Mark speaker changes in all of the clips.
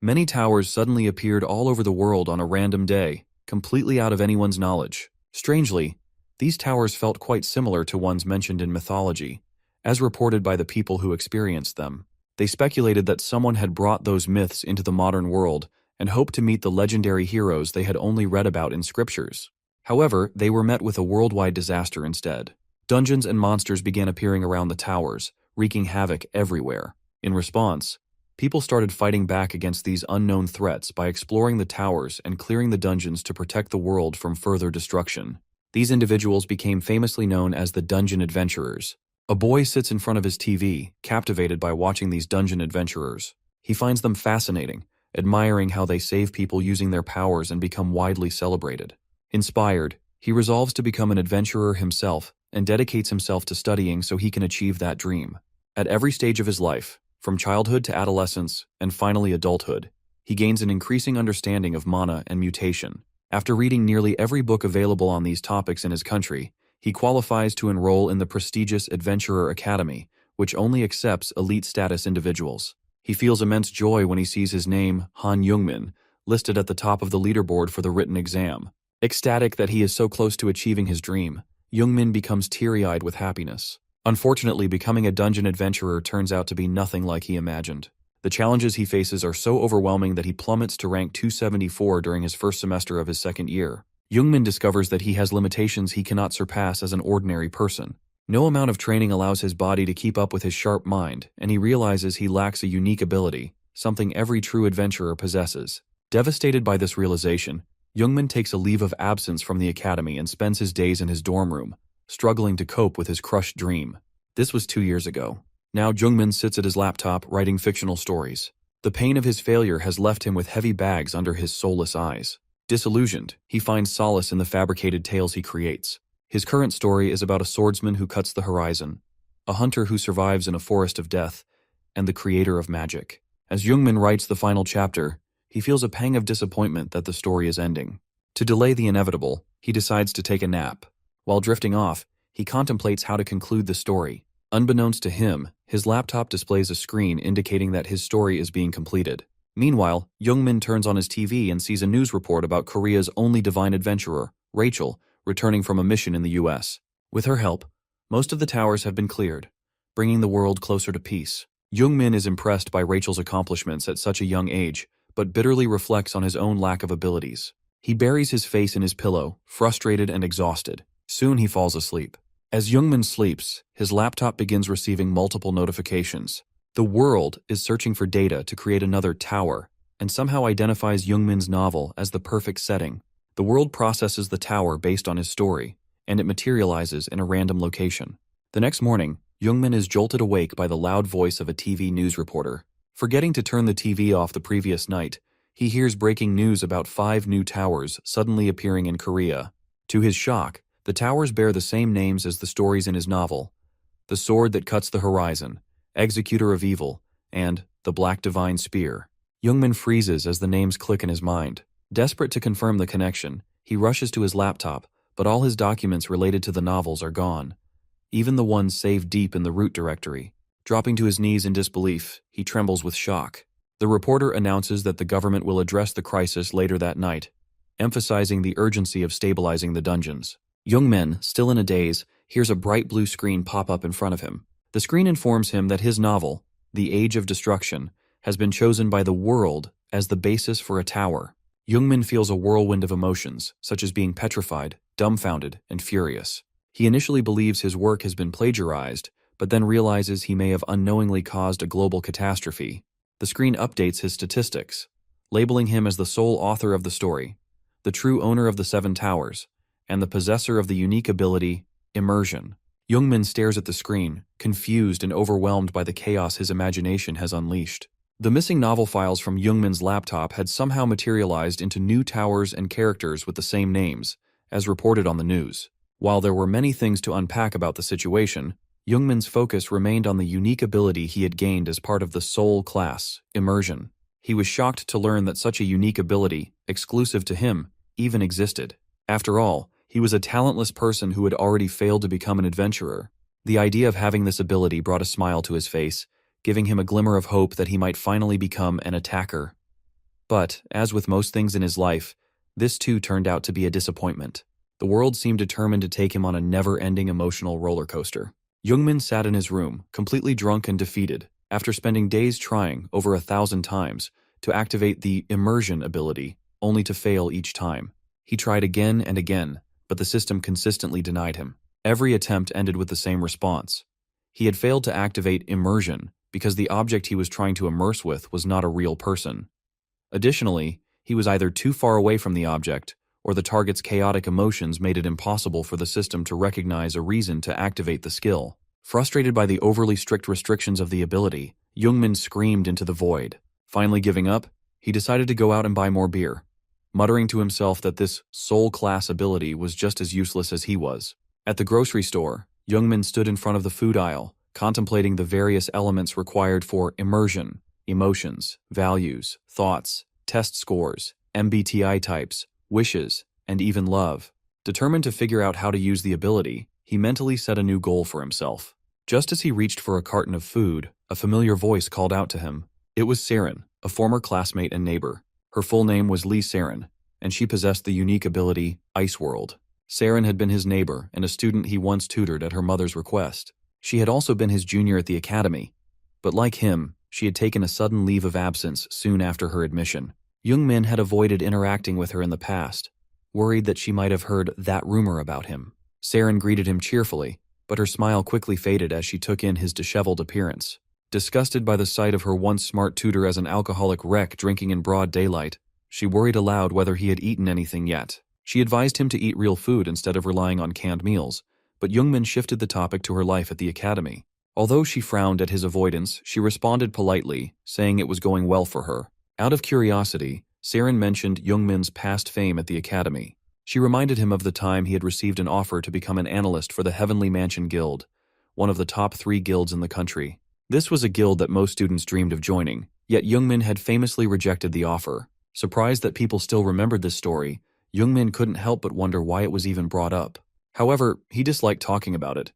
Speaker 1: Many towers suddenly appeared all over the world on a random day, completely out of anyone's knowledge. Strangely, these towers felt quite similar to ones mentioned in mythology, as reported by the people who experienced them. They speculated that someone had brought those myths into the modern world and hoped to meet the legendary heroes they had only read about in scriptures. However, they were met with a worldwide disaster instead. Dungeons and monsters began appearing around the towers, wreaking havoc everywhere. In response, people started fighting back against these unknown threats by exploring the towers and clearing the dungeons to protect the world from further destruction. These individuals became famously known as the Dungeon Adventurers. A boy sits in front of his TV, captivated by watching these dungeon adventurers. He finds them fascinating, admiring how they save people using their powers and become widely celebrated. Inspired, he resolves to become an adventurer himself and dedicates himself to studying so he can achieve that dream. At every stage of his life, from childhood to adolescence and finally adulthood, he gains an increasing understanding of mana and mutation. After reading nearly every book available on these topics in his country, he qualifies to enroll in the prestigious Adventurer Academy, which only accepts elite status individuals. He feels immense joy when he sees his name, Han Youngmin, listed at the top of the leaderboard for the written exam. Ecstatic that he is so close to achieving his dream, Youngmin becomes teary-eyed with happiness. Unfortunately, becoming a dungeon adventurer turns out to be nothing like he imagined. The challenges he faces are so overwhelming that he plummets to rank 274 during his first semester of his second year. Youngmin discovers that he has limitations he cannot surpass as an ordinary person. No amount of training allows his body to keep up with his sharp mind, and he realizes he lacks a unique ability, something every true adventurer possesses. Devastated by this realization, Youngmin takes a leave of absence from the academy and spends his days in his dorm room, struggling to cope with his crushed dream. This was 2 years ago. Now Youngmin sits at his laptop writing fictional stories. The pain of his failure has left him with heavy bags under his soulless eyes. Disillusioned, he finds solace in the fabricated tales he creates. His current story is about a swordsman who cuts the horizon, a hunter who survives in a forest of death, and the creator of magic. As Youngmin writes the final chapter, he feels a pang of disappointment that the story is ending. To delay the inevitable, he decides to take a nap. While drifting off, he contemplates how to conclude the story. Unbeknownst to him, his laptop displays a screen indicating that his story is being completed. Meanwhile, Youngmin turns on his TV and sees a news report about Korea's only divine adventurer, Rachel, returning from a mission in the US. With her help, most of the towers have been cleared, bringing the world closer to peace. Youngmin is impressed by Rachel's accomplishments at such a young age, but bitterly reflects on his own lack of abilities. He buries his face in his pillow, frustrated and exhausted. Soon he falls asleep. As Youngmin sleeps, his laptop begins receiving multiple notifications. The world is searching for data to create another tower, and somehow identifies Youngmin's novel as the perfect setting. The world processes the tower based on his story, and it materializes in a random location. The next morning, Youngmin is jolted awake by the loud voice of a TV news reporter. Forgetting to turn the TV off the previous night, he hears breaking news about 5 new towers suddenly appearing in Korea. To his shock, the towers bear the same names as the stories in his novel: The Sword That Cuts the Horizon, Executor of Evil, and The Black Divine Spear. Youngmin freezes as the names click in his mind. Desperate to confirm the connection, he rushes to his laptop, but all his documents related to the novels are gone, even the ones saved deep in the root directory. Dropping to his knees in disbelief, he trembles with shock. The reporter announces that the government will address the crisis later that night, emphasizing the urgency of stabilizing the dungeons. Youngmin, still in a daze, hears a bright blue screen pop up in front of him. The screen informs him that his novel, The Age of Destruction, has been chosen by the world as the basis for a tower. Youngmin feels a whirlwind of emotions, such as being petrified, dumbfounded, and furious. He initially believes his work has been plagiarized, but then realizes he may have unknowingly caused a global catastrophe. The screen updates his statistics, labeling him as the sole author of the story, the true owner of the 7 towers, and the possessor of the unique ability, Immersion. Youngmin stares at the screen, confused and overwhelmed by the chaos his imagination has unleashed. The missing novel files from Youngmin's laptop had somehow materialized into new towers and characters with the same names, as reported on the news. While there were many things to unpack about the situation, Youngmin's focus remained on the unique ability he had gained as part of the Soul class, Immersion. He was shocked to learn that such a unique ability, exclusive to him, even existed. After all, he was a talentless person who had already failed to become an adventurer. The idea of having this ability brought a smile to his face, giving him a glimmer of hope that he might finally become an attacker. But, as with most things in his life, this too turned out to be a disappointment. The world seemed determined to take him on a never-ending emotional roller coaster. Youngmin sat in his room, completely drunk and defeated, after spending days trying, over 1,000 times, to activate the immersion ability, only to fail each time. He tried again and again, but the system consistently denied him. Every attempt ended with the same response. He had failed to activate immersion because the object he was trying to immerse with was not a real person. Additionally, he was either too far away from the object, or the target's chaotic emotions made it impossible for the system to recognize a reason to activate the skill. Frustrated by the overly strict restrictions of the ability, Youngmin screamed into the void. Finally giving up, he decided to go out and buy more beer, muttering to himself that this soul-class ability was just as useless as he was. At the grocery store, Youngmin stood in front of the food aisle, contemplating the various elements required for immersion: emotions, values, thoughts, test scores, MBTI types, wishes, and even love. Determined to figure out how to use the ability, he mentally set a new goal for himself. Just as he reached for a carton of food, a familiar voice called out to him. It was Saren, a former classmate and neighbor. Her full name was Lee Saren, and she possessed the unique ability Ice World. Saren had been his neighbor and a student he once tutored at her mother's request. She had also been his junior at the academy, but like him, she had taken a sudden leave of absence soon after her admission. Youngmin had avoided interacting with her in the past, worried that she might have heard that rumor about him. Saren greeted him cheerfully, but her smile quickly faded as she took in his disheveled appearance. Disgusted by the sight of her once smart tutor as an alcoholic wreck drinking in broad daylight, she worried aloud whether he had eaten anything yet. She advised him to eat real food instead of relying on canned meals, but Youngmin shifted the topic to her life at the academy. Although she frowned at his avoidance, she responded politely, saying it was going well for her. Out of curiosity, Saren mentioned Youngmin's past fame at the academy. She reminded him of the time he had received an offer to become an analyst for the Heavenly Mansion Guild, one of the top 3 guilds in the country. This was a guild that most students dreamed of joining, yet Youngmin had famously rejected the offer. Surprised that people still remembered this story, Youngmin couldn't help but wonder why it was even brought up. However, he disliked talking about it,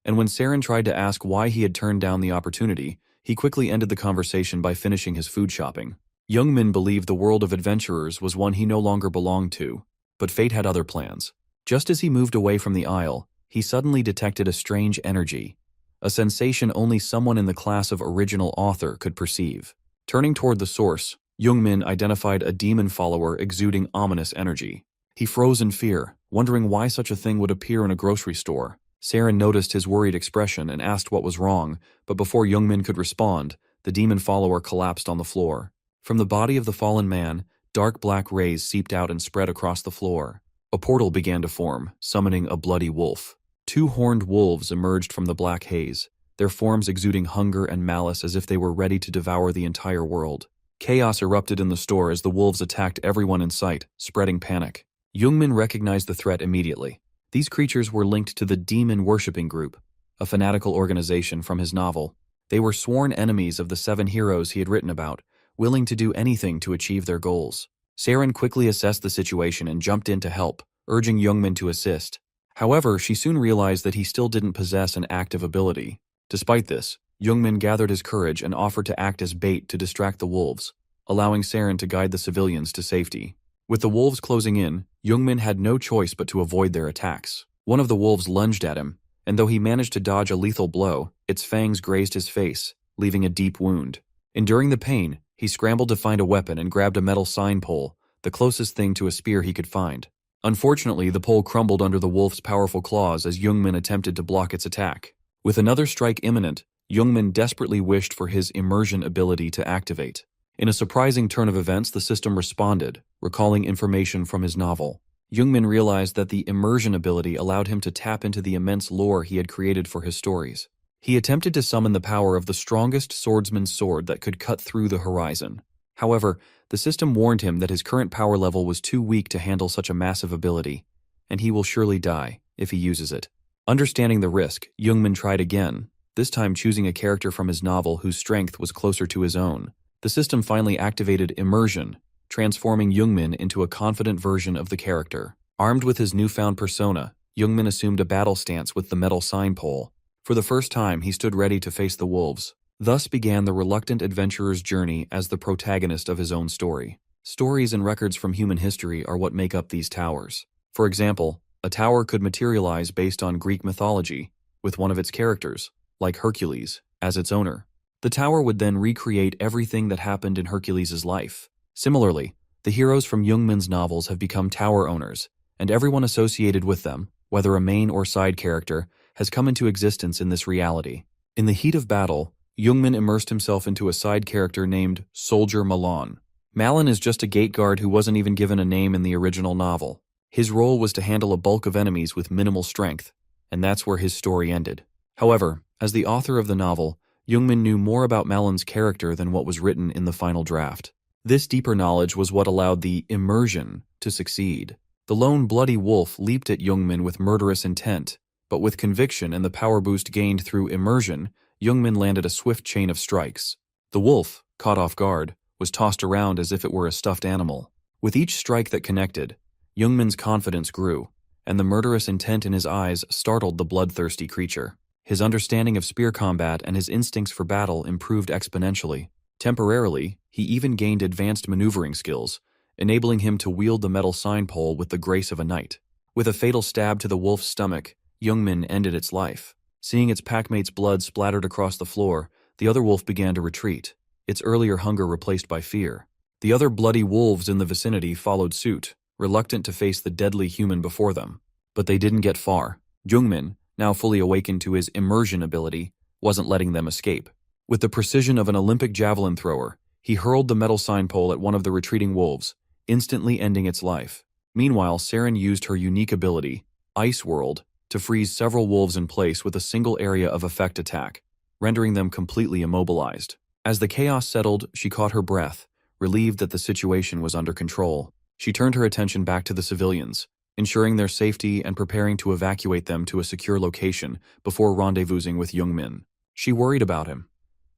Speaker 1: and when Saren tried to ask why he had turned down the opportunity, he quickly ended the conversation by finishing his food shopping. Youngmin believed the world of adventurers was one he no longer belonged to, but fate had other plans. Just as he moved away from the aisle, he suddenly detected a strange energy, a sensation only someone in the class of original author could perceive. Turning toward the source, Youngmin identified a demon follower exuding ominous energy. He froze in fear, wondering why such a thing would appear in a grocery store. Saren noticed his worried expression and asked what was wrong, but before Youngmin could respond, the demon follower collapsed on the floor. From the body of the fallen man, dark black rays seeped out and spread across the floor. A portal began to form, summoning a bloody wolf. 2 horned wolves emerged from the black haze, their forms exuding hunger and malice as if they were ready to devour the entire world. Chaos erupted in the store as the wolves attacked everyone in sight, spreading panic. Youngmin recognized the threat immediately. These creatures were linked to the Demon Worshipping Group, a fanatical organization from his novel. They were sworn enemies of the 7 heroes he had written about, willing to do anything to achieve their goals. Saren quickly assessed the situation and jumped in to help, urging Youngmin to assist. However, she soon realized that he still didn't possess an active ability. Despite this, Youngmin gathered his courage and offered to act as bait to distract the wolves, allowing Saren to guide the civilians to safety. With the wolves closing in, Youngmin had no choice but to avoid their attacks. One of the wolves lunged at him, and though he managed to dodge a lethal blow, its fangs grazed his face, leaving a deep wound. Enduring the pain, he scrambled to find a weapon and grabbed a metal sign pole, the closest thing to a spear he could find. Unfortunately, the pole crumbled under the wolf's powerful claws as Youngmin attempted to block its attack. With another strike imminent, Youngmin desperately wished for his immersion ability to activate. In a surprising turn of events, the system responded, recalling information from his novel. Youngmin realized that the immersion ability allowed him to tap into the immense lore he had created for his stories. He attempted to summon the power of the strongest swordsman's sword that could cut through the horizon. However, the system warned him that his current power level was too weak to handle such a massive ability, and he will surely die if he uses it. Understanding the risk, Youngmin tried again, this time choosing a character from his novel whose strength was closer to his own. The system finally activated immersion, transforming Youngmin into a confident version of the character. Armed with his newfound persona, Youngmin assumed a battle stance with the metal sign pole. For the first time, he stood ready to face the wolves. Thus began the reluctant adventurer's journey as the protagonist of his own story. Stories and records from human history are what make up these towers. For example, a tower could materialize based on Greek mythology, with one of its characters, like Hercules, as its owner. The tower would then recreate everything that happened in Hercules' life. Similarly, the heroes from Jungmann's novels have become tower owners, and everyone associated with them, whether a main or side character, has come into existence in this reality. In the heat of battle, Jungmann immersed himself into a side character named Soldier Malon. Malon is just a gate guard who wasn't even given a name in the original novel. His role was to handle a bulk of enemies with minimal strength, and that's where his story ended. However, as the author of the novel, Jungmann knew more about Malon's character than what was written in the final draft. This deeper knowledge was what allowed the immersion to succeed. The lone bloody wolf leaped at Jungmann with murderous intent, but with conviction and the power boost gained through immersion, Jungmann landed a swift chain of strikes. The wolf, caught off guard, was tossed around as if it were a stuffed animal. With each strike that connected, Jungmann's confidence grew, and the murderous intent in his eyes startled the bloodthirsty creature. His understanding of spear combat and his instincts for battle improved exponentially. Temporarily, he even gained advanced maneuvering skills, enabling him to wield the metal sign pole with the grace of a knight. With a fatal stab to the wolf's stomach, Jungmann ended its life. Seeing its packmate's blood splattered across the floor, the other wolf began to retreat, its earlier hunger replaced by fear. The other bloody wolves in the vicinity followed suit, reluctant to face the deadly human before them. But they didn't get far. Jungmann, now fully awakened to his immersion ability, wasn't letting them escape. With the precision of an Olympic javelin thrower, he hurled the metal sign pole at one of the retreating wolves, instantly ending its life. Meanwhile, Saren used her unique ability, Ice World, to freeze several wolves in place with a single area of effect attack, rendering them completely immobilized. As the chaos settled, she caught her breath, relieved that the situation was under control. She turned her attention back to the civilians, ensuring their safety and preparing to evacuate them to a secure location before rendezvousing with Jungmann. She worried about him,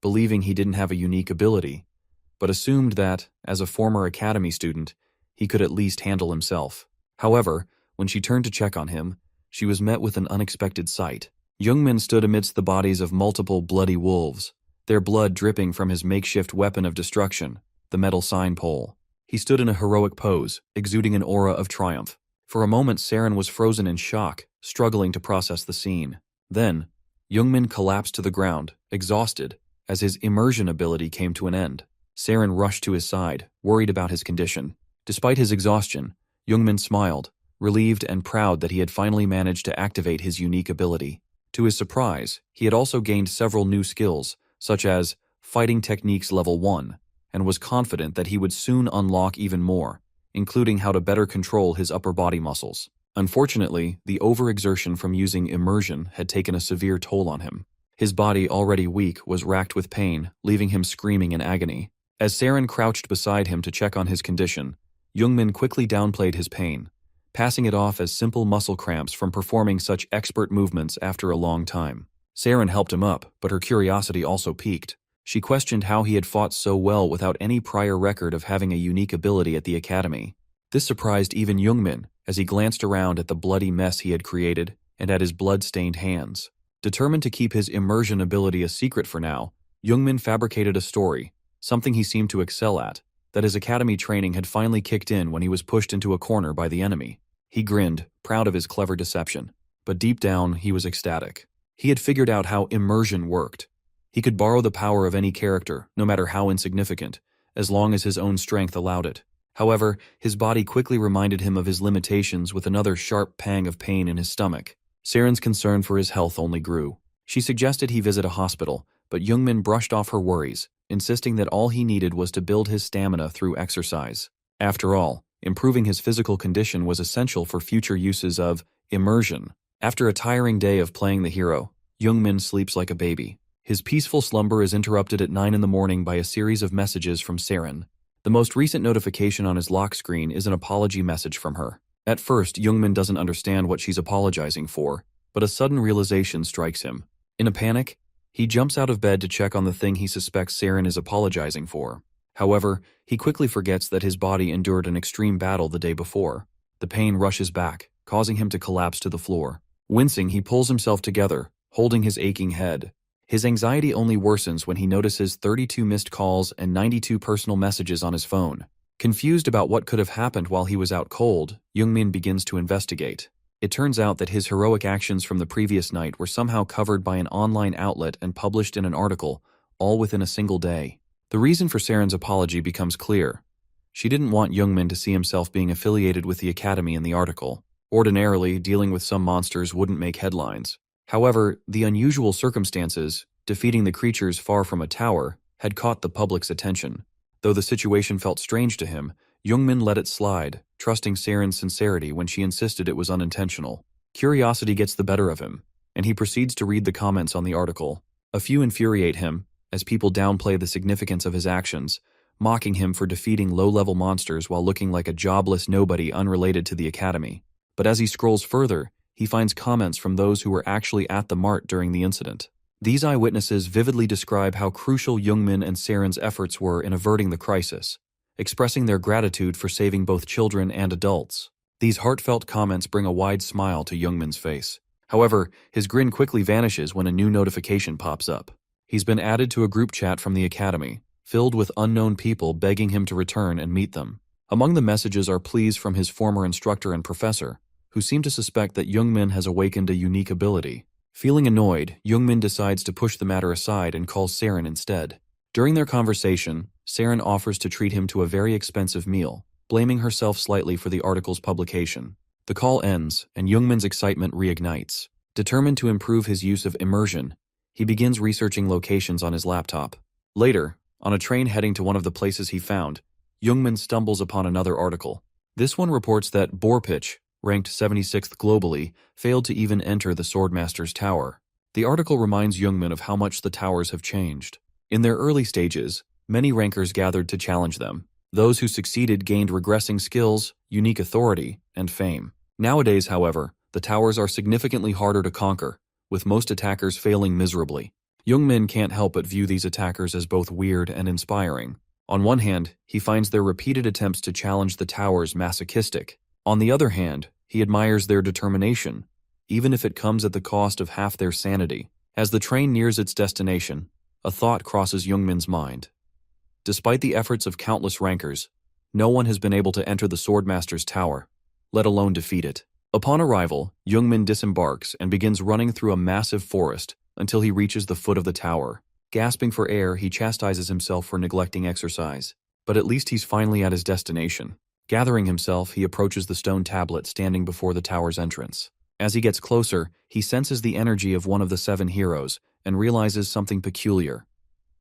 Speaker 1: believing he didn't have a unique ability, but assumed that, as a former academy student, he could at least handle himself. However, when she turned to check on him, she was met with an unexpected sight. Jungmann stood amidst the bodies of multiple bloody wolves, their blood dripping from his makeshift weapon of destruction, the metal sign pole. He stood in a heroic pose, exuding an aura of triumph. For a moment, Saren was frozen in shock, struggling to process the scene. Then, Jungmann collapsed to the ground, exhausted, as his immersion ability came to an end. Saren rushed to his side, worried about his condition. Despite his exhaustion, Jungmann smiled, relieved and proud that he had finally managed to activate his unique ability. To his surprise, he had also gained several new skills, such as Fighting Techniques Level 1, and was confident that he would soon unlock even more, including how to better control his upper body muscles. Unfortunately, the overexertion from using immersion had taken a severe toll on him. His body, already weak, was racked with pain, leaving him screaming in agony. As Saren crouched beside him to check on his condition, Jungmann quickly downplayed his pain, passing it off as simple muscle cramps from performing such expert movements after a long time. Saren helped him up, but her curiosity also piqued. She questioned how he had fought so well without any prior record of having a unique ability at the academy. This surprised even Jungmann as he glanced around at the bloody mess he had created and at his blood-stained hands. Determined to keep his immersion ability a secret for now, Jungmann fabricated a story, something he seemed to excel at, that his academy training had finally kicked in when he was pushed into a corner by the enemy. He grinned, proud of his clever deception, but deep down he was ecstatic. He had figured out how immersion worked. He could borrow the power of any character, no matter how insignificant, as long as his own strength allowed it. However, his body quickly reminded him of his limitations with another sharp pang of pain in his stomach. Saren's concern for his health only grew. She suggested he visit a hospital, but Jungmann brushed off her worries, insisting that all he needed was to build his stamina through exercise. After all, improving his physical condition was essential for future uses of immersion. After a tiring day of playing the hero, Jungmann sleeps like a baby. His peaceful slumber is interrupted at 9 in the morning by a series of messages from Saren. The most recent notification on his lock screen is an apology message from her. At first, Jungmann doesn't understand what she's apologizing for, but a sudden realization strikes him. In a panic, he jumps out of bed to check on the thing he suspects Saren is apologizing for. However, he quickly forgets that his body endured an extreme battle the day before. The pain rushes back, causing him to collapse to the floor. Wincing, he pulls himself together, holding his aching head. His anxiety only worsens when he notices 32 missed calls and 92 personal messages on his phone. Confused about what could have happened while he was out cold, Youngmin begins to investigate. It turns out that his heroic actions from the previous night were somehow covered by an online outlet and published in an article, all within a single day. The reason for Seren's apology becomes clear. She didn't want Youngmin to see himself being affiliated with the Academy in the article. Ordinarily, dealing with some monsters wouldn't make headlines. However, the unusual circumstances, defeating the creatures far from a tower, had caught the public's attention. Though the situation felt strange to him, Youngmin let it slide, trusting Seren's sincerity when she insisted it was unintentional. Curiosity gets the better of him, and he proceeds to read the comments on the article. A few infuriate him, as people downplay the significance of his actions, mocking him for defeating low-level monsters while looking like a jobless nobody unrelated to the Academy. But as he scrolls further, he finds comments from those who were actually at the mart during the incident. These eyewitnesses vividly describe how crucial Youngmin and Seren's efforts were in averting the crisis, expressing their gratitude for saving both children and adults. These heartfelt comments bring a wide smile to Youngmin's face. However, his grin quickly vanishes when a new notification pops up. He's been added to a group chat from the Academy, filled with unknown people begging him to return and meet them. Among the messages are pleas from his former instructor and professor, who seem to suspect that Youngmin has awakened a unique ability. Feeling annoyed, Youngmin decides to push the matter aside and calls Seren instead. During their conversation, Seren offers to treat him to a very expensive meal, blaming herself slightly for the article's publication. The call ends, and Youngmin's excitement reignites. Determined to improve his use of immersion, he begins researching locations on his laptop. Later, on a train heading to one of the places he found, Youngmin stumbles upon another article. This one reports that Borpitch, ranked 76th globally, failed to even enter the Swordmaster's tower. The article reminds Youngmin of how much the towers have changed. In their early stages, many rankers gathered to challenge them. Those who succeeded gained regressing skills, unique authority, and fame. Nowadays, however, the towers are significantly harder to conquer, with most attackers failing miserably. Youngmin can't help but view these attackers as both weird and inspiring. On one hand, he finds their repeated attempts to challenge the towers masochistic. On the other hand, he admires their determination, even if it comes at the cost of half their sanity. As the train nears its destination, a thought crosses Youngmin's mind. Despite the efforts of countless rankers, no one has been able to enter the Swordmaster's tower, let alone defeat it. Upon arrival, Youngmin disembarks and begins running through a massive forest until he reaches the foot of the tower. Gasping for air, he chastises himself for neglecting exercise. But at least he's finally at his destination. Gathering himself, he approaches the stone tablet standing before the tower's entrance. As he gets closer, he senses the energy of one of the 7 heroes and realizes something peculiar.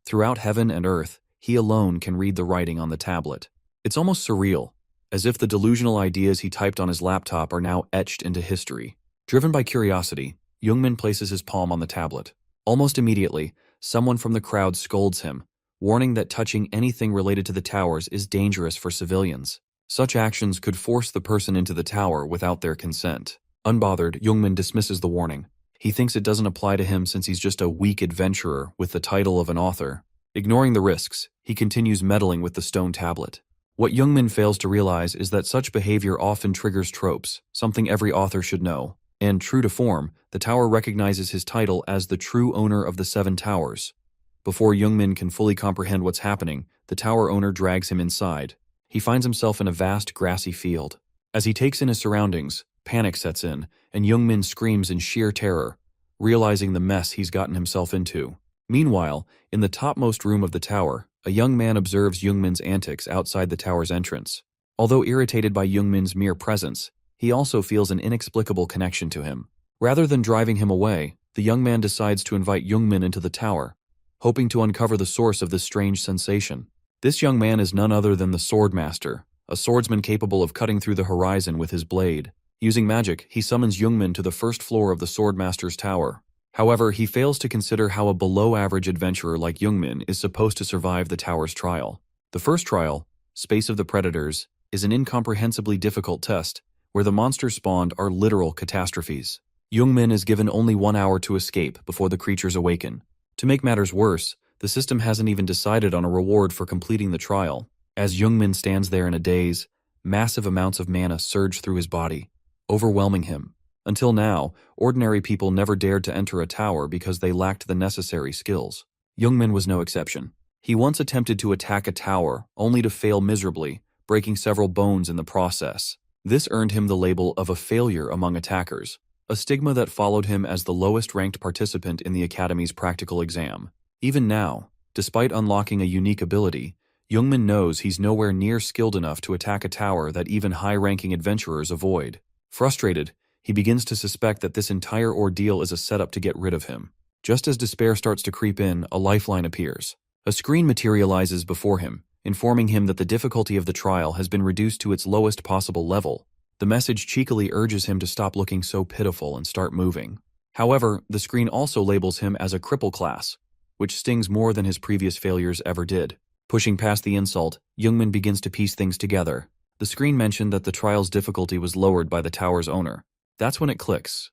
Speaker 1: Throughout heaven and earth, he alone can read the writing on the tablet. It's almost surreal, as if the delusional ideas he typed on his laptop are now etched into history. Driven by curiosity, Youngmin places his palm on the tablet. Almost immediately, someone from the crowd scolds him, warning that touching anything related to the towers is dangerous for civilians. Such actions could force the person into the tower without their consent. Unbothered, Youngmin dismisses the warning. He thinks it doesn't apply to him since he's just a weak adventurer with the title of an author. Ignoring the risks, he continues meddling with the stone tablet. What Youngmin fails to realize is that such behavior often triggers tropes, something every author should know. And true to form, the tower recognizes his title as the true owner of the 7 towers. Before Youngmin can fully comprehend what's happening, the tower owner drags him inside. He finds himself in a vast grassy field. As he takes in his surroundings, panic sets in, and Youngmin screams in sheer terror, realizing the mess he's gotten himself into. Meanwhile, in the topmost room of the tower, a young man observes Youngmin's antics outside the tower's entrance. Although irritated by Youngmin's mere presence, he also feels an inexplicable connection to him. Rather than driving him away, the young man decides to invite Youngmin into the tower, hoping to uncover the source of this strange sensation. This young man is none other than the Swordmaster, a swordsman capable of cutting through the horizon with his blade. Using magic, he summons Youngmin to the first floor of the Swordmaster's tower. However, he fails to consider how a below-average adventurer like Youngmin is supposed to survive the tower's trial. The first trial, Space of the Predators, is an incomprehensibly difficult test, where the monsters spawned are literal catastrophes. Youngmin is given only 1 hour to escape before the creatures awaken. To make matters worse, the system hasn't even decided on a reward for completing the trial. As Youngmin stands there in a daze, massive amounts of mana surge through his body, overwhelming him. Until now, ordinary people never dared to enter a tower because they lacked the necessary skills. Youngmin was no exception. He once attempted to attack a tower, only to fail miserably, breaking several bones in the process. This earned him the label of a failure among attackers, a stigma that followed him as the lowest-ranked participant in the Academy's practical exam. Even now, despite unlocking a unique ability, Youngmin knows he's nowhere near skilled enough to attack a tower that even high-ranking adventurers avoid. Frustrated, he begins to suspect that this entire ordeal is a setup to get rid of him. Just as despair starts to creep in, a lifeline appears. A screen materializes before him, informing him that the difficulty of the trial has been reduced to its lowest possible level. The message cheekily urges him to stop looking so pitiful and start moving. However, the screen also labels him as a cripple class, which stings more than his previous failures ever did. Pushing past the insult, Youngmin begins to piece things together. The screen mentioned that the trial's difficulty was lowered by the tower's owner. That's when it clicks.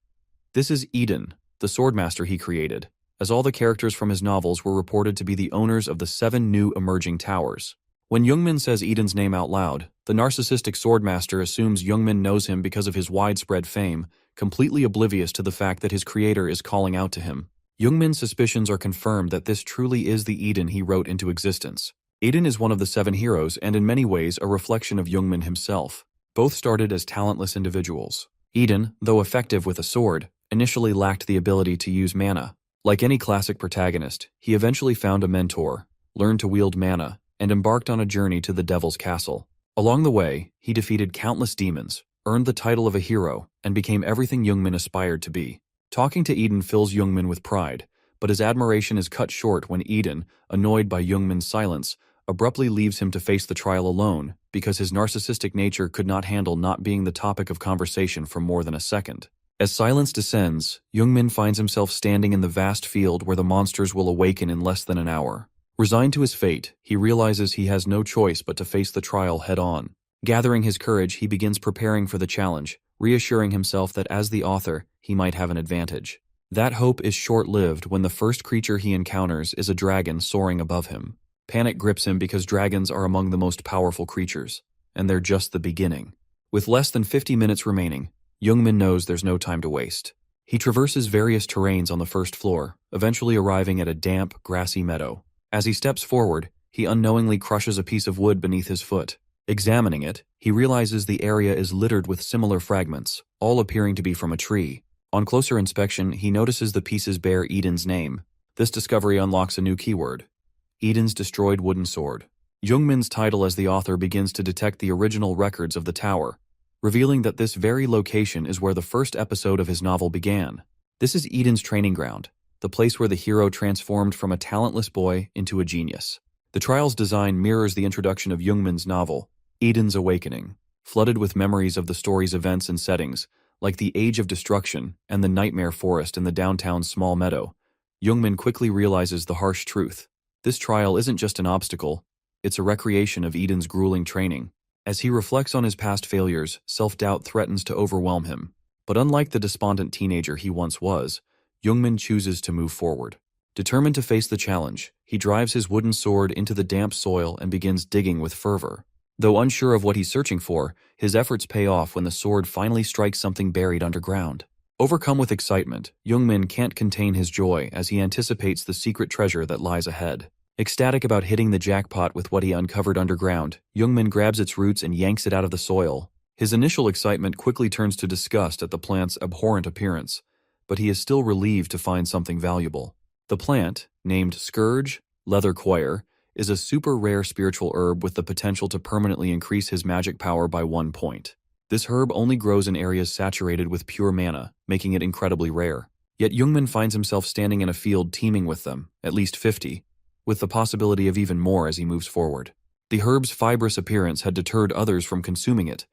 Speaker 1: This is Eden, the swordmaster he created, as all the characters from his novels were reported to be the owners of the 7 new emerging towers. When Youngmin says Eden's name out loud, the narcissistic swordmaster assumes Youngmin knows him because of his widespread fame, completely oblivious to the fact that his creator is calling out to him. Youngmin's suspicions are confirmed that this truly is the Eden he wrote into existence. Eden is one of the 7 heroes and in many ways a reflection of Youngmin himself. Both started as talentless individuals. Eden, though effective with a sword, initially lacked the ability to use mana. Like any classic protagonist, he eventually found a mentor, learned to wield mana, and embarked on a journey to the Devil's Castle. Along the way, he defeated countless demons, earned the title of a hero, and became everything Youngmin aspired to be. Talking to Eden fills Youngmin with pride, but his admiration is cut short when Eden, annoyed by Youngmin's silence, abruptly leaves him to face the trial alone because his narcissistic nature could not handle not being the topic of conversation for more than a second. As silence descends, Youngmin finds himself standing in the vast field where the monsters will awaken in less than an hour. Resigned to his fate, he realizes he has no choice but to face the trial head-on. Gathering his courage, he begins preparing for the challenge, reassuring himself that as the author, he might have an advantage. That hope is short-lived when the first creature he encounters is a dragon soaring above him. Panic grips him because dragons are among the most powerful creatures, and they're just the beginning. With less than 50 minutes remaining, Youngmin knows there's no time to waste. He traverses various terrains on the first floor, eventually arriving at a damp, grassy meadow. As he steps forward, he unknowingly crushes a piece of wood beneath his foot. Examining it, he realizes the area is littered with similar fragments, all appearing to be from a tree. On closer inspection, he notices the pieces bear Eden's name. This discovery unlocks a new keyword: Eden's destroyed wooden sword. Youngmin's title as the author begins to detect the original records of the tower, revealing that this very location is where the first episode of his novel began. This is Eden's training ground, the place where the hero transformed from a talentless boy into a genius. The trial's design mirrors the introduction of Youngmin's novel, Eden's Awakening, flooded with memories of the story's events and settings, like the Age of Destruction and the Nightmare Forest in the downtown small meadow. Youngmin quickly realizes the harsh truth. This trial isn't just an obstacle, it's a recreation of Eden's grueling training. As he reflects on his past failures, self-doubt threatens to overwhelm him. But unlike the despondent teenager he once was, Youngmin chooses to move forward. Determined to face the challenge, he drives his wooden sword into the damp soil and begins digging with fervor. Though unsure of what he's searching for, his efforts pay off when the sword finally strikes something buried underground. Overcome with excitement, Youngmin can't contain his joy as he anticipates the secret treasure that lies ahead. Ecstatic about hitting the jackpot with what he uncovered underground, Youngmin grabs its roots and yanks it out of the soil. His initial excitement quickly turns to disgust at the plant's abhorrent appearance, but he is still relieved to find something valuable. The plant, named Scourge Leatherquire, is a super rare spiritual herb with the potential to permanently increase his magic power by 1 point. This herb only grows in areas saturated with pure mana, making it incredibly rare. Yet Youngmin finds himself standing in a field teeming with them, at least 50, with the possibility of even more as he moves forward. The herb's fibrous appearance had deterred others from consuming it,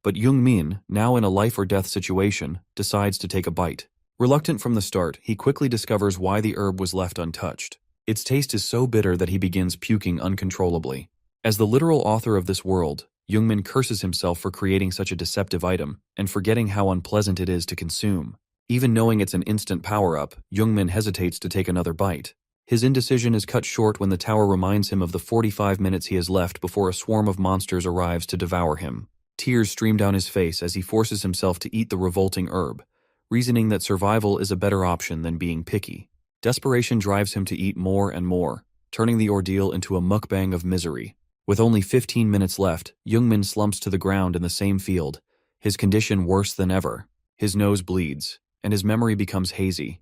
Speaker 1: but Youngmin, now in a life-or-death situation, decides to take a bite. Reluctant from the start, he quickly discovers why the herb was left untouched. Its taste is so bitter that he begins puking uncontrollably. As the literal author of this world, Youngmin curses himself for creating such a deceptive item and forgetting how unpleasant it is to consume. Even knowing it's an instant power-up, Youngmin hesitates to take another bite. His indecision is cut short when the tower reminds him of the 45 minutes he has left before a swarm of monsters arrives to devour him. Tears stream down his face as he forces himself to eat the revolting herb, reasoning that survival is a better option than being picky. Desperation drives him to eat more and more, turning the ordeal into a mukbang of misery. With only 15 minutes left, Youngmin slumps to the ground in the same field, his condition worse than ever. His nose bleeds, and his memory becomes hazy.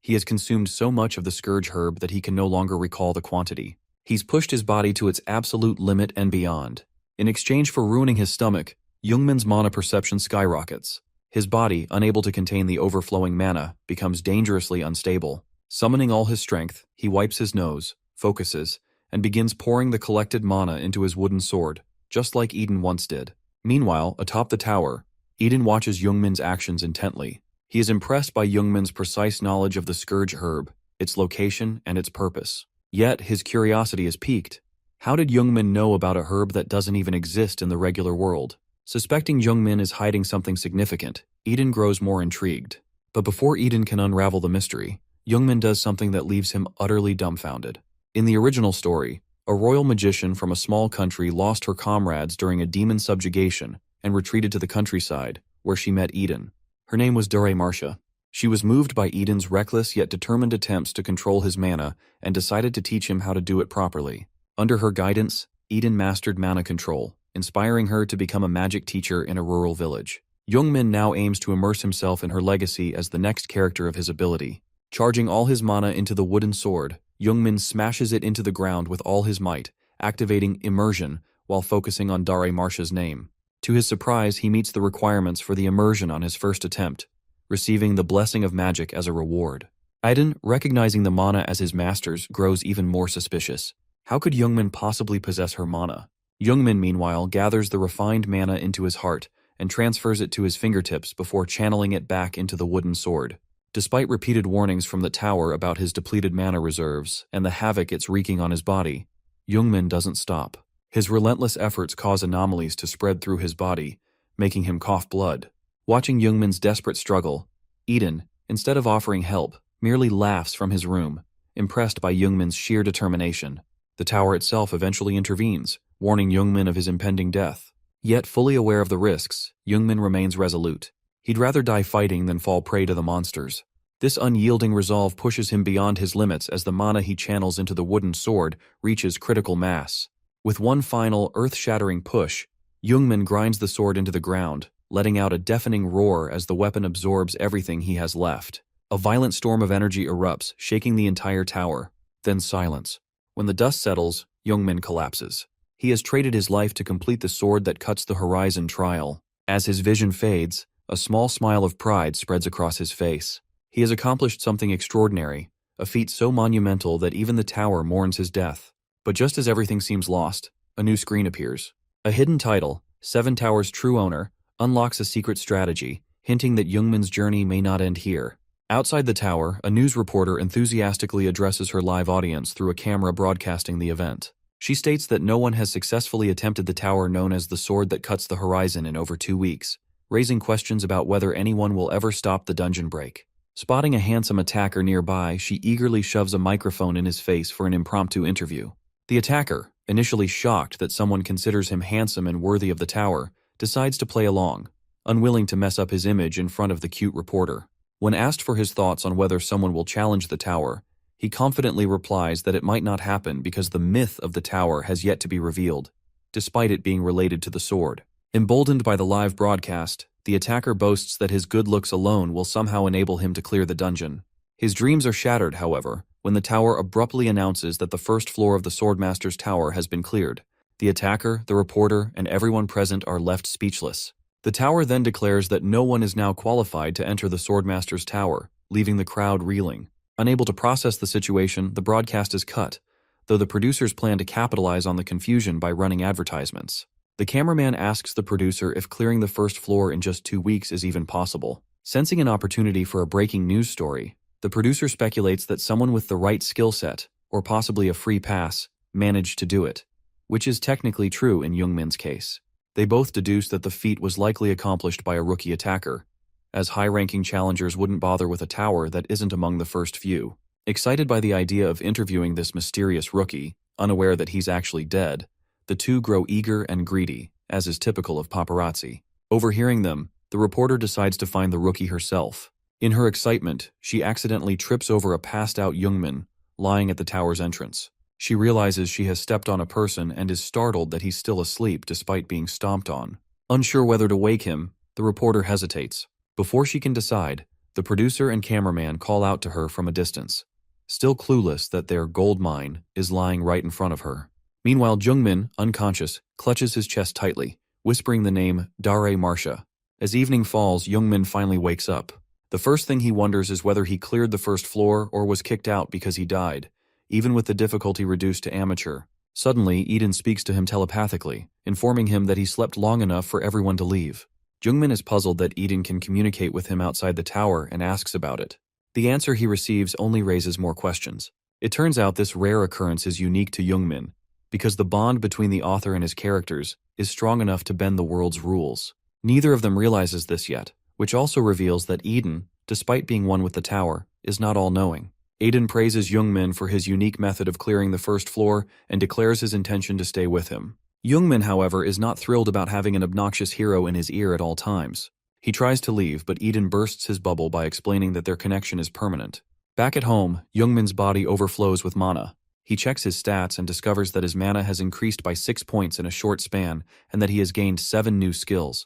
Speaker 1: He has consumed so much of the scourge herb that he can no longer recall the quantity. He's pushed his body to its absolute limit and beyond. In exchange for ruining his stomach, Youngmin's mana perception skyrockets. His body, unable to contain the overflowing mana, becomes dangerously unstable. Summoning all his strength, he wipes his nose, focuses, and begins pouring the collected mana into his wooden sword, just like Eden once did. Meanwhile, atop the tower, Eden watches Youngmin's actions intently. He is impressed by Youngmin's precise knowledge of the scourge herb, its location, and its purpose. Yet, his curiosity is piqued. How did Youngmin know about a herb that doesn't even exist in the regular world? Suspecting Youngmin is hiding something significant, Eden grows more intrigued. But before Eden can unravel the mystery, Youngmin does something that leaves him utterly dumbfounded. In the original story, a royal magician from a small country lost her comrades during a demon subjugation and retreated to the countryside, where she met Eden. Her name was Dore Marcia. She was moved by Eden's reckless yet determined attempts to control his mana and decided to teach him how to do it properly. Under her guidance, Eden mastered mana control, inspiring her to become a magic teacher in a rural village. Youngmin now aims to immerse himself in her legacy as the next character of his ability. Charging all his mana into the wooden sword, Youngmin smashes it into the ground with all his might, activating immersion while focusing on Dare Marcia's name. To his surprise, he meets the requirements for the immersion on his first attempt, receiving the blessing of magic as a reward. Iden, recognizing the mana as his master's, grows even more suspicious. How could Youngmin possibly possess her mana? Youngmin, meanwhile, gathers the refined mana into his heart and transfers it to his fingertips before channeling it back into the wooden sword. Despite repeated warnings from the tower about his depleted mana reserves and the havoc it's wreaking on his body, Youngmin doesn't stop. His relentless efforts cause anomalies to spread through his body, making him cough blood. Watching Youngmin's desperate struggle, Eden, instead of offering help, merely laughs from his room, impressed by Youngmin's sheer determination. The tower itself eventually intervenes, warning Youngmin of his impending death. Yet, fully aware of the risks, Youngmin remains resolute. He'd rather die fighting than fall prey to the monsters. This unyielding resolve pushes him beyond his limits as the mana he channels into the wooden sword reaches critical mass. With one final, earth-shattering push, Youngmin grinds the sword into the ground, letting out a deafening roar as the weapon absorbs everything he has left. A violent storm of energy erupts, shaking the entire tower. Then silence. When the dust settles, Youngmin collapses. He has traded his life to complete the sword that cuts the horizon trial. As his vision fades, a small smile of pride spreads across his face. He has accomplished something extraordinary, a feat so monumental that even the tower mourns his death. But just as everything seems lost, a new screen appears. A hidden title, Seven Towers' True Owner, unlocks a secret strategy, hinting that Youngmin's journey may not end here. Outside the tower, a news reporter enthusiastically addresses her live audience through a camera broadcasting the event. She states that no one has successfully attempted the tower known as the Sword That Cuts the Horizon in over 2 weeks, raising questions about whether anyone will ever stop the dungeon break. Spotting a handsome attacker nearby, she eagerly shoves a microphone in his face for an impromptu interview. The attacker, initially shocked that someone considers him handsome and worthy of the tower, decides to play along, unwilling to mess up his image in front of the cute reporter. When asked for his thoughts on whether someone will challenge the tower, he confidently replies that it might not happen because the myth of the tower has yet to be revealed, despite it being related to the sword. Emboldened by the live broadcast, the attacker boasts that his good looks alone will somehow enable him to clear the dungeon. His dreams are shattered, however, when the tower abruptly announces that the first floor of the Swordmaster's tower has been cleared. The attacker, the reporter, and everyone present are left speechless. The tower then declares that no one is now qualified to enter the Swordmaster's tower, leaving the crowd reeling. Unable to process the situation, the broadcast is cut, though the producers plan to capitalize on the confusion by running advertisements. The cameraman asks the producer if clearing the first floor in just 2 weeks is even possible. Sensing an opportunity for a breaking news story, the producer speculates that someone with the right skill set, or possibly a free pass, managed to do it, which is technically true in Youngmin's case. They both deduce that the feat was likely accomplished by a rookie attacker, as high-ranking challengers wouldn't bother with a tower that isn't among the first few. Excited by the idea of interviewing this mysterious rookie, unaware that he's actually dead, the two grow eager and greedy, as is typical of paparazzi. Overhearing them, the reporter decides to find the rookie herself. In her excitement, she accidentally trips over a passed-out Youngmin lying at the tower's entrance. She realizes she has stepped on a person and is startled that he's still asleep despite being stomped on. Unsure whether to wake him, the reporter hesitates. Before she can decide, the producer and cameraman call out to her from a distance, still clueless that their gold mine is lying right in front of her. Meanwhile, Jungmin, unconscious, clutches his chest tightly, whispering the name Dare Marsha. As evening falls, Jungmin finally wakes up. The first thing he wonders is whether he cleared the first floor or was kicked out because he died, even with the difficulty reduced to amateur. Suddenly, Eden speaks to him telepathically, informing him that he slept long enough for everyone to leave. Jungmin is puzzled that Eden can communicate with him outside the tower and asks about it. The answer he receives only raises more questions. It turns out this rare occurrence is unique to Jungmin, because the bond between the author and his characters is strong enough to bend the world's rules. Neither of them realizes this yet, which also reveals that Eden, despite being one with the tower, is not all-knowing. Eden praises Jungmin for his unique method of clearing the first floor and declares his intention to stay with him. Jungmin, however, is not thrilled about having an obnoxious hero in his ear at all times. He tries to leave, but Eden bursts his bubble by explaining that their connection is permanent. Back at home, Jungmin's body overflows with mana. He checks his stats and discovers that his mana has increased by 6 points in a short span and that he has gained 7 new skills.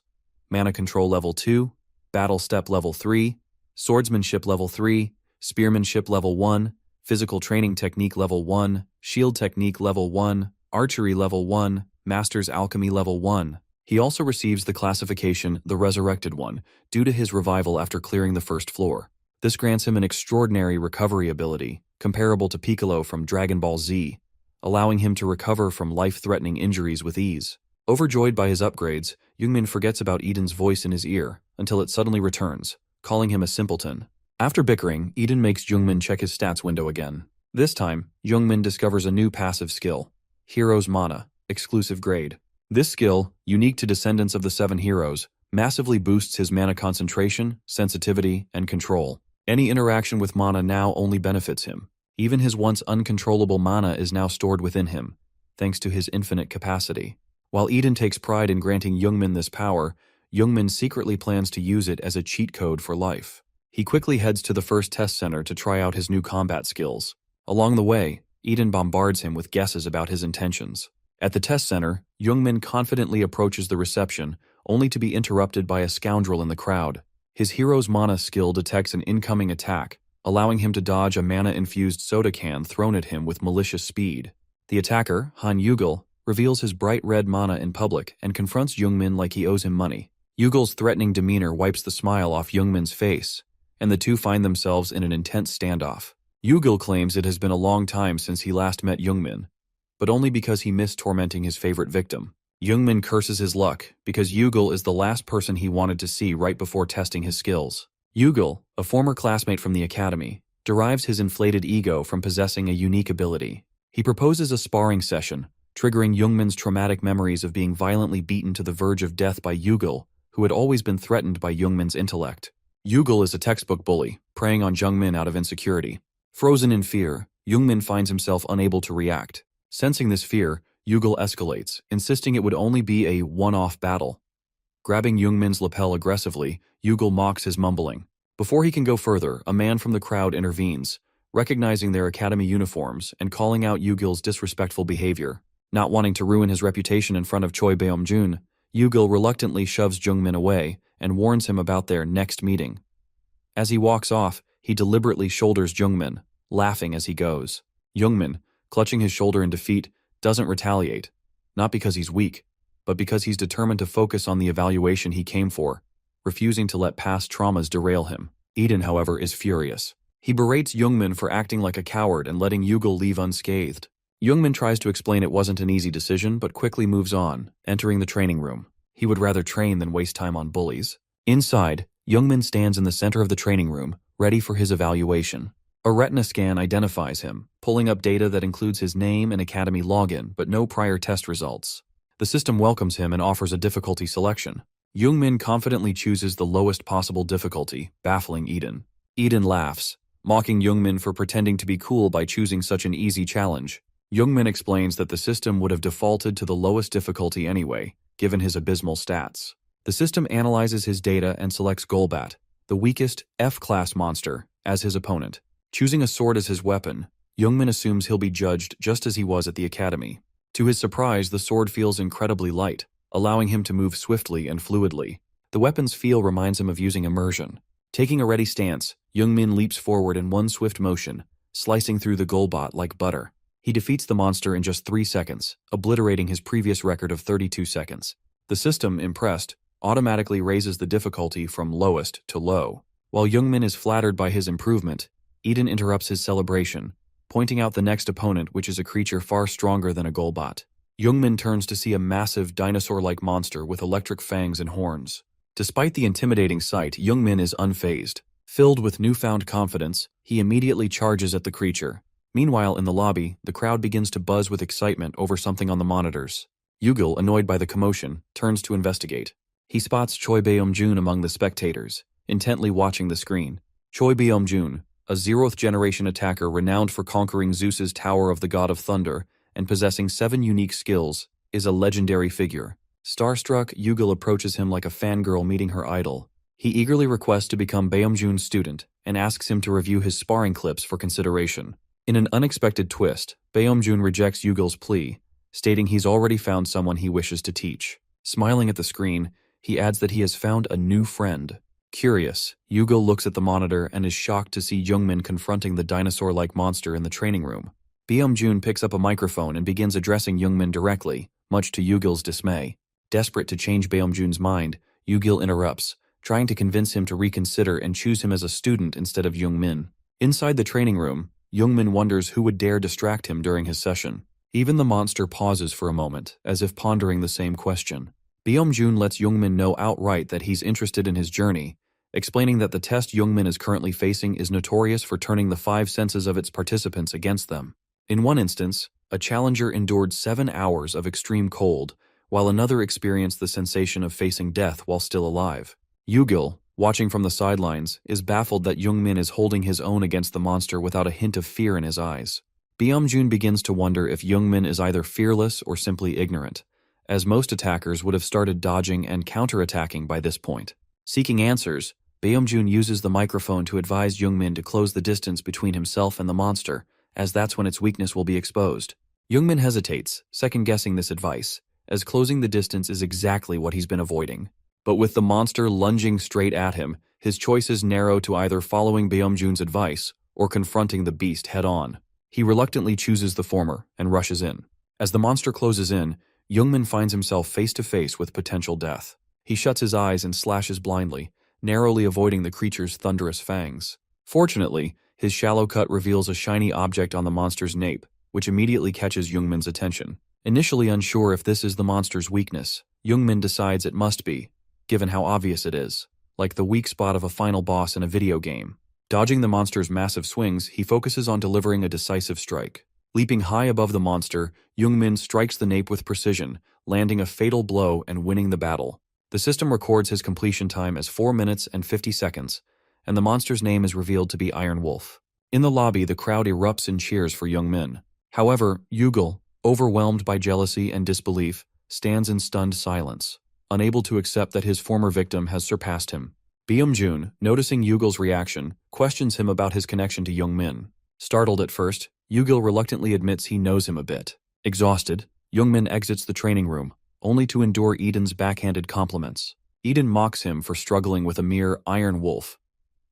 Speaker 1: Mana Control Level 2, Battle Step Level 3, Swordsmanship Level 3, Spearmanship Level 1, Physical Training Technique Level 1, Shield Technique Level 1, Archery Level 1, Master's Alchemy Level 1. He also receives the classification The Resurrected One due to his revival after clearing the first floor. This grants him an extraordinary recovery ability, comparable to Piccolo from Dragon Ball Z, allowing him to recover from life-threatening injuries with ease. Overjoyed by his upgrades, Jungmin forgets about Eden's voice in his ear until it suddenly returns, calling him a simpleton. After bickering, Eden makes Jungmin check his stats window again. This time, Jungmin discovers a new passive skill, Hero's Mana, exclusive grade. This skill, unique to descendants of the 7 heroes, massively boosts his mana concentration, sensitivity, and control. Any interaction with mana now only benefits him. Even his once uncontrollable mana is now stored within him, thanks to his infinite capacity. While Eden takes pride in granting Jungmin this power, Jungmin secretly plans to use it as a cheat code for life. He quickly heads to the first test center to try out his new combat skills. Along the way, Eden bombards him with guesses about his intentions. At the test center, Jungmin confidently approaches the reception, only to be interrupted by a scoundrel in the crowd. His hero's mana skill detects an incoming attack, allowing him to dodge a mana-infused soda can thrown at him with malicious speed. The attacker, Han Yugel, reveals his bright red mana in public and confronts Jungmin like he owes him money. Yugel's threatening demeanor wipes the smile off Jungmin's face, and the two find themselves in an intense standoff. Yugel claims it has been a long time since he last met Jungmin, but only because he missed tormenting his favorite victim. Jungmin curses his luck because Yugel is the last person he wanted to see right before testing his skills. Yugel, a former classmate from the academy, derives his inflated ego from possessing a unique ability. He proposes a sparring session, triggering Jungmin's traumatic memories of being violently beaten to the verge of death by Yugel, who had always been threatened by Jungmin's intellect. Yugel is a textbook bully, preying on Jungmin out of insecurity. Frozen in fear, Jungmin finds himself unable to react. Sensing this fear, Yugel escalates, insisting it would only be a one-off battle. Grabbing Jungmin's lapel aggressively, Yugel mocks his mumbling. Before he can go further, a man from the crowd intervenes, recognizing their academy uniforms and calling out Yugel's disrespectful behavior. Not wanting to ruin his reputation in front of Choi Beom-jun, Yugel reluctantly shoves Jungmin away and warns him about their next meeting. As he walks off, he deliberately shoulders Jungmin, laughing as he goes. Jungmin, clutching his shoulder in defeat, doesn't retaliate, not because he's weak, but because he's determined to focus on the evaluation he came for, refusing to let past traumas derail him. Eden, however, is furious. He berates Jungmin for acting like a coward and letting Yugel leave unscathed. Jungmin tries to explain it wasn't an easy decision, but quickly moves on, entering the training room. He would rather train than waste time on bullies. Inside, Jungmin stands in the center of the training room, ready for his evaluation. A retina scan identifies him, pulling up data that includes his name and academy login, but no prior test results. The system welcomes him and offers a difficulty selection. Jungmin confidently chooses the lowest possible difficulty, baffling Eden. Eden laughs, mocking Jungmin for pretending to be cool by choosing such an easy challenge. Jungmin explains that the system would have defaulted to the lowest difficulty anyway, given his abysmal stats. The system analyzes his data and selects Golbat, the weakest F-class monster, as his opponent. Choosing a sword as his weapon, Youngmin assumes he'll be judged just as he was at the academy. To his surprise, the sword feels incredibly light, allowing him to move swiftly and fluidly. The weapon's feel reminds him of using immersion. Taking a ready stance, Youngmin leaps forward in one swift motion, slicing through the Golbot like butter. He defeats the monster in just 3 seconds, obliterating his previous record of 32 seconds. The system, impressed, automatically raises the difficulty from lowest to low. While Youngmin is flattered by his improvement, Eden interrupts his celebration, pointing out the next opponent, which is a creature far stronger than a Golbot. Youngmin turns to see a massive dinosaur-like monster with electric fangs and horns. Despite the intimidating sight, Youngmin is unfazed. Filled with newfound confidence, he immediately charges at the creature. Meanwhile, in the lobby, the crowd begins to buzz with excitement over something on the monitors. Yugil, annoyed by the commotion, turns to investigate. He spots Choi Beom-jun among the spectators, intently watching the screen. Choi Beom-jun, a 0th generation attacker renowned for conquering Zeus's Tower of the God of Thunder and possessing 7 unique skills, is a legendary figure. Starstruck, Yugil approaches him like a fangirl meeting her idol. He eagerly requests to become Beom-jun's student and asks him to review his sparring clips for consideration. In an unexpected twist, Beom-jun rejects Yugil's plea, stating he's already found someone he wishes to teach. Smiling at the screen, he adds that he has found a new friend. Curious, Yugil looks at the monitor and is shocked to see Youngmin confronting the dinosaur-like monster in the training room. Beom-jun picks up a microphone and begins addressing Youngmin directly, much to Yugil's dismay. Desperate to change Beom-jun's mind, Yugil interrupts, trying to convince him to reconsider and choose him as a student instead of Youngmin. Inside the training room, Youngmin wonders who would dare distract him during his session. Even the monster pauses for a moment, as if pondering the same question. Beom-jun lets Youngmin know outright that he's interested in his journey, explaining that the test Youngmin is currently facing is notorious for turning the 5 senses of its participants against them. In one instance, a challenger endured 7 hours of extreme cold, while another experienced the sensation of facing death while still alive. Yugil, watching from the sidelines, is baffled that Youngmin is holding his own against the monster without a hint of fear in his eyes. Beom-jun begins to wonder if Youngmin is either fearless or simply ignorant, as most attackers would have started dodging and counterattacking by this point. Seeking answers, Beom-jun uses the microphone to advise Youngmin to close the distance between himself and the monster, as that's when its weakness will be exposed. Youngmin hesitates, second-guessing this advice, as closing the distance is exactly what he's been avoiding. But with the monster lunging straight at him, his choices narrow to either following Beom-jun's advice or confronting the beast head-on. He reluctantly chooses the former and rushes in. As the monster closes in, Youngmin finds himself face-to-face with potential death. He shuts his eyes and slashes blindly, narrowly avoiding the creature's thunderous fangs. Fortunately, his shallow cut reveals a shiny object on the monster's nape, which immediately catches Youngmin's attention. Initially unsure if this is the monster's weakness, Youngmin decides it must be, given how obvious it is, like the weak spot of a final boss in a video game. Dodging the monster's massive swings, he focuses on delivering a decisive strike. Leaping high above the monster, Youngmin strikes the nape with precision, landing a fatal blow and winning the battle. The system records his completion time as 4 minutes and 50 seconds, and the monster's name is revealed to be Iron Wolf. In the lobby, the crowd erupts in cheers for Youngmin. However, Yugil, overwhelmed by jealousy and disbelief, stands in stunned silence, unable to accept that his former victim has surpassed him. Beom-jun, noticing Yugil's reaction, questions him about his connection to Youngmin. Startled at first, Yugil reluctantly admits he knows him a bit. Exhausted, Youngmin exits the training room, only to endure Eden's backhanded compliments. Eden mocks him for struggling with a mere Iron Wolf.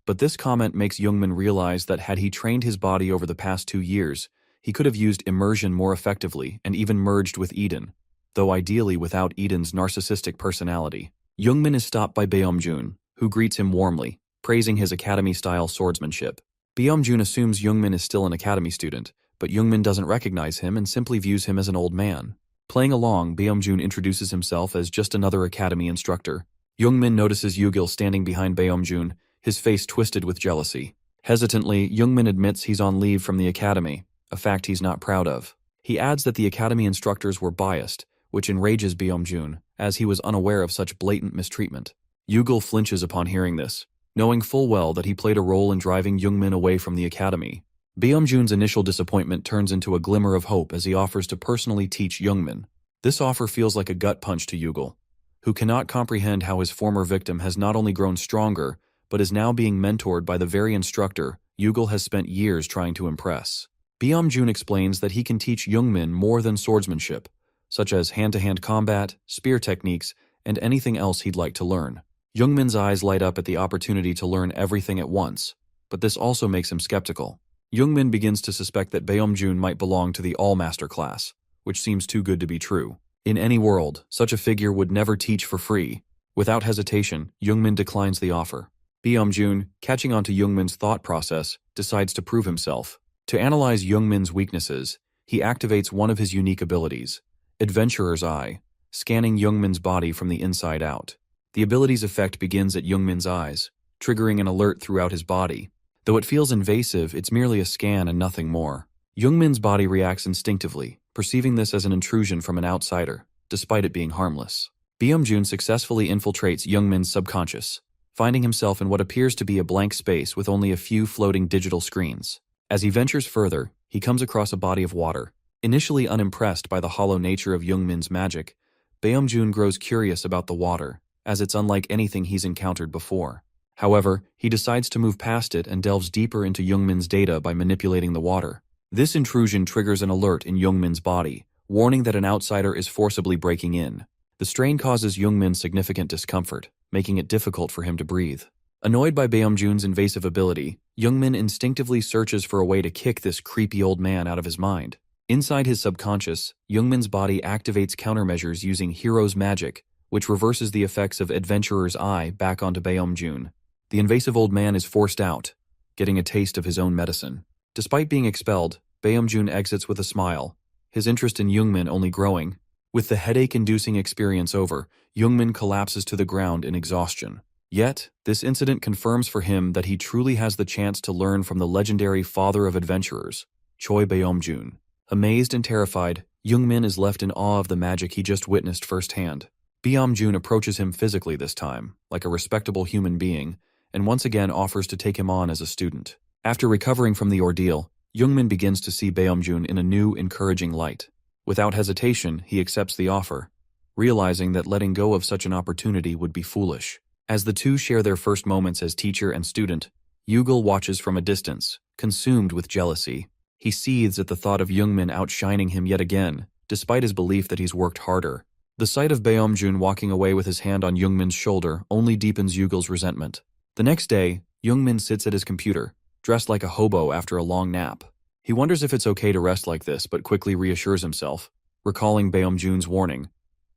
Speaker 1: But this comment makes Youngmin realize that had he trained his body over the past 2 years, he could have used immersion more effectively and even merged with Eden, though ideally without Eden's narcissistic personality. Youngmin is stopped by Beom-jun, who greets him warmly, praising his academy-style swordsmanship. Beom-jun assumes Youngmin is still an academy student, but Youngmin doesn't recognize him and simply views him as an old man. Playing along, Beom-jun introduces himself as just another academy instructor. Youngmin notices Yugil standing behind Beom-jun, his face twisted with jealousy. Hesitantly, Youngmin admits he's on leave from the academy, a fact he's not proud of. He adds that the academy instructors were biased, which enrages Beom-jun, as he was unaware of such blatant mistreatment. Yugil flinches upon hearing this, knowing full well that he played a role in driving Youngmin away from the academy. Beom-jun's initial disappointment turns into a glimmer of hope as he offers to personally teach Youngmin. This offer feels like a gut punch to Yugil, who cannot comprehend how his former victim has not only grown stronger, but is now being mentored by the very instructor Yugil has spent years trying to impress. Byung-jun explains that he can teach Youngmin more than swordsmanship, such as hand-to-hand combat, spear techniques, and anything else he'd like to learn. Youngmin's eyes light up at the opportunity to learn everything at once, but this also makes him skeptical. Youngmin begins to suspect that Byung-jun might belong to the All-Master class, which seems too good to be true. In any world, such a figure would never teach for free. Without hesitation, Youngmin declines the offer. Byung-jun, catching on to Youngmin's thought process, decides to prove himself. To analyze Youngmin's weaknesses, he activates one of his unique abilities, Adventurer's Eye, scanning Youngmin's body from the inside out. The ability's effect begins at Youngmin's eyes, triggering an alert throughout his body. Though it feels invasive, it's merely a scan and nothing more. Youngmin's body reacts instinctively, perceiving this as an intrusion from an outsider, despite it being harmless. Byung-jun successfully infiltrates Youngmin's subconscious, finding himself in what appears to be a blank space with only a few floating digital screens. As he ventures further, he comes across a body of water. Initially unimpressed by the hollow nature of Youngmin's magic, Byung-jun grows curious about the water, as it's unlike anything he's encountered before. However, he decides to move past it and delves deeper into Youngmin's data by manipulating the water. This intrusion triggers an alert in Youngmin's body, warning that an outsider is forcibly breaking in. The strain causes Youngmin significant discomfort, making it difficult for him to breathe. Annoyed by Byung-jun's invasive ability, Youngmin instinctively searches for a way to kick this creepy old man out of his mind. Inside his subconscious, Youngmin's body activates countermeasures using Hero's Magic, which reverses the effects of Adventurer's Eye back onto Byung-jun. The invasive old man is forced out, getting a taste of his own medicine. Despite being expelled, Byung-jun exits with a smile, his interest in Youngmin only growing. With the headache-inducing experience over, Youngmin collapses to the ground in exhaustion. Yet, this incident confirms for him that he truly has the chance to learn from the legendary father of adventurers, Choi Byung-jun. Amazed and terrified, Youngmin is left in awe of the magic he just witnessed firsthand. Byung-jun approaches him physically this time, like a respectable human being, and once again offers to take him on as a student. After recovering from the ordeal, Youngmin begins to see Byung-jun in a new, encouraging light. Without hesitation, he accepts the offer, realizing that letting go of such an opportunity would be foolish. As the two share their first moments as teacher and student, Yugel watches from a distance, consumed with jealousy. He seethes at the thought of Youngmin outshining him yet again, despite his belief that he's worked harder. The sight of Byung-jun walking away with his hand on Youngmin's shoulder only deepens Yugel's resentment. The next day, Youngmin sits at his computer, dressed like a hobo after a long nap. He wonders if it's okay to rest like this, but quickly reassures himself, recalling Byung-jun's warning.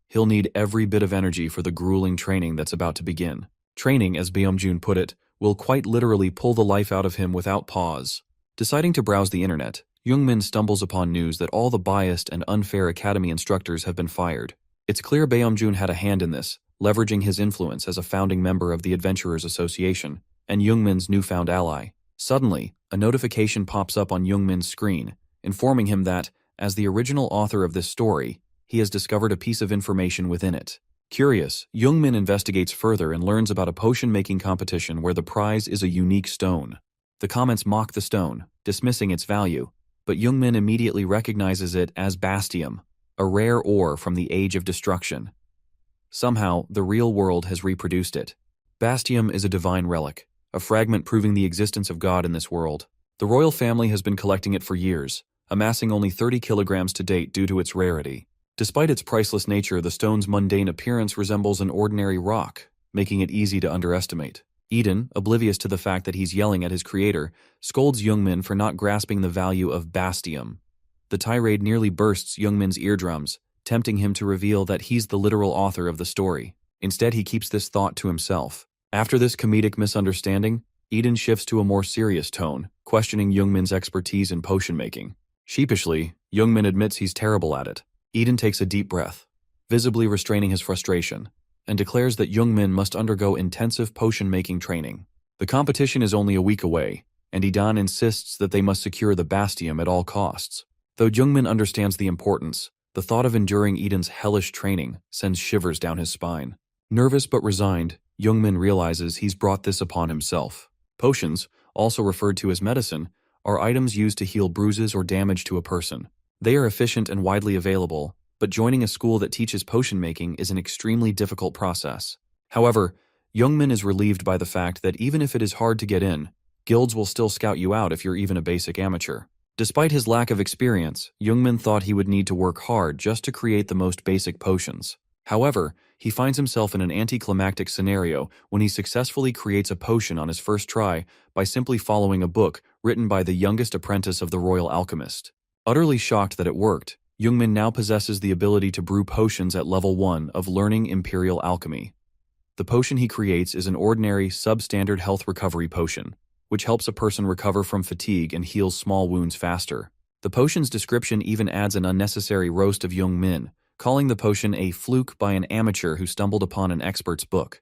Speaker 1: He'll need every bit of energy for the grueling training that's about to begin. Training, as Byung-jun put it, will quite literally pull the life out of him without pause. Deciding to browse the internet, Youngmin stumbles upon news that all the biased and unfair academy instructors have been fired. It's clear Byung-jun had a hand in this, leveraging his influence as a founding member of the Adventurers Association, and Youngmin's newfound ally. Suddenly, a notification pops up on Youngmin's screen, informing him that, as the original author of this story, he has discovered a piece of information within it. Curious, Youngmin investigates further and learns about a potion-making competition where the prize is a unique stone. The comments mock the stone, dismissing its value, but Youngmin immediately recognizes it as Bastium, a rare ore from the Age of Destruction. Somehow, the real world has reproduced it. Bastium is a divine relic, a fragment proving the existence of God in this world. The royal family has been collecting it for years, amassing only 30 kilograms to date due to its rarity. Despite its priceless nature, the stone's mundane appearance resembles an ordinary rock, making it easy to underestimate. Eden, oblivious to the fact that he's yelling at his creator, scolds Youngmin for not grasping the value of Bastium. The tirade nearly bursts Youngmin's eardrums, tempting him to reveal that he's the literal author of the story. Instead, he keeps this thought to himself. After this comedic misunderstanding, Eden shifts to a more serious tone, questioning Youngmin's expertise in potion making. Sheepishly, Youngmin admits he's terrible at it. Eden takes a deep breath, visibly restraining his frustration, and declares that Youngmin must undergo intensive potion-making training. The competition is only a week away, and Eden insists that they must secure the Bastium at all costs. Though Youngmin understands the importance, the thought of enduring Eden's hellish training sends shivers down his spine. Nervous but resigned, Youngmin realizes he's brought this upon himself. Potions, also referred to as medicine, are items used to heal bruises or damage to a person. They are efficient and widely available, but joining a school that teaches potion making is an extremely difficult process. However, Youngmin is relieved by the fact that even if it is hard to get in, guilds will still scout you out if you're even a basic amateur. Despite his lack of experience, Jungmin thought he would need to work hard just to create the most basic potions. However, he finds himself in an anticlimactic scenario when he successfully creates a potion on his first try by simply following a book written by the youngest apprentice of the royal alchemist. Utterly shocked that it worked, Jungmin now possesses the ability to brew potions at level 1 of learning imperial alchemy. The potion he creates is an ordinary, substandard health recovery potion, which helps a person recover from fatigue and heals small wounds faster. The potion's description even adds an unnecessary roast of Jungmin, calling the potion a fluke by an amateur who stumbled upon an expert's book.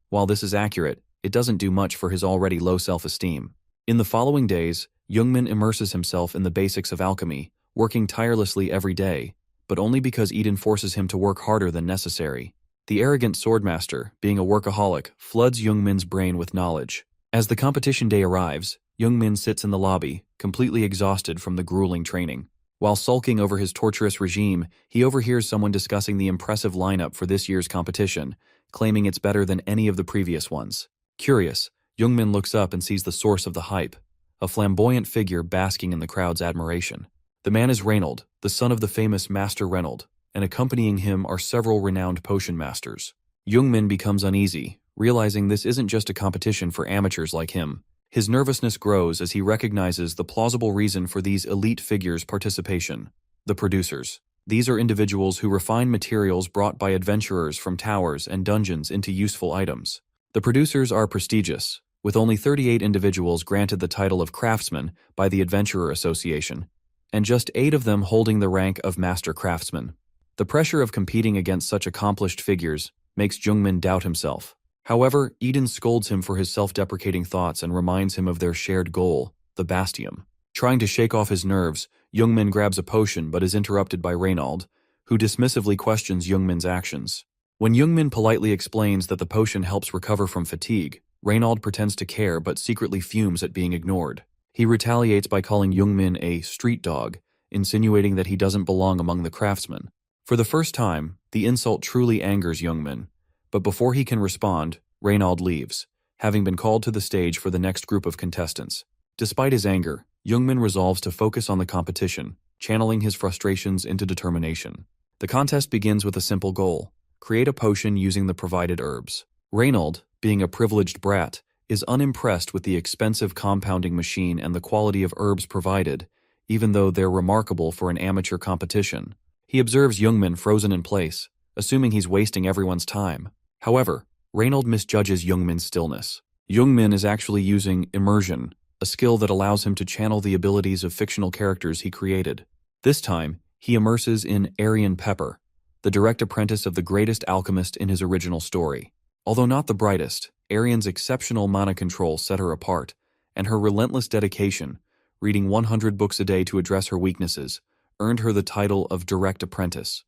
Speaker 1: While this is accurate, it doesn't do much for his already low self-esteem. In the following days, Jungmin immerses himself in the basics of alchemy, working tirelessly every day, but only because Eden forces him to work harder than necessary. The arrogant swordmaster, being a workaholic, floods Jungmin's brain with knowledge. As the competition day arrives, Jungmin sits in the lobby, completely exhausted from the grueling training. While sulking over his torturous regime, he overhears someone discussing the impressive lineup for this year's competition, claiming it's better than any of the previous ones. Curious, Jungmin looks up and sees the source of the hype, a flamboyant figure basking in the crowd's admiration. The man is Reynold, the son of the famous Master Reynold, and accompanying him are several renowned potion masters. Jungmin becomes uneasy, realizing this isn't just a competition for amateurs like him. His nervousness grows as he recognizes the plausible reason for these elite figures' participation: the producers. These are individuals who refine materials brought by adventurers from towers and dungeons into useful items. The producers are prestigious, with only 38 individuals granted the title of craftsman by the Adventurer Association, and just 8 of them holding the rank of Master Craftsman. The pressure of competing against such accomplished figures makes Jungmin doubt himself. However, Eden scolds him for his self-deprecating thoughts and reminds him of their shared goal, the Bastion. Trying to shake off his nerves, Jungmin grabs a potion but is interrupted by Reynold, who dismissively questions Jungmin's actions. When Jungmin politely explains that the potion helps recover from fatigue, Reynold pretends to care but secretly fumes at being ignored. He retaliates by calling Jungmin a street dog, insinuating that he doesn't belong among the craftsmen. For the first time, the insult truly angers Jungmin, but before he can respond, Reynold leaves, having been called to the stage for the next group of contestants. Despite his anger, Jungmin resolves to focus on the competition, channeling his frustrations into determination. The contest begins with a simple goal: create a potion using the provided herbs. Reynold, being a privileged brat, is unimpressed with the expensive compounding machine and the quality of herbs provided, even though they're remarkable for an amateur competition. He observes Jungmin frozen in place, assuming he's wasting everyone's time. However, Reynold misjudges Jungmin's stillness. Jungmin is actually using immersion, a skill that allows him to channel the abilities of fictional characters he created. This time, he immerses in Arian Pepper, the direct apprentice of the greatest alchemist in his original story. Although not the brightest, Arian's exceptional mana control set her apart, and her relentless dedication, reading 100 books a day to address her weaknesses, earned her the title of Direct Apprentice.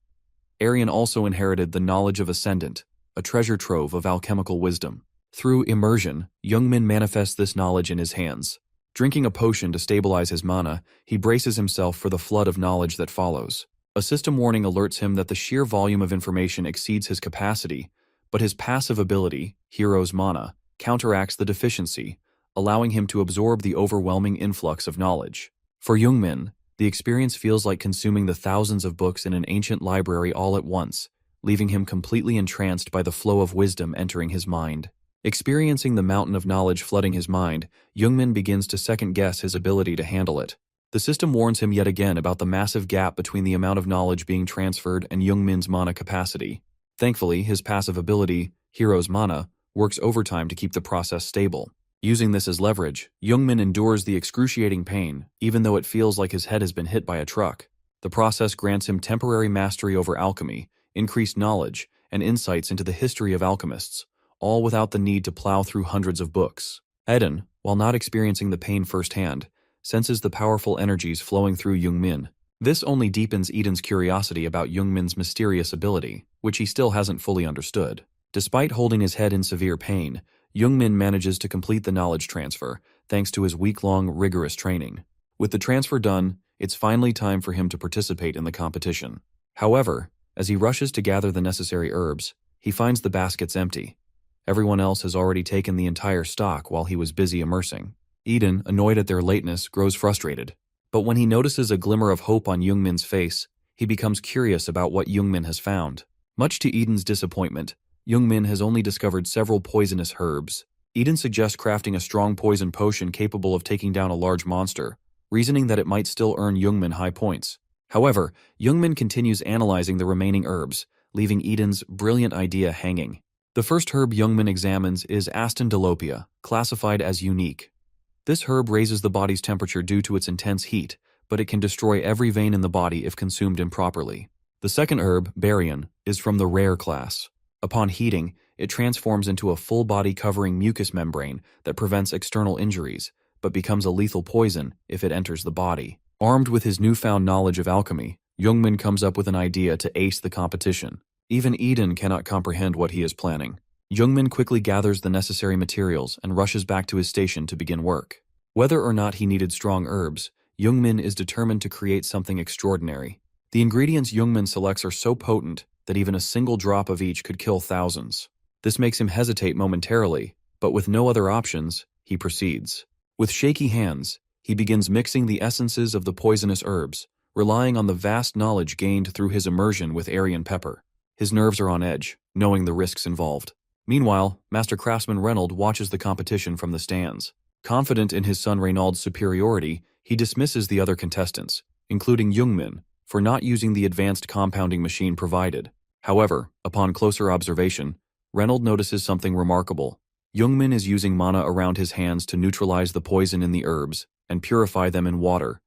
Speaker 1: Arian also inherited the knowledge of Ascendant, a treasure trove of alchemical wisdom. Through immersion, Jungmin manifests this knowledge in his hands. Drinking a potion to stabilize his mana, he braces himself for the flood of knowledge that follows. A system warning alerts him that the sheer volume of information exceeds his capacity, but his passive ability, Hero's Mana, counteracts the deficiency, allowing him to absorb the overwhelming influx of knowledge. For Jungmin, the experience feels like consuming the thousands of books in an ancient library all at once, leaving him completely entranced by the flow of wisdom entering his mind. Experiencing the mountain of knowledge flooding his mind, Jungmin begins to second-guess his ability to handle it. The system warns him yet again about the massive gap between the amount of knowledge being transferred and Jungmin's mana capacity. Thankfully, his passive ability, Hero's Mana, works overtime to keep the process stable. Using this as leverage, Jungmin endures the excruciating pain, even though it feels like his head has been hit by a truck. The process grants him temporary mastery over alchemy, increased knowledge, and insights into the history of alchemists, all without the need to plow through hundreds of books. Eden, while not experiencing the pain firsthand, senses the powerful energies flowing through Jungmin. This only deepens Eden's curiosity about Jungmin's mysterious ability, which he still hasn't fully understood. Despite holding his head in severe pain, Jungmin manages to complete the knowledge transfer, thanks to his week-long rigorous training. With the transfer done, it's finally time for him to participate in the competition. However, as he rushes to gather the necessary herbs, he finds the baskets empty. Everyone else has already taken the entire stock while he was busy immersing. Eden, annoyed at their lateness, grows frustrated. But when he notices a glimmer of hope on Youngmin's face, he becomes curious about what Youngmin has found. Much to Eden's disappointment, Youngmin has only discovered several poisonous herbs. Eden suggests crafting a strong poison potion capable of taking down a large monster, reasoning that it might still earn Youngmin high points. However, Youngmin continues analyzing the remaining herbs, leaving Eden's brilliant idea hanging. The first herb Youngmin examines is Astandilopia, classified as unique. This herb raises the body's temperature due to its intense heat, but it can destroy every vein in the body if consumed improperly. The second herb, Barian, is from the rare class. Upon heating, it transforms into a full-body covering mucous membrane that prevents external injuries, but becomes a lethal poison if it enters the body. Armed with his newfound knowledge of alchemy, Youngmin comes up with an idea to ace the competition. Even Eden cannot comprehend what he is planning. Youngmin quickly gathers the necessary materials and rushes back to his station to begin work. Whether or not he needed strong herbs, Youngmin is determined to create something extraordinary. The ingredients Youngmin selects are so potent that even a single drop of each could kill thousands. This makes him hesitate momentarily, but with no other options, he proceeds. With shaky hands, he begins mixing the essences of the poisonous herbs, relying on the vast knowledge gained through his immersion with Aryan pepper. His nerves are on edge, knowing the risks involved. Meanwhile, Master Craftsman Reynold watches the competition from the stands. Confident in his son Reynald's superiority, he dismisses the other contestants, including Youngmin, for not using the advanced compounding machine provided. However, upon closer observation, Reynold notices something remarkable. Youngmin is using mana around his hands to neutralize the poison in the herbs and purify them in water,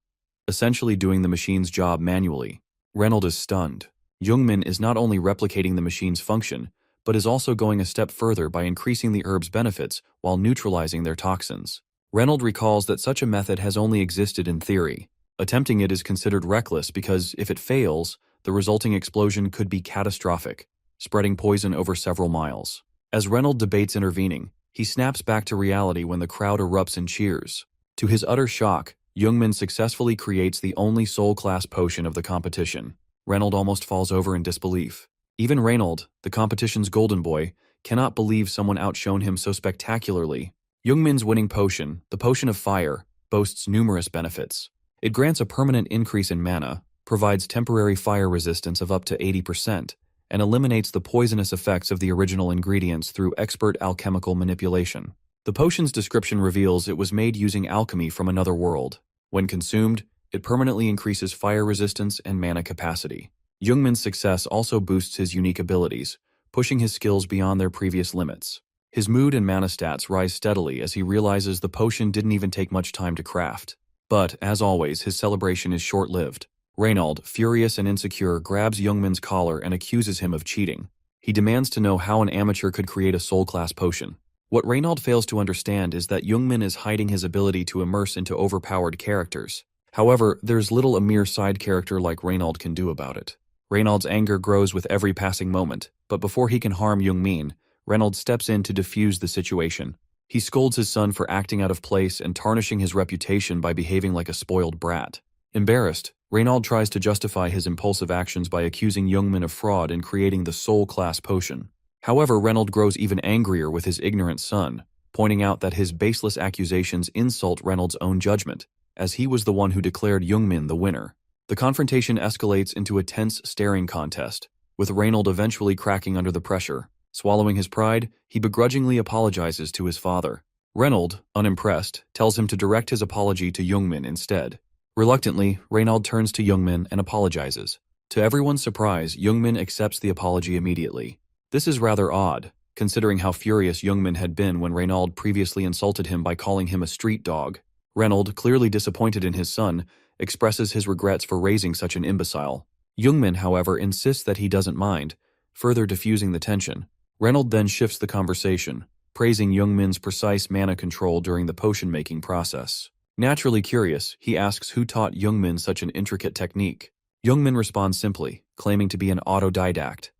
Speaker 1: essentially doing the machine's job manually. Reynold is stunned. Youngmin is not only replicating the machine's function, but is also going a step further by increasing the herb's benefits while neutralizing their toxins. Reynold recalls that such a method has only existed in theory. Attempting it is considered reckless because, if it fails, the resulting explosion could be catastrophic, spreading poison over several miles. As Reynold debates intervening, he snaps back to reality when the crowd erupts in cheers. To his utter shock, Youngmin successfully creates the only soul-class potion of the competition. Reynold almost falls over in disbelief. Even Reynold, the competition's golden boy, cannot believe someone outshone him so spectacularly. Youngmin's winning potion, the Potion of Fire, boasts numerous benefits. It grants a permanent increase in mana, provides temporary fire resistance of up to 80%, and eliminates the poisonous effects of the original ingredients through expert alchemical manipulation. The potion's description reveals it was made using alchemy from another world. When consumed, it permanently increases fire resistance and mana capacity. Youngmin's success also boosts his unique abilities, pushing his skills beyond their previous limits. His mood and mana stats rise steadily as he realizes the potion didn't even take much time to craft. But, as always, his celebration is short-lived. Reynold, furious and insecure, grabs Youngmin's collar and accuses him of cheating. He demands to know how an amateur could create a soul-class potion. What Reynold fails to understand is that Youngmin is hiding his ability to immerse into overpowered characters. However, there's little a mere side character like Reynold can do about it. Reynold's anger grows with every passing moment, but before he can harm Youngmin, Reynold steps in to defuse the situation. He scolds his son for acting out of place and tarnishing his reputation by behaving like a spoiled brat. Embarrassed, Reynold tries to justify his impulsive actions by accusing Youngmin of fraud in creating the soul-class potion. However, Reynold grows even angrier with his ignorant son, pointing out that his baseless accusations insult Reynold's own judgment, as he was the one who declared Youngmin the winner. The confrontation escalates into a tense staring contest, with Reynold eventually cracking under the pressure. Swallowing his pride, he begrudgingly apologizes to his father. Reynold, unimpressed, tells him to direct his apology to Youngmin instead. Reluctantly, Reynold turns to Youngmin and apologizes. To everyone's surprise, Youngmin accepts the apology immediately. This is rather odd, considering how furious Youngmin had been when Reynold previously insulted him by calling him a street dog. Reynold, clearly disappointed in his son, expresses his regrets for raising such an imbecile. Youngmin, however, insists that he doesn't mind, further diffusing the tension. Reynold then shifts the conversation, praising Youngmin's precise mana control during the potion-making process. Naturally curious, he asks who taught Youngmin such an intricate technique. Youngmin responds simply, claiming to be an autodidact.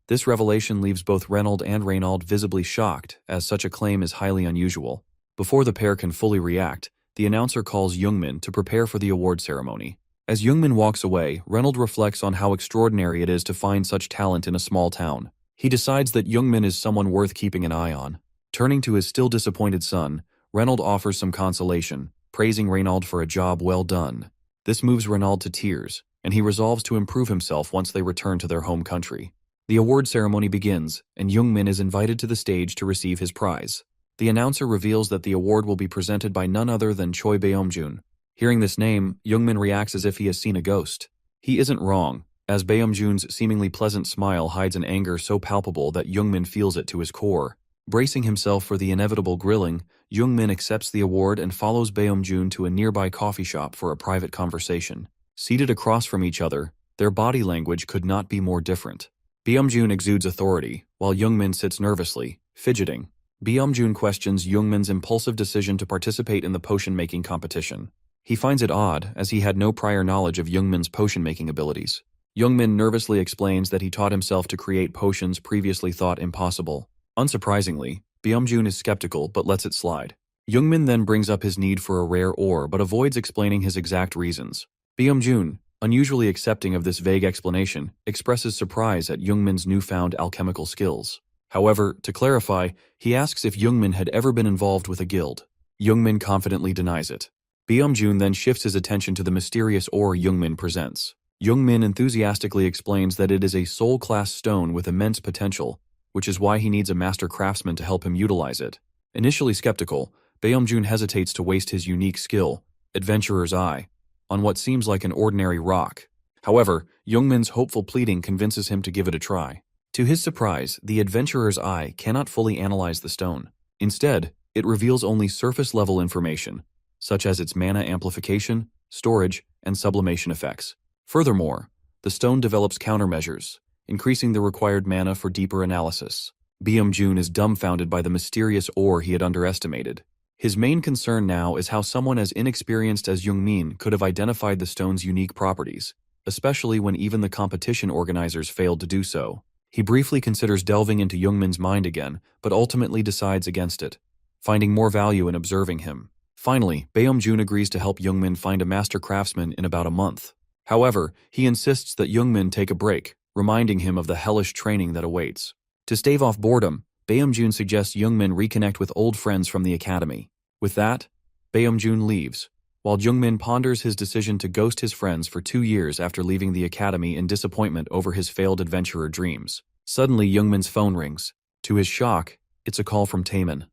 Speaker 1: This revelation leaves both Reynold and Reynold visibly shocked, as such a claim is highly unusual. Before the pair can fully react, the announcer calls Youngmin to prepare for the award ceremony. As Youngmin walks away, Reynold reflects on how extraordinary it is to find such talent in a small town. He decides that Youngmin is someone worth keeping an eye on. Turning to his still disappointed son, Reynold offers some consolation, praising Reynold for a job well done. This moves Ronald to tears, and he resolves to improve himself once they return to their home country. The award ceremony begins, and Jungmin is invited to the stage to receive his prize. The announcer reveals that the award will be presented by none other than Choi Baeomjun. Hearing this name, Jungmin reacts as if he has seen a ghost. He isn't wrong, as Baeomjun's seemingly pleasant smile hides an anger so palpable that Jungmin feels it to his core. Bracing himself for the inevitable grilling, Jungmin accepts the award and follows Baeomjun to a nearby coffee shop for a private conversation. Seated across from each other, their body language could not be more different. Baeomjun exudes authority, while Jungmin sits nervously, fidgeting. Baeomjun questions Jungmin's impulsive decision to participate in the potion-making competition. He finds it odd, as he had no prior knowledge of Jungmin's potion-making abilities. Jungmin nervously explains that he taught himself to create potions previously thought impossible. Unsurprisingly, Baeomjun is skeptical but lets it slide. Jungmin then brings up his need for a rare ore but avoids explaining his exact reasons. Baeomjun, unusually accepting of this vague explanation, expresses surprise at Jungmin's newfound alchemical skills. However, to clarify, he asks if Jungmin had ever been involved with a guild. Jungmin confidently denies it. Baeomjun then shifts his attention to the mysterious ore Jungmin presents. Jungmin enthusiastically explains that it is a soul-class stone with immense potential, which is why he needs a master craftsman to help him utilize it. Initially skeptical, Baeomjun hesitates to waste his unique skill, Adventurer's Eye, on what seems like an ordinary rock. However, Jungmin's hopeful pleading convinces him to give it a try. To his surprise, the Adventurer's Eye cannot fully analyze the stone. Instead, it reveals only surface-level information, such as its mana amplification, storage, and sublimation effects. Furthermore, the stone develops countermeasures, increasing the required mana for deeper analysis. Baeomjun is dumbfounded by the mysterious ore he had underestimated. His main concern now is how someone as inexperienced as Jungmin could have identified the stone's unique properties, especially when even the competition organizers failed to do so. He briefly considers delving into Jungmin's mind again, but ultimately decides against it, finding more value in observing him. Finally, Baeomjun agrees to help Jungmin find a master craftsman in about a month. However, he insists that Jungmin take a break, reminding him of the hellish training that awaits. To stave off boredom, Baeomjun suggests Jungmin reconnect with old friends from the academy. With that, Baeomjun leaves, while Jungmin ponders his decision to ghost his friends for 2 years after leaving the academy in disappointment over his failed adventurer dreams. Suddenly, Jungmin's phone rings. To his shock, it's a call from Taemin,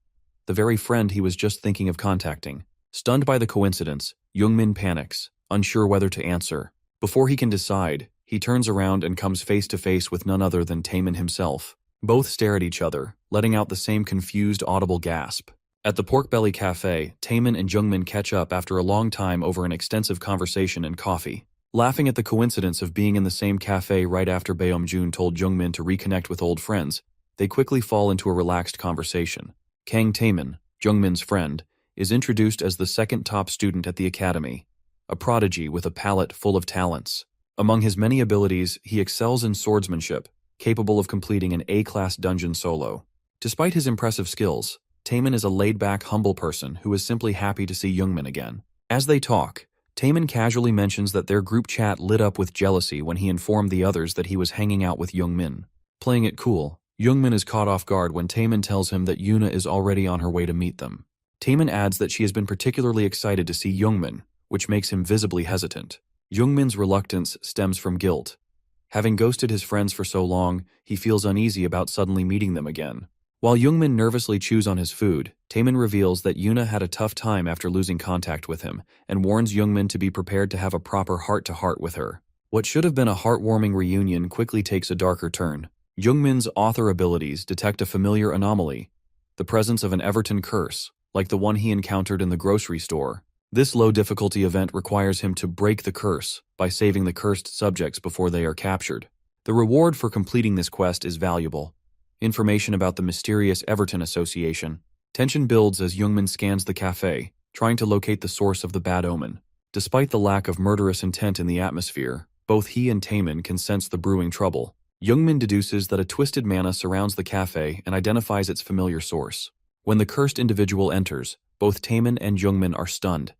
Speaker 1: the very friend he was just thinking of contacting. Stunned by the coincidence, Jungmin panics, unsure whether to answer. Before he can decide, he turns around and comes face to face with none other than Taemin himself. Both stare at each other, letting out the same confused, audible gasp. At the Pork Belly Cafe, Taemin and Jungmin catch up after a long time over an extensive conversation and coffee. Laughing at the coincidence of being in the same cafe right after Baeomjun told Jungmin to reconnect with old friends, they quickly fall into a relaxed conversation. Kang Taemin, Jungmin's friend, is introduced as the second top student at the academy, a prodigy with a palette full of talents. Among his many abilities, he excels in swordsmanship, capable of completing an A-class dungeon solo. Despite his impressive skills, Taemin is a laid-back, humble person who is simply happy to see Jungmin again. As they talk, Taemin casually mentions that their group chat lit up with jealousy when he informed the others that he was hanging out with Jungmin. Playing it cool, Jungmin is caught off guard when Taemin tells him that Yuna is already on her way to meet them. Taemin adds that she has been particularly excited to see Jungmin, which makes him visibly hesitant. Jungmin's reluctance stems from guilt. Having ghosted his friends for so long, he feels uneasy about suddenly meeting them again. While Jungmin nervously chews on his food, Taemin reveals that Yuna had a tough time after losing contact with him, and warns Jungmin to be prepared to have a proper heart-to-heart with her. What should have been a heartwarming reunion quickly takes a darker turn. Jungmin's author abilities detect a familiar anomaly, the presence of an Everton curse, like the one he encountered in the grocery store. This low-difficulty event requires him to break the curse by saving the cursed subjects before they are captured. The reward for completing this quest is valuable. Information about the mysterious Everton Association. Tension builds as Jungmin scans the cafe, trying to locate the source of the bad omen. Despite the lack of murderous intent in the atmosphere, both he and Taemin can sense the brewing trouble. Jungmin deduces that a twisted mana surrounds the cafe and identifies its familiar source. When the cursed individual enters, both Taemin and Jungmin are stunned.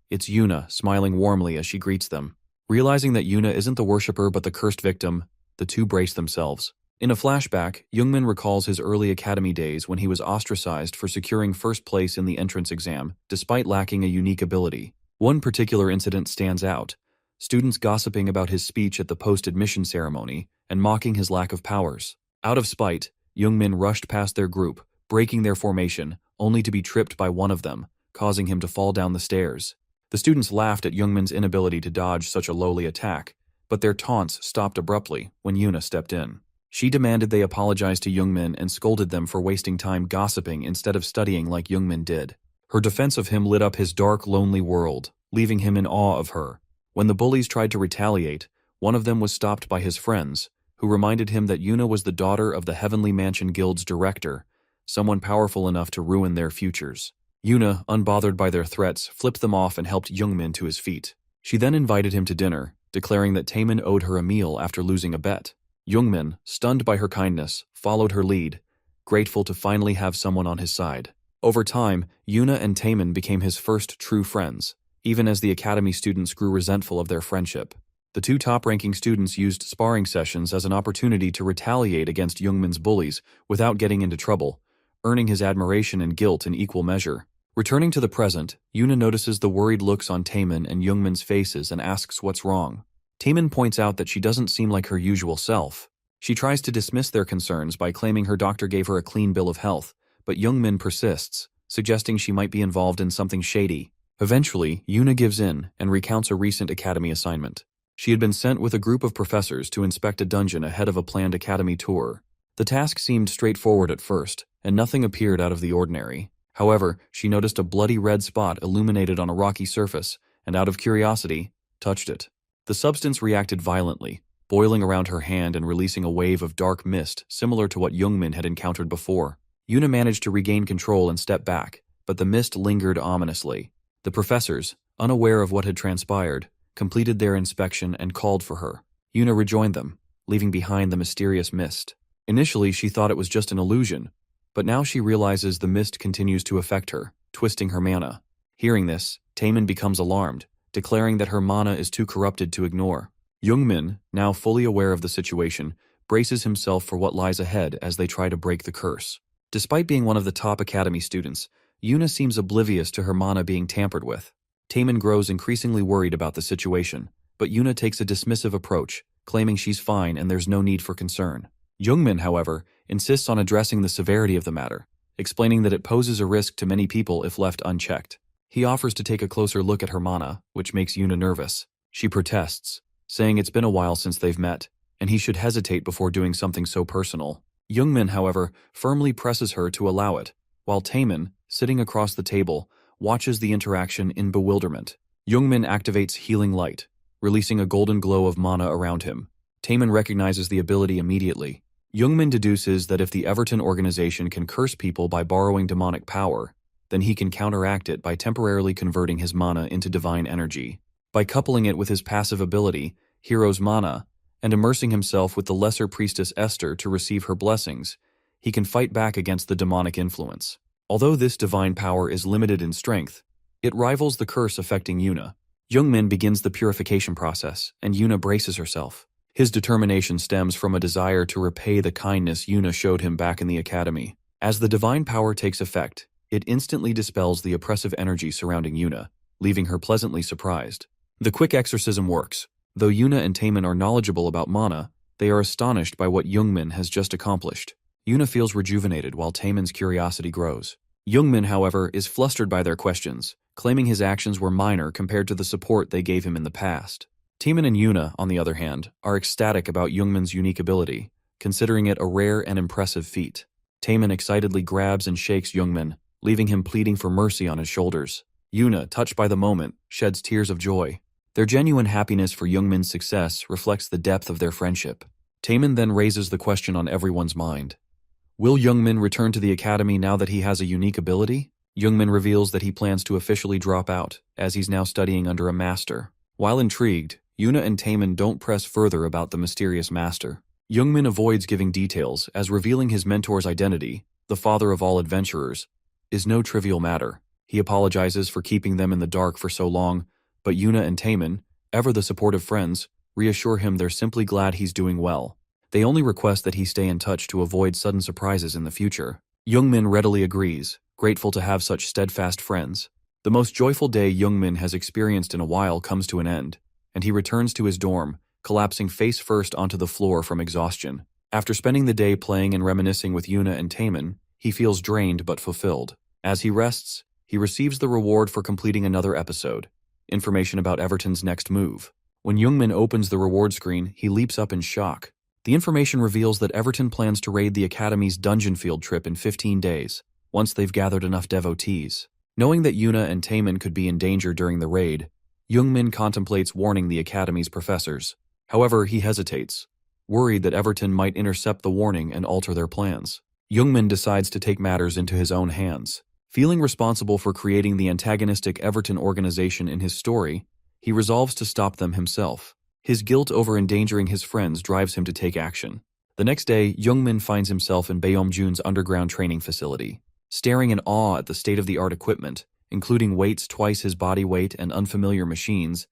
Speaker 1: It's Yuna, smiling warmly as she greets them. Realizing that Yuna isn't the worshipper but the cursed victim, the two brace themselves. In a flashback, Jungmin recalls his early academy days when he was ostracized for securing first place in the entrance exam, despite lacking a unique ability. One particular incident stands out, students gossiping about his speech at the post-admission ceremony and mocking his lack of powers. Out of spite, Youngmin rushed past their group, breaking their formation, only to be tripped by one of them, causing him to fall down the stairs. The students laughed at Youngmin's inability to dodge such a lowly attack, but their taunts stopped abruptly when Yuna stepped in. She demanded they apologize to Youngmin and scolded them for wasting time gossiping instead of studying like Youngmin did. Her defense of him lit up his dark, lonely world, leaving him in awe of her. When the bullies tried to retaliate, one of them was stopped by his friends, who reminded him that Yuna was the daughter of the Heavenly Mansion Guild's director, someone powerful enough to ruin their futures. Yuna, unbothered by their threats, flipped them off and helped Youngmin to his feet. She then invited him to dinner, declaring that Taemin owed her a meal after losing a bet. Youngmin, stunned by her kindness, followed her lead, grateful to finally have someone on his side. Over time, Yuna and Taemin became his first true friends, even as the academy students grew resentful of their friendship. The two top-ranking students used sparring sessions as an opportunity to retaliate against Youngmin's bullies without getting into trouble, earning his admiration and guilt in equal measure. Returning to the present, Yuna notices the worried looks on Taemin and Youngmin's faces and asks what's wrong. Taemin points out that she doesn't seem like her usual self. She tries to dismiss their concerns by claiming her doctor gave her a clean bill of health, but Youngmin persists, suggesting she might be involved in something shady. Eventually, Yuna gives in and recounts a recent academy assignment. She had been sent with a group of professors to inspect a dungeon ahead of a planned academy tour. The task seemed straightforward at first, and nothing appeared out of the ordinary. However, she noticed a bloody red spot illuminated on a rocky surface, and out of curiosity, touched it. The substance reacted violently, boiling around her hand and releasing a wave of dark mist similar to what Youngmin had encountered before. Yuna managed to regain control and step back, but the mist lingered ominously. The professors, unaware of what had transpired, completed their inspection and called for her. Yuna rejoined them, leaving behind the mysterious mist. Initially, she thought it was just an illusion, but now she realizes the mist continues to affect her, twisting her mana. Hearing this, Taemin becomes alarmed, declaring that her mana is too corrupted to ignore. Youngmin, now fully aware of the situation, braces himself for what lies ahead as they try to break the curse. Despite being one of the top academy students, Yuna seems oblivious to her mana being tampered with. Taemin grows increasingly worried about the situation, but Yuna takes a dismissive approach, claiming she's fine and there's no need for concern. Youngmin, however, insists on addressing the severity of the matter, explaining that it poses a risk to many people if left unchecked. He offers to take a closer look at her mana, which makes Yuna nervous. She protests, saying it's been a while since they've met, and he should hesitate before doing something so personal. Youngmin, however, firmly presses her to allow it, while Taemin, sitting across the table, watches the interaction in bewilderment. Youngmin activates Healing Light, releasing a golden glow of mana around him. Taemin recognizes the ability immediately. Youngmin deduces that if the Everton organization can curse people by borrowing demonic power, then he can counteract it by temporarily converting his mana into divine energy. By coupling it with his passive ability, Hero's Mana, and immersing himself with the lesser priestess Esther to receive her blessings, he can fight back against the demonic influence. Although this divine power is limited in strength, it rivals the curse affecting Yuna. Youngmin begins the purification process, and Yuna braces herself. His determination stems from a desire to repay the kindness Yuna showed him back in the academy. As the divine power takes effect, it instantly dispels the oppressive energy surrounding Yuna, leaving her pleasantly surprised. The quick exorcism works. Though Yuna and Taemin are knowledgeable about mana, they are astonished by what Youngmin has just accomplished. Yuna feels rejuvenated while Taemin's curiosity grows. Youngmin, however, is flustered by their questions, claiming his actions were minor compared to the support they gave him in the past. Taemin and Yuna, on the other hand, are ecstatic about Youngmin's unique ability, considering it a rare and impressive feat. Taemin excitedly grabs and shakes Youngmin, leaving him pleading for mercy on his shoulders. Yuna, touched by the moment, sheds tears of joy. Their genuine happiness for Youngmin's success reflects the depth of their friendship. Taemin then raises the question on everyone's mind. Will Youngmin return to the academy now that he has a unique ability? Youngmin reveals that he plans to officially drop out, as he's now studying under a master. While intrigued, Yuna and Taemin don't press further about the mysterious master. Youngmin avoids giving details, as revealing his mentor's identity, the father of all adventurers, is no trivial matter. He apologizes for keeping them in the dark for so long, but Yuna and Taemin, ever the supportive friends, reassure him they're simply glad he's doing well. They only request that he stay in touch to avoid sudden surprises in the future. Youngmin readily agrees, grateful to have such steadfast friends. The most joyful day Youngmin has experienced in a while comes to an end, and he returns to his dorm, collapsing face first onto the floor from exhaustion. After spending the day playing and reminiscing with Yuna and Taemin, he feels drained but fulfilled. As he rests, he receives the reward for completing another episode, information about Everton's next move. When Youngmin opens the reward screen, he leaps up in shock. The information reveals that Everton plans to raid the Academy's dungeon field trip in 15 days, once they've gathered enough devotees. Knowing that Yuna and Taemin could be in danger during the raid, Youngmin contemplates warning the Academy's professors. However, he hesitates, worried that Everton might intercept the warning and alter their plans. Youngmin decides to take matters into his own hands. Feeling responsible for creating the antagonistic Everton organization in his story, he resolves to stop them himself. His guilt over endangering his friends drives him to take action. The next day, Youngmin finds himself in Baeomjun's underground training facility. Staring in awe at the state-of-the-art equipment, including weights twice his body weight and unfamiliar machines,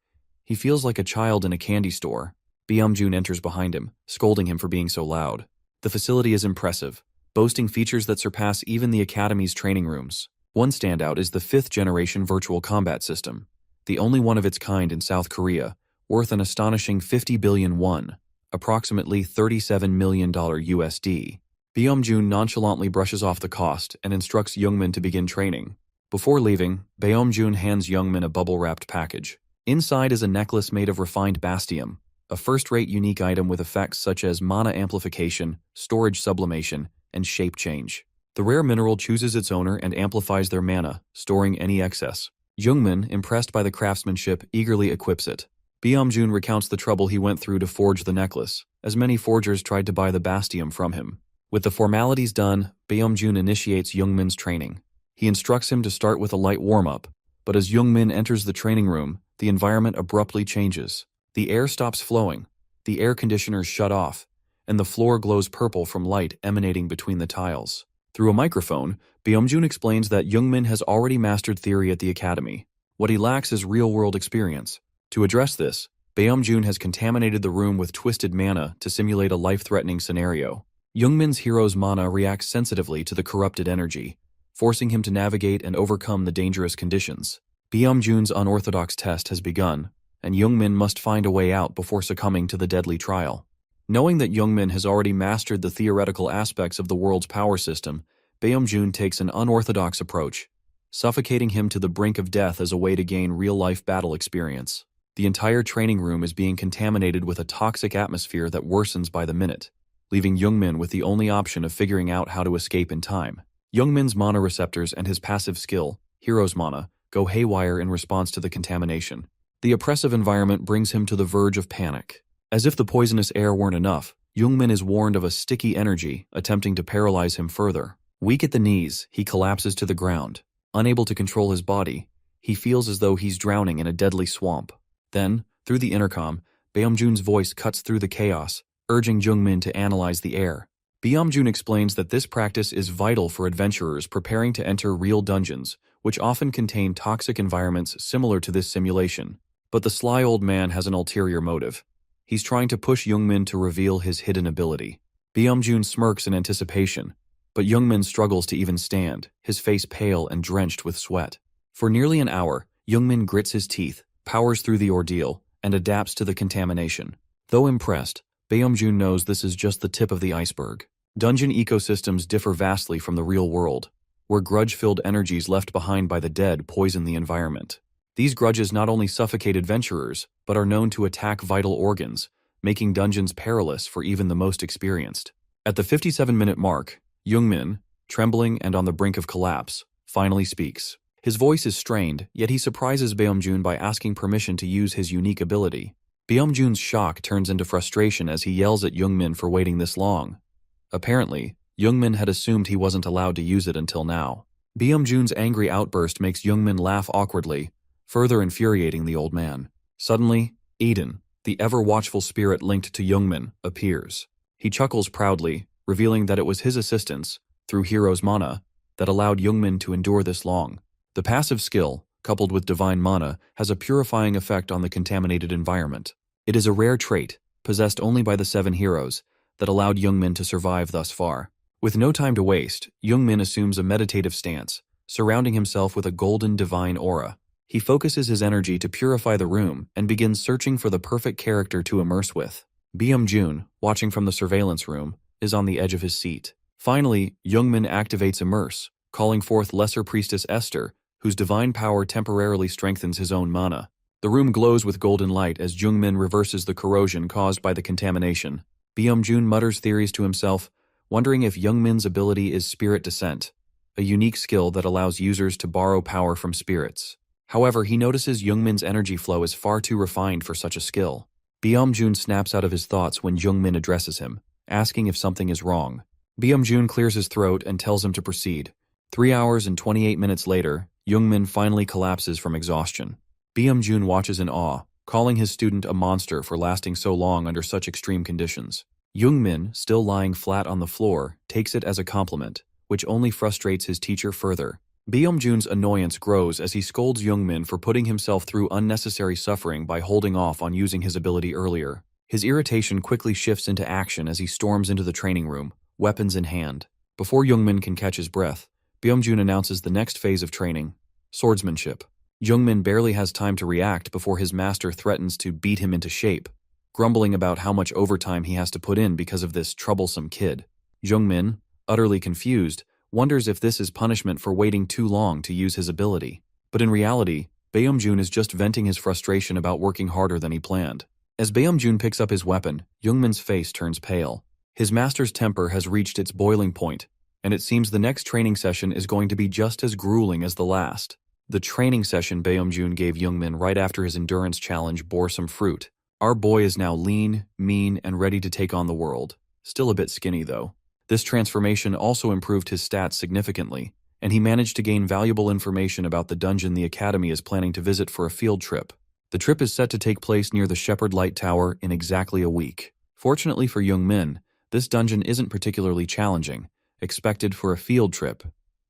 Speaker 1: he feels like a child in a candy store. Baeomjun enters behind him, scolding him for being so loud. The facility is impressive, boasting features that surpass even the Academy's training rooms. One standout is the 5th-generation virtual combat system, the only one of its kind in South Korea, worth an astonishing 50 billion won, approximately $37 million USD. Baeomjun nonchalantly brushes off the cost and instructs Youngmin to begin training. Before leaving, Baeomjun hands Youngmin a bubble-wrapped package. Inside is a necklace made of refined bastium, a first-rate unique item with effects such as mana amplification, storage sublimation, and shape change. The rare mineral chooses its owner and amplifies their mana, storing any excess. Youngmin, impressed by the craftsmanship, eagerly equips it. Baeomjun recounts the trouble he went through to forge the necklace, as many forgers tried to buy the bastium from him. With the formalities done, Baeomjun initiates Youngmin's training. He instructs him to start with a light warm-up, but as Youngmin enters the training room, the environment abruptly changes. The air stops flowing, the air conditioners shut off, and the floor glows purple from light emanating between the tiles. Through a microphone, Baeomjun explains that Youngmin has already mastered theory at the Academy. What he lacks is real-world experience. To address this, Baeomjun has contaminated the room with twisted mana to simulate a life-threatening scenario. Youngmin's hero's mana reacts sensitively to the corrupted energy, forcing him to navigate and overcome the dangerous conditions. Baeomjun's unorthodox test has begun, and Youngmin must find a way out before succumbing to the deadly trial. Knowing that Youngmin has already mastered the theoretical aspects of the world's power system, Baeomjun takes an unorthodox approach, suffocating him to the brink of death as a way to gain real-life battle experience. The entire training room is being contaminated with a toxic atmosphere that worsens by the minute, leaving Youngmin with the only option of figuring out how to escape in time. Youngmin's mana receptors and his passive skill, Hero's Mana, go haywire in response to the contamination. The oppressive environment brings him to the verge of panic. As if the poisonous air weren't enough, Youngmin is warned of a sticky energy attempting to paralyze him further. Weak at the knees, he collapses to the ground. Unable to control his body, he feels as though he's drowning in a deadly swamp. Then, through the intercom, Baeomjun's voice cuts through the chaos, urging Youngmin to analyze the air. Baeomjun explains that this practice is vital for adventurers preparing to enter real dungeons, which often contain toxic environments similar to this simulation. But the sly old man has an ulterior motive. He's trying to push Youngmin to reveal his hidden ability. Baeomjun smirks in anticipation, but Youngmin struggles to even stand, his face pale and drenched with sweat. For nearly an hour, Youngmin grits his teeth, powers through the ordeal, and adapts to the contamination. Though impressed, Baeomjun knows this is just the tip of the iceberg. Dungeon ecosystems differ vastly from the real world, where grudge-filled energies left behind by the dead poison the environment. These grudges not only suffocate adventurers, but are known to attack vital organs, making dungeons perilous for even the most experienced. At the 57-minute mark, Youngmin, trembling and on the brink of collapse, finally speaks. His voice is strained, yet he surprises Baeomjun by asking permission to use his unique ability. Baeomjun's shock turns into frustration as he yells at Youngmin for waiting this long. Apparently, Youngmin had assumed he wasn't allowed to use it until now. Baeomjun's angry outburst makes Youngmin laugh awkwardly, further infuriating the old man. Suddenly, Eden, the ever-watchful spirit linked to Youngmin, appears. He chuckles proudly, revealing that it was his assistance, through Hero's Mana, that allowed Youngmin to endure this long. The passive skill, coupled with divine mana, has a purifying effect on the contaminated environment. It is a rare trait, possessed only by the 7 heroes, that allowed Youngmin to survive thus far. With no time to waste, Youngmin assumes a meditative stance, surrounding himself with a golden divine aura. He focuses his energy to purify the room and begins searching for the perfect character to immerse with. Byung-jun, watching from the surveillance room, is on the edge of his seat. Finally, Youngmin activates Immerse, calling forth Lesser Priestess Esther, whose divine power temporarily strengthens his own mana. The room glows with golden light as Jungmin reverses the corrosion caused by the contamination. Byung-jun mutters theories to himself, wondering if Youngmin's ability is Spirit Descent, a unique skill that allows users to borrow power from spirits. However, he notices Youngmin's energy flow is far too refined for such a skill. Byung-jun snaps out of his thoughts when Youngmin addresses him, asking if something is wrong. Byung-jun clears his throat and tells him to proceed. 3 hours and 28 minutes later, Youngmin finally collapses from exhaustion. Byung-jun watches in awe, calling his student a monster for lasting so long under such extreme conditions. Youngmin, still lying flat on the floor, takes it as a compliment, which only frustrates his teacher further. Byung-jun's annoyance grows as he scolds Youngmin for putting himself through unnecessary suffering by holding off on using his ability earlier. His irritation quickly shifts into action as he storms into the training room, weapons in hand. Before Youngmin can catch his breath, Byung-jun announces the next phase of training: swordsmanship. Youngmin barely has time to react before his master threatens to beat him into shape, grumbling about how much overtime he has to put in because of this troublesome kid. Youngmin, utterly confused, wonders if this is punishment for waiting too long to use his ability. But in reality, Byung-jun is just venting his frustration about working harder than he planned. As Byung-jun picks up his weapon, Youngmin's face turns pale. His master's temper has reached its boiling point, and it seems the next training session is going to be just as grueling as the last. The training session Byung-jun gave Youngmin right after his endurance challenge bore some fruit. Our boy is now lean, mean, and ready to take on the world. Still a bit skinny, though. This transformation also improved his stats significantly, and he managed to gain valuable information about the dungeon the Academy is planning to visit for a field trip. The trip is set to take place near the Shepherd Light Tower in exactly a week. Fortunately for Youngmin, this dungeon isn't particularly challenging, expected for a field trip.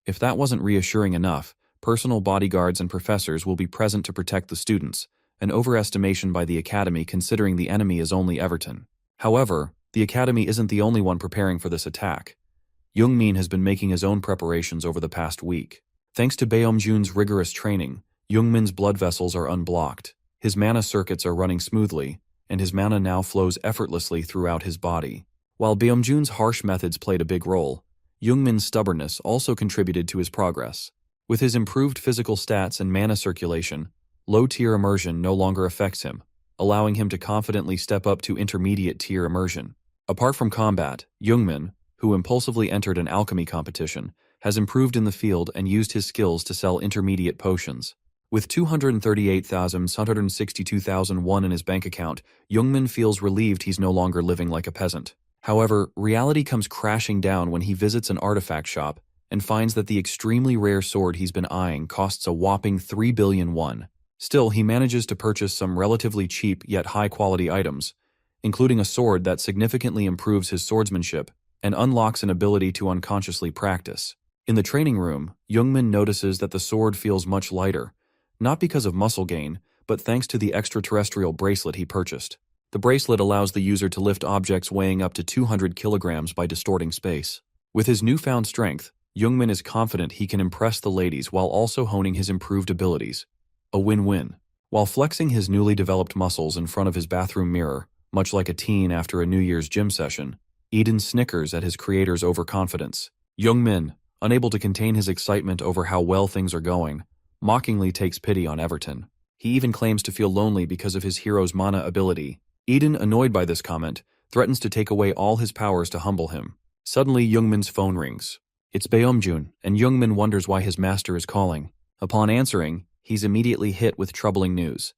Speaker 1: If that wasn't reassuring enough, personal bodyguards and professors will be present to protect the students, an overestimation by the Academy considering the enemy is only Everton. However, the Academy isn't the only one preparing for this attack. Youngmin has been making his own preparations over the past week. Thanks to Byung-jun's rigorous training, Youngmin's blood vessels are unblocked, his mana circuits are running smoothly, and his mana now flows effortlessly throughout his body. While Byung-jun's harsh methods played a big role, Youngmin's stubbornness also contributed to his progress. With his improved physical stats and mana circulation, low-tier immersion no longer affects him, allowing him to confidently step up to intermediate-tier immersion. Apart from combat, Youngmin, who impulsively entered an alchemy competition, has improved in the field and used his skills to sell intermediate potions. With 238,762,001 in his bank account, Youngmin feels relieved he's no longer living like a peasant. However, reality comes crashing down when he visits an artifact shop and finds that the extremely rare sword he's been eyeing costs a whopping 3 billion won. Still, he manages to purchase some relatively cheap yet high-quality items, including a sword that significantly improves his swordsmanship and unlocks an ability to unconsciously practice. In the training room, Youngmin notices that the sword feels much lighter, not because of muscle gain, but thanks to the extraterrestrial bracelet he purchased. The bracelet allows the user to lift objects weighing up to 200 kilograms by distorting space. With his newfound strength, Youngmin is confident he can impress the ladies while also honing his improved abilities. A win-win. While flexing his newly developed muscles in front of his bathroom mirror, much like a teen after a New Year's gym session, Eden snickers at his creator's overconfidence. Youngmin, unable to contain his excitement over how well things are going, mockingly takes pity on Everton. He even claims to feel lonely because of his hero's mana ability. Eden, annoyed by this comment, threatens to take away all his powers to humble him. Suddenly, Youngmin's phone rings. It's Byung-jun, and Youngmin wonders why his master is calling. Upon answering, he's immediately hit with troubling news.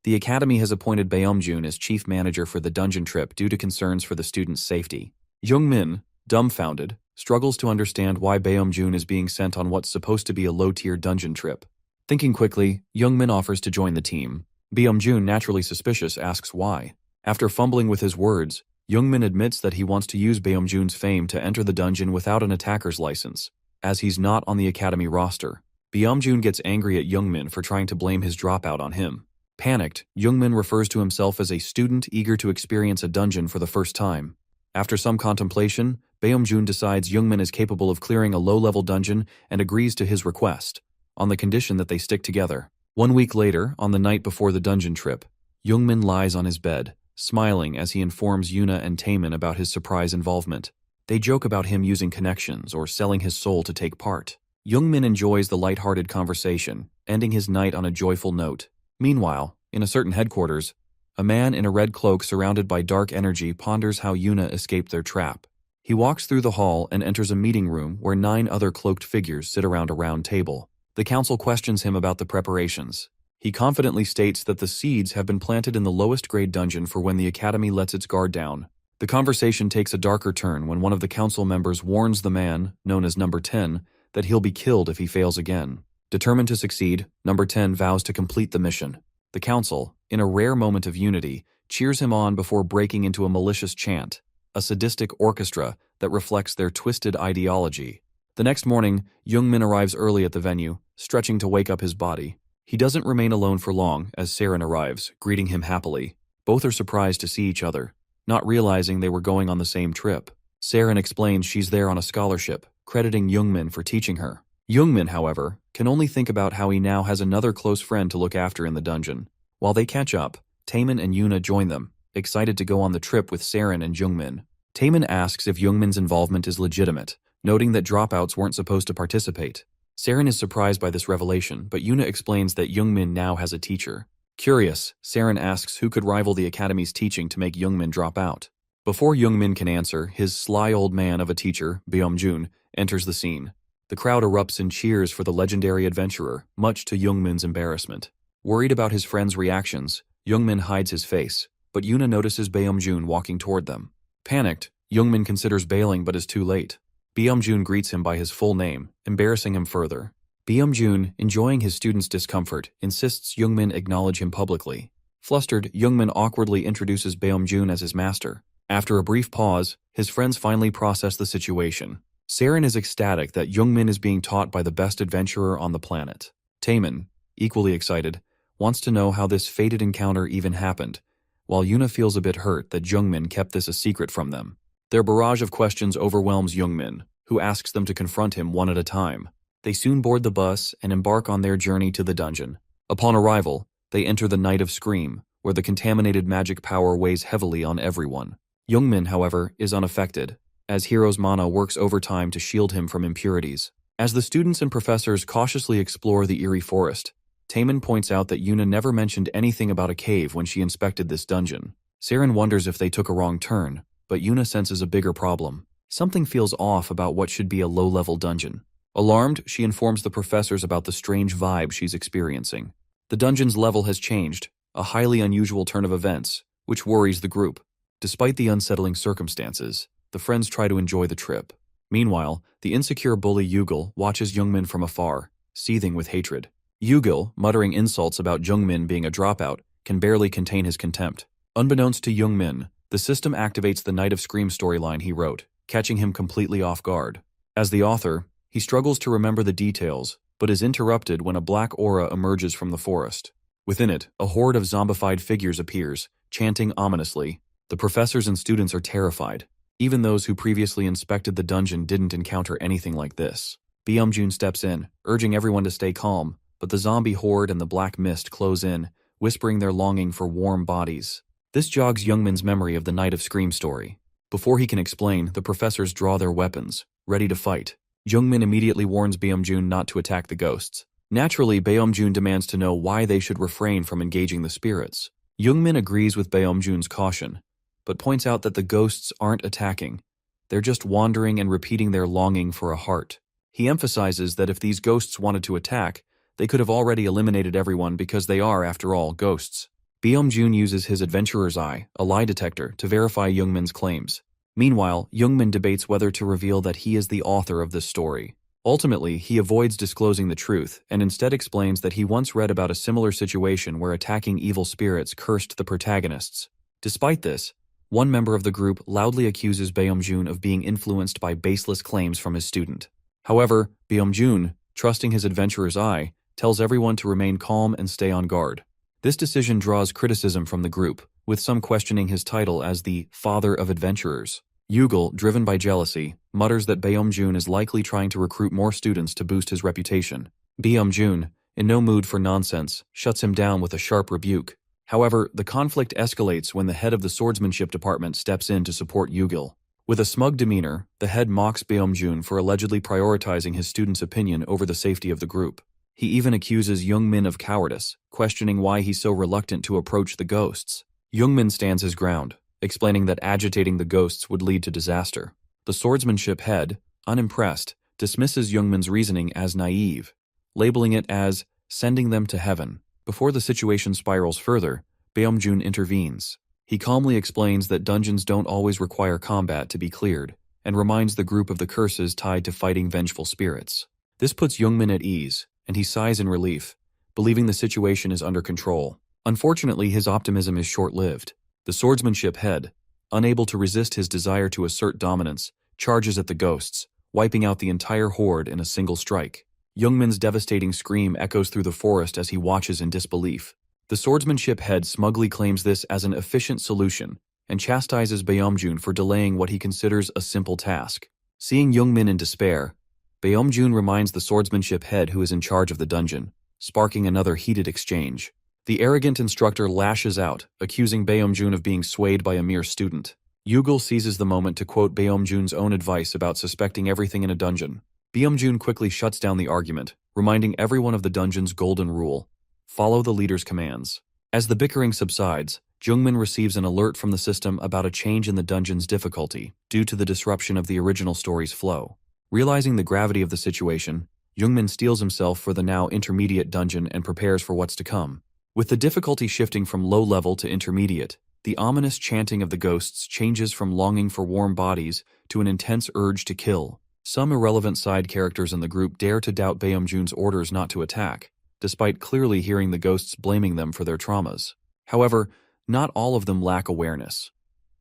Speaker 1: The Academy has appointed Byung-jun as chief manager for the dungeon trip due to concerns for the students' safety. Youngmin, dumbfounded, struggles to understand why Byung-jun is being sent on what's supposed to be a low-tier dungeon trip. Thinking quickly, Youngmin offers to join the team. Byung-jun, naturally suspicious, asks why. After fumbling with his words, Youngmin admits that he wants to use Byung-jun's fame to enter the dungeon without an attacker's license, as he's not on the Academy roster. Byung-jun gets angry at Youngmin for trying to blame his dropout on him. Panicked, Youngmin refers to himself as a student eager to experience a dungeon for the first time. After some contemplation, Byung-jun decides Youngmin is capable of clearing a low-level dungeon and agrees to his request, on the condition that they stick together. 1 week later, on the night before the dungeon trip, Youngmin lies on his bed, smiling as he informs Yuna and Taemin about his surprise involvement. They joke about him using connections or selling his soul to take part. Youngmin enjoys the light-hearted conversation, ending his night on a joyful note. Meanwhile, in a certain headquarters, a man in a red cloak surrounded by dark energy ponders how Yuna escaped their trap. He walks through the hall and enters a meeting room where 9 other cloaked figures sit around a round table. The council questions him about the preparations. He confidently states that the seeds have been planted in the lowest grade dungeon for when the academy lets its guard down. The conversation takes a darker turn when one of the council members warns the man, known as Number 10, that he'll be killed if he fails again. Determined to succeed, Number 10 vows to complete the mission. The council, in a rare moment of unity, cheers him on before breaking into a malicious chant, a sadistic orchestra that reflects their twisted ideology. The next morning, Youngmin arrives early at the venue, stretching to wake up his body. He doesn't remain alone for long as Saren arrives, greeting him happily. Both are surprised to see each other, not realizing they were going on the same trip. Saren explains she's there on a scholarship, crediting Youngmin for teaching her. Youngmin, however, can only think about how he now has another close friend to look after in the dungeon. While they catch up, Taemin and Yuna join them, excited to go on the trip with Saren and Youngmin. Taemin asks if Youngmin's involvement is legitimate, noting that dropouts weren't supposed to participate. Saren is surprised by this revelation, but Yuna explains that Youngmin now has a teacher. Curious, Saren asks who could rival the academy's teaching to make Youngmin drop out. Before Youngmin can answer, his sly old man of a teacher, Beomjun, enters the scene. The crowd erupts in cheers for the legendary adventurer, much to Youngmin's embarrassment. Worried about his friend's reactions, Youngmin hides his face, but Yuna notices Beomjun walking toward them. Panicked, Youngmin considers bailing but is too late. Beomjun greets him by his full name, embarrassing him further. Beomjun, enjoying his student's discomfort, insists Youngmin acknowledge him publicly. Flustered, Youngmin awkwardly introduces Beomjun as his master. After a brief pause, his friends finally process the situation. Saren is ecstatic that Youngmin is being taught by the best adventurer on the planet. Taemin, equally excited, wants to know how this fated encounter even happened, while Yuna feels a bit hurt that Youngmin kept this a secret from them. Their barrage of questions overwhelms Youngmin, who asks them to confront him one at a time. They soon board the bus and embark on their journey to the dungeon. Upon arrival, they enter the Night of Scream, where the contaminated magic power weighs heavily on everyone. Youngmin, however, is unaffected, as Hero's mana works overtime to shield him from impurities. As the students and professors cautiously explore the eerie forest, Taemin points out that Yuna never mentioned anything about a cave when she inspected this dungeon. Saren wonders if they took a wrong turn, but Yuna senses a bigger problem. Something feels off about what should be a low-level dungeon. Alarmed, she informs the professors about the strange vibe she's experiencing. The dungeon's level has changed, a highly unusual turn of events, which worries the group. Despite the unsettling circumstances, the friends try to enjoy the trip. Meanwhile, the insecure bully Yugil watches Youngmin from afar, seething with hatred. Yugil, muttering insults about Youngmin being a dropout, can barely contain his contempt. Unbeknownst to Youngmin, the system activates the Night of Scream storyline he wrote, catching him completely off guard. As the author, he struggles to remember the details, but is interrupted when a black aura emerges from the forest. Within it, a horde of zombified figures appears, chanting ominously. The professors and students are terrified. Even those who previously inspected the dungeon didn't encounter anything like this. Beomjun steps in, urging everyone to stay calm, but the zombie horde and the black mist close in, whispering their longing for warm bodies. This jogs Youngmin's memory of the Night of Scream story. Before he can explain, the professors draw their weapons, ready to fight. Youngmin immediately warns Beomjun not to attack the ghosts. Naturally, Beomjun demands to know why they should refrain from engaging the spirits. Youngmin agrees with Beomjun's caution, but points out that the ghosts aren't attacking. They're just wandering and repeating their longing for a heart. He emphasizes that if these ghosts wanted to attack, they could have already eliminated everyone because they are, after all, ghosts. Beomjun uses his adventurer's eye, a lie detector, to verify Youngmin's claims. Meanwhile, Youngmin debates whether to reveal that he is the author of this story. Ultimately, he avoids disclosing the truth and instead explains that he once read about a similar situation where attacking evil spirits cursed the protagonists. Despite this, one member of the group loudly accuses Beomjun of being influenced by baseless claims from his student. However, Beomjun, trusting his adventurer's eye, tells everyone to remain calm and stay on guard. This decision draws criticism from the group, with some questioning his title as the Father of Adventurers. Yugil, driven by jealousy, mutters that Beomjun is likely trying to recruit more students to boost his reputation. Beomjun, in no mood for nonsense, shuts him down with a sharp rebuke. However, the conflict escalates when the head of the swordsmanship department steps in to support Yugil. With a smug demeanor, the head mocks Beomjun for allegedly prioritizing his student's opinion over the safety of the group. He even accuses Youngmin of cowardice, questioning why he's so reluctant to approach the ghosts. Youngmin stands his ground, explaining that agitating the ghosts would lead to disaster. The swordsmanship head, unimpressed, dismisses Youngmin's reasoning as naive, labeling it as sending them to heaven. Before the situation spirals further, Beomjun intervenes. He calmly explains that dungeons don't always require combat to be cleared, and reminds the group of the curses tied to fighting vengeful spirits. This puts Youngmin at ease, and he sighs in relief, believing the situation is under control. Unfortunately, his optimism is short-lived. The swordsmanship head, unable to resist his desire to assert dominance, charges at the ghosts, wiping out the entire horde in a single strike. Youngmin's devastating scream echoes through the forest as he watches in disbelief. The swordsmanship head smugly claims this as an efficient solution and chastises Beomjun for delaying what he considers a simple task. Seeing Youngmin in despair, Beomjun reminds the swordsmanship head who is in charge of the dungeon, sparking another heated exchange. The arrogant instructor lashes out, accusing Beomjun of being swayed by a mere student. Yugil seizes the moment to quote Beomjun's own advice about suspecting everything in a dungeon. Beomjun quickly shuts down the argument, reminding everyone of the dungeon's golden rule: follow the leader's commands. As the bickering subsides, Jungmin receives an alert from the system about a change in the dungeon's difficulty due to the disruption of the original story's flow. Realizing the gravity of the situation, Jungmin steels himself for the now intermediate dungeon and prepares for what's to come. With the difficulty shifting from low level to intermediate, the ominous chanting of the ghosts changes from longing for warm bodies to an intense urge to kill. Some irrelevant side characters in the group dare to doubt Beomjun's orders not to attack, despite clearly hearing the ghosts blaming them for their traumas. However, not all of them lack awareness.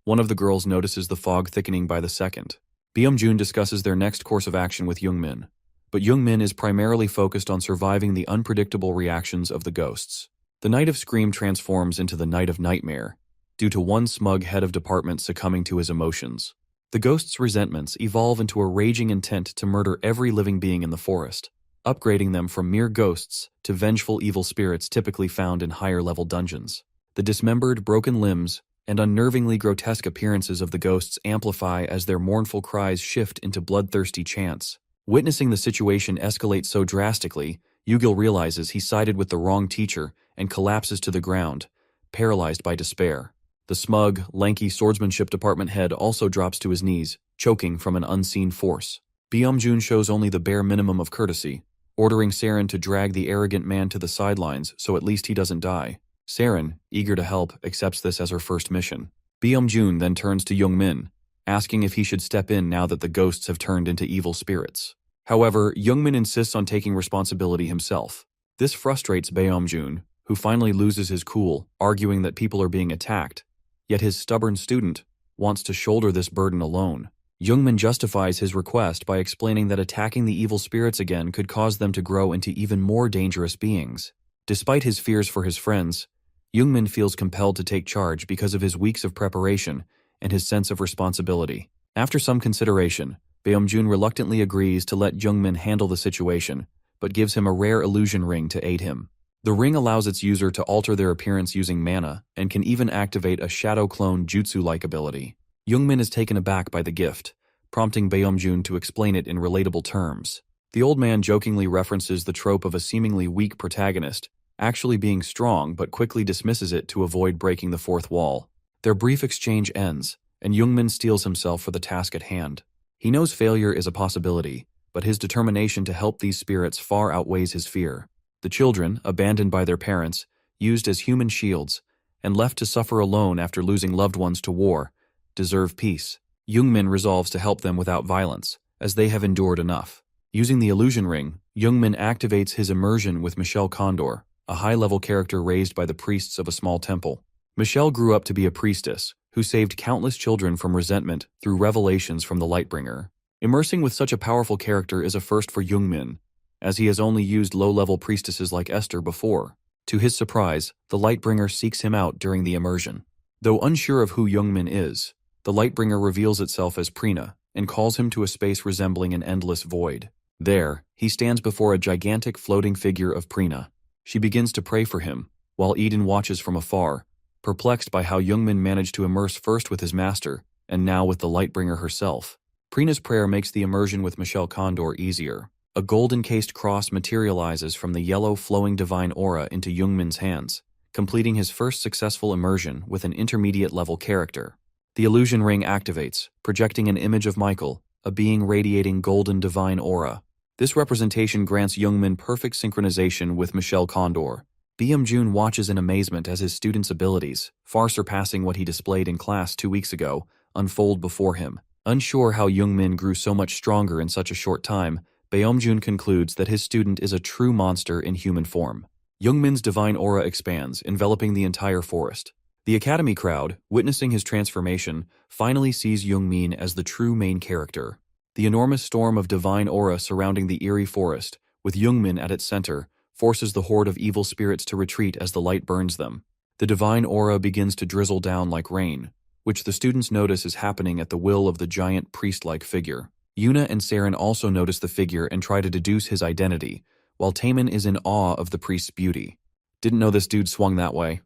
Speaker 1: One of the girls notices the fog thickening by the second. Beomjun discusses their next course of action with Youngmin, but Youngmin is primarily focused on surviving the unpredictable reactions of the ghosts. The Night of Scream transforms into the Night of Nightmare, due to one smug head of department succumbing to his emotions. The ghosts' resentments evolve into a raging intent to murder every living being in the forest, upgrading them from mere ghosts to vengeful evil spirits typically found in higher-level dungeons. The dismembered, broken limbs and unnervingly grotesque appearances of the ghosts amplify as their mournful cries shift into bloodthirsty chants. Witnessing the situation escalate so drastically, Yugil realizes he sided with the wrong teacher and collapses to the ground, paralyzed by despair. The smug, lanky swordsmanship department head also drops to his knees, choking from an unseen force. Beomjun shows only the bare minimum of courtesy, ordering Saren to drag the arrogant man to the sidelines so at least he doesn't die. Saren, eager to help, accepts this as her first mission. Beomjun then turns to Youngmin, asking if he should step in now that the ghosts have turned into evil spirits. However, Youngmin insists on taking responsibility himself. This frustrates Beomjun, who finally loses his cool, arguing that people are being attacked, yet his stubborn student wants to shoulder this burden alone. Youngmin justifies his request by explaining that attacking the evil spirits again could cause them to grow into even more dangerous beings. Despite his fears for his friends, Youngmin feels compelled to take charge because of his weeks of preparation and his sense of responsibility. After some consideration, Beomjun reluctantly agrees to let Youngmin handle the situation, but gives him a rare illusion ring to aid him. The ring allows its user to alter their appearance using mana and can even activate a shadow clone jutsu-like ability. Youngmin is taken aback by the gift, prompting Beomjun to explain it in relatable terms. The old man jokingly references the trope of a seemingly weak protagonist actually being strong but quickly dismisses it to avoid breaking the fourth wall. Their brief exchange ends, and Youngmin steels himself for the task at hand. He knows failure is a possibility, but his determination to help these spirits far outweighs his fear. The children, abandoned by their parents, used as human shields, and left to suffer alone after losing loved ones to war, deserve peace. Youngmin resolves to help them without violence, as they have endured enough. Using the illusion ring, Youngmin activates his immersion with Michelle Condor, a high-level character raised by the priests of a small temple. Michelle grew up to be a priestess, who saved countless children from resentment through revelations from the Lightbringer. Immersing with such a powerful character is a first for Youngmin, as he has only used low-level priestesses like Esther before. To his surprise, the Lightbringer seeks him out during the immersion. Though unsure of who Youngmin is, the Lightbringer reveals itself as Prina and calls him to a space resembling an endless void. There, he stands before a gigantic floating figure of Prina. She begins to pray for him, while Eden watches from afar, perplexed by how Youngmin managed to immerse first with his master, and now with the Lightbringer herself. Prina's prayer makes the immersion with Michelle Condor easier. A gold-encased cross materializes from the yellow flowing divine aura into Youngmin's hands, completing his first successful immersion with an intermediate-level character. The illusion ring activates, projecting an image of Michael, a being radiating golden divine aura. This representation grants Youngmin perfect synchronization with Michelle Condor. Byung-jun watches in amazement as his student's abilities, far surpassing what he displayed in class 2 weeks ago, unfold before him. Unsure how Youngmin grew so much stronger in such a short time, Byung-jun concludes that his student is a true monster in human form. Youngmin's divine aura expands, enveloping the entire forest. The Academy crowd, witnessing his transformation, finally sees Youngmin as the true main character. The enormous storm of divine aura surrounding the eerie forest, with Youngmin at its center, forces the horde of evil spirits to retreat as the light burns them. The divine aura begins to drizzle down like rain, which the students notice is happening at the will of the giant priest-like figure. Yuna and Saren also notice the figure and try to deduce his identity, while Taemin is in awe of the priest's beauty. Didn't know this dude swung that way.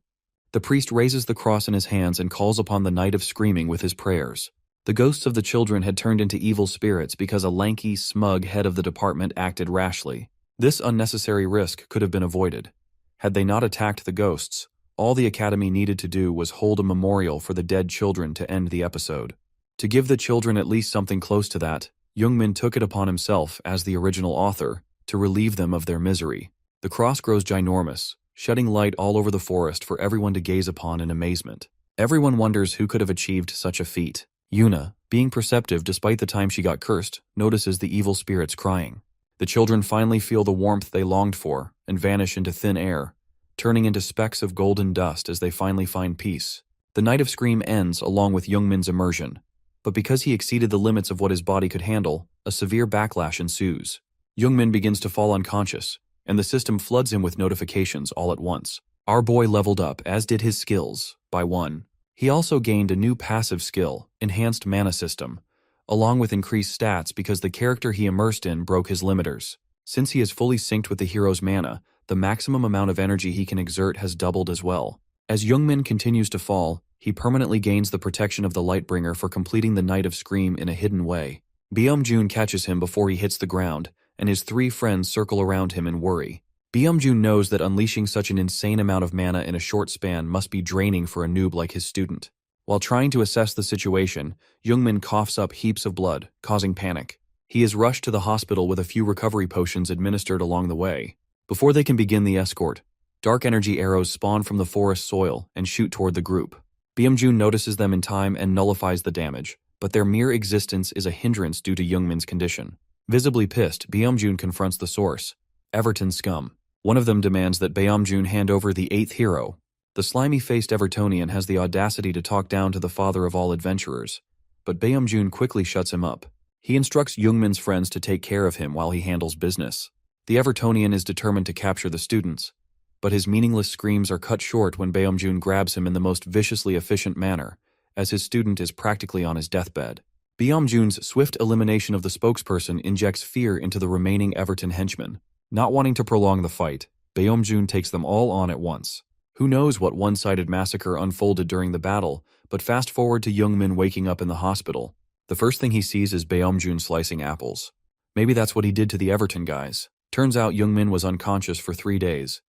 Speaker 1: The priest raises the cross in his hands and calls upon the Knight of Screaming with his prayers. The ghosts of the children had turned into evil spirits because a lanky, smug head of the department acted rashly. This unnecessary risk could have been avoided. Had they not attacked the ghosts, all the Academy needed to do was hold a memorial for the dead children to end the episode. To give the children at least something close to that, Youngmin took it upon himself, as the original author, to relieve them of their misery. The cross grows ginormous, shedding light all over the forest for everyone to gaze upon in amazement. Everyone wonders who could have achieved such a feat. Yuna, being perceptive despite the time she got cursed, notices the evil spirits crying. The children finally feel the warmth they longed for and vanish into thin air, turning into specks of golden dust as they finally find peace. The Night of Scream ends along with Youngmin's immersion, but because he exceeded the limits of what his body could handle, a severe backlash ensues. Youngmin begins to fall unconscious, and the system floods him with notifications all at once. Our boy leveled up, as did his skills, by 1. He also gained a new passive skill, Enhanced Mana System, along with increased stats because the character he immersed in broke his limiters. Since he is fully synced with the hero's mana, the maximum amount of energy he can exert has doubled as well. As Youngmin continues to fall, he permanently gains the protection of the Lightbringer for completing the Night of Scream in a hidden way. Byung-jun catches him before he hits the ground, and his 3 friends circle around him in worry. Byung-jun knows that unleashing such an insane amount of mana in a short span must be draining for a noob like his student. While trying to assess the situation, Youngmin coughs up heaps of blood, causing panic. He is rushed to the hospital with a few recovery potions administered along the way. Before they can begin the escort, dark energy arrows spawn from the forest soil and shoot toward the group. Byung-jun notices them in time and nullifies the damage, but their mere existence is a hindrance due to Youngmin's condition. Visibly pissed, Byung-jun confronts the source, Everton scum. One of them demands that Byung-jun hand over the 8th hero. The slimy-faced Evertonian has the audacity to talk down to the father of all adventurers, but Byung-jun quickly shuts him up. He instructs Youngmin's friends to take care of him while he handles business. The Evertonian is determined to capture the students, but his meaningless screams are cut short when Byung-jun grabs him in the most viciously efficient manner, as his student is practically on his deathbed. Byung-jun's swift elimination of the spokesperson injects fear into the remaining Everton henchmen. Not wanting to prolong the fight, Byung-jun takes them all on at once. Who knows what one-sided massacre unfolded during the battle, but fast forward to Youngmin waking up in the hospital. The first thing he sees is Byung-jun slicing apples. Maybe that's what he did to the Everton guys. Turns out Youngmin was unconscious for 3 days.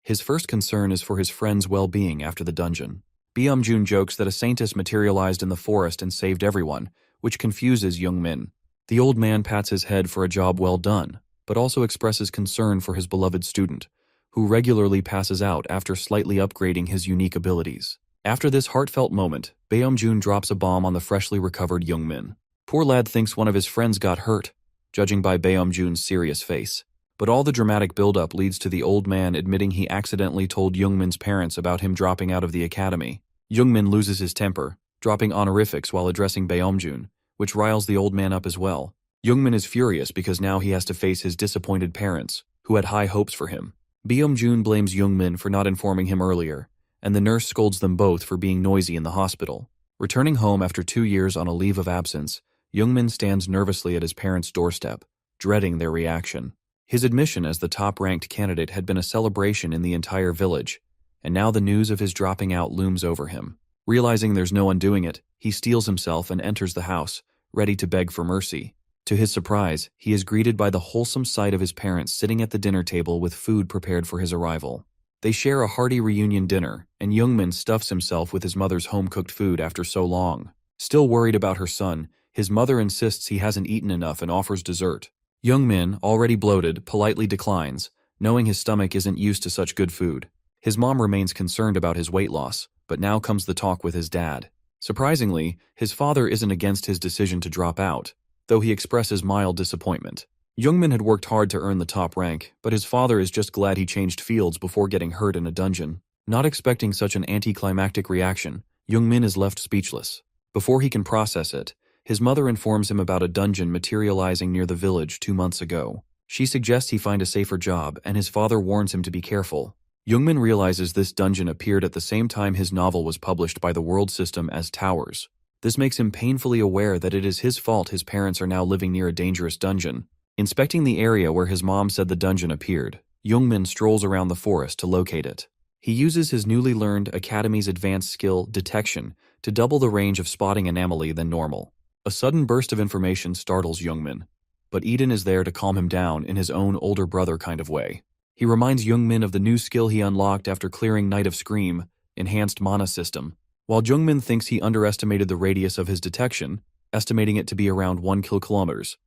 Speaker 1: His first concern is for his friend's well-being after the dungeon. Byung-jun jokes that a saintess materialized in the forest and saved everyone, which confuses Youngmin. The old man pats his head for a job well done, but also expresses concern for his beloved student, who regularly passes out after slightly upgrading his unique abilities. After this heartfelt moment, Byung-jun drops a bomb on the freshly recovered Youngmin. Poor lad thinks one of his friends got hurt, judging by Byung-jun's serious face. But all the dramatic build-up leads to the old man admitting he accidentally told Youngmin's parents about him dropping out of the academy. Youngmin loses his temper, dropping honorifics while addressing Byung-jun, which riles the old man up as well. Youngmin is furious because now he has to face his disappointed parents, who had high hopes for him. Byung-jun blames Youngmin for not informing him earlier, and the nurse scolds them both for being noisy in the hospital. Returning home after 2 years on a leave of absence, Youngmin stands nervously at his parents' doorstep, dreading their reaction. His admission as the top-ranked candidate had been a celebration in the entire village, and now the news of his dropping out looms over him. Realizing there's no undoing it, he steels himself and enters the house, ready to beg for mercy. To his surprise, he is greeted by the wholesome sight of his parents sitting at the dinner table with food prepared for his arrival. They share a hearty reunion dinner, and Youngmin stuffs himself with his mother's home-cooked food after so long. Still worried about her son, his mother insists he hasn't eaten enough and offers dessert. Youngmin, already bloated, politely declines, knowing his stomach isn't used to such good food. His mom remains concerned about his weight loss, but now comes the talk with his dad. Surprisingly, his father isn't against his decision to drop out, though he expresses mild disappointment. Youngmin had worked hard to earn the top rank, but his father is just glad he changed fields before getting hurt in a dungeon. Not expecting such an anticlimactic reaction, Youngmin is left speechless. Before he can process it, his mother informs him about a dungeon materializing near the village 2 months ago. She suggests he find a safer job, and his father warns him to be careful. Youngmin realizes this dungeon appeared at the same time his novel was published by the world system as Towers. This makes him painfully aware that it is his fault his parents are now living near a dangerous dungeon. Inspecting the area where his mom said the dungeon appeared, Youngmin strolls around the forest to locate it. He uses his newly learned Academy's advanced skill, Detection, to double the range of spotting anomaly than normal. A sudden burst of information startles Youngmin, but Eden is there to calm him down in his own older brother kind of way. He reminds Youngmin of the new skill he unlocked after clearing Night of Scream, Enhanced Mana System. While Youngmin thinks he underestimated the radius of his detection, estimating it to be around 1 kilometers,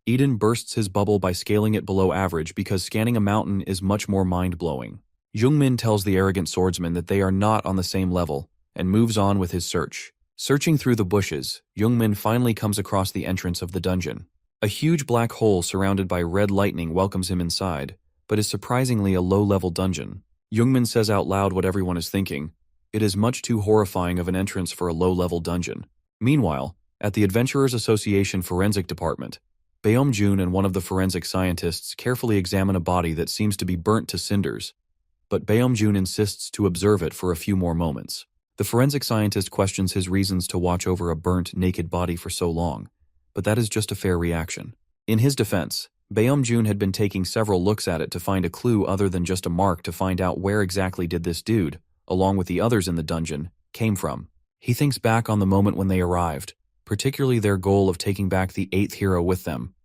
Speaker 1: Eden bursts his bubble by scaling it below average because scanning a mountain is much more mind-blowing. Youngmin tells the arrogant swordsman that they are not on the same level, and moves on with his search. Searching through the bushes, Youngmin finally comes across the entrance of the dungeon. A huge black hole surrounded by red lightning welcomes him inside, but is surprisingly a low-level dungeon. Youngmin says out loud what everyone is thinking. It is much too horrifying of an entrance for a low-level dungeon. Meanwhile, at the Adventurers Association Forensic Department, Baeom-jun and one of the forensic scientists carefully examine a body that seems to be burnt to cinders, but Baeom-jun insists to observe it for a few more moments. The forensic scientist questions his reasons to watch over a burnt, naked body for so long, but that is just a fair reaction. In his defense, Baeom-jun had been taking several looks at it to find a clue other than just a mark to find out where exactly did this dude, along with the others in the dungeon, came from. He thinks back on the moment when they arrived, particularly their goal of taking back the 8th hero with them,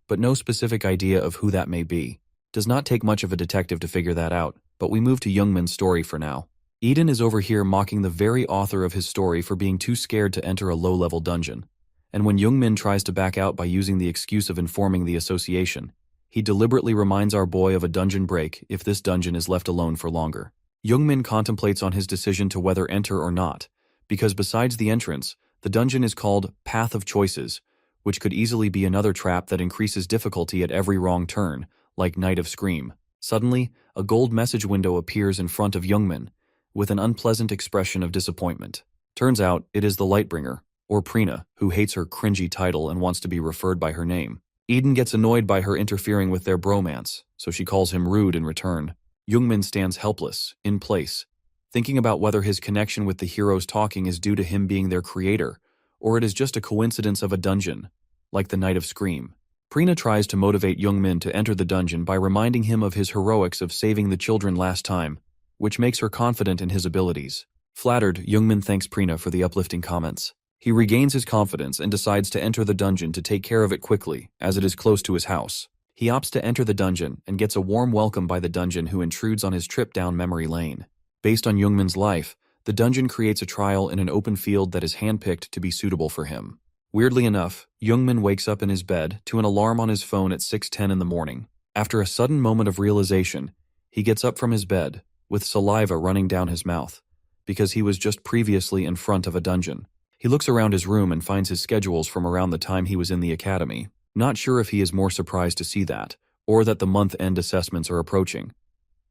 Speaker 1: but no specific idea of who that may be. Does not take much of a detective to figure that out, but we move to Youngmin's story for now. Eden is over here mocking the very author of his story for being too scared to enter a low-level dungeon, and when Youngmin tries to back out by using the excuse of informing the association, he deliberately reminds our boy of a dungeon break if this dungeon is left alone for longer. Youngmin contemplates on his decision to whether enter or not, because besides the entrance, the dungeon is called Path of Choices, which could easily be another trap that increases difficulty at every wrong turn, like Night of Scream. Suddenly, a gold message window appears in front of Youngmin, with an unpleasant expression of disappointment. Turns out, it is the Lightbringer, or Prina, who hates her cringy title and wants to be referred by her name. Eden gets annoyed by her interfering with their bromance, so she calls him rude in return. Youngmin stands helpless, in place, thinking about whether his connection with the heroes talking is due to him being their creator, or it is just a coincidence of a dungeon, like the Night of Scream. Prina tries to motivate Youngmin to enter the dungeon by reminding him of his heroics of saving the children last time, which makes her confident in his abilities. Flattered, Youngmin thanks Prina for the uplifting comments. He regains his confidence and decides to enter the dungeon to take care of it quickly, as it is close to his house. He opts to enter the dungeon and gets a warm welcome by the dungeon who intrudes on his trip down memory lane. Based on Youngmin's life, the dungeon creates a trial in an open field that is handpicked to be suitable for him. Weirdly enough, Youngmin wakes up in his bed to an alarm on his phone at 6:10 in the morning. After a sudden moment of realization, he gets up from his bed, with saliva running down his mouth, because he was just previously in front of a dungeon. He looks around his room and finds his schedules from around the time he was in the academy. Not sure if he is more surprised to see that, or that the month-end assessments are approaching.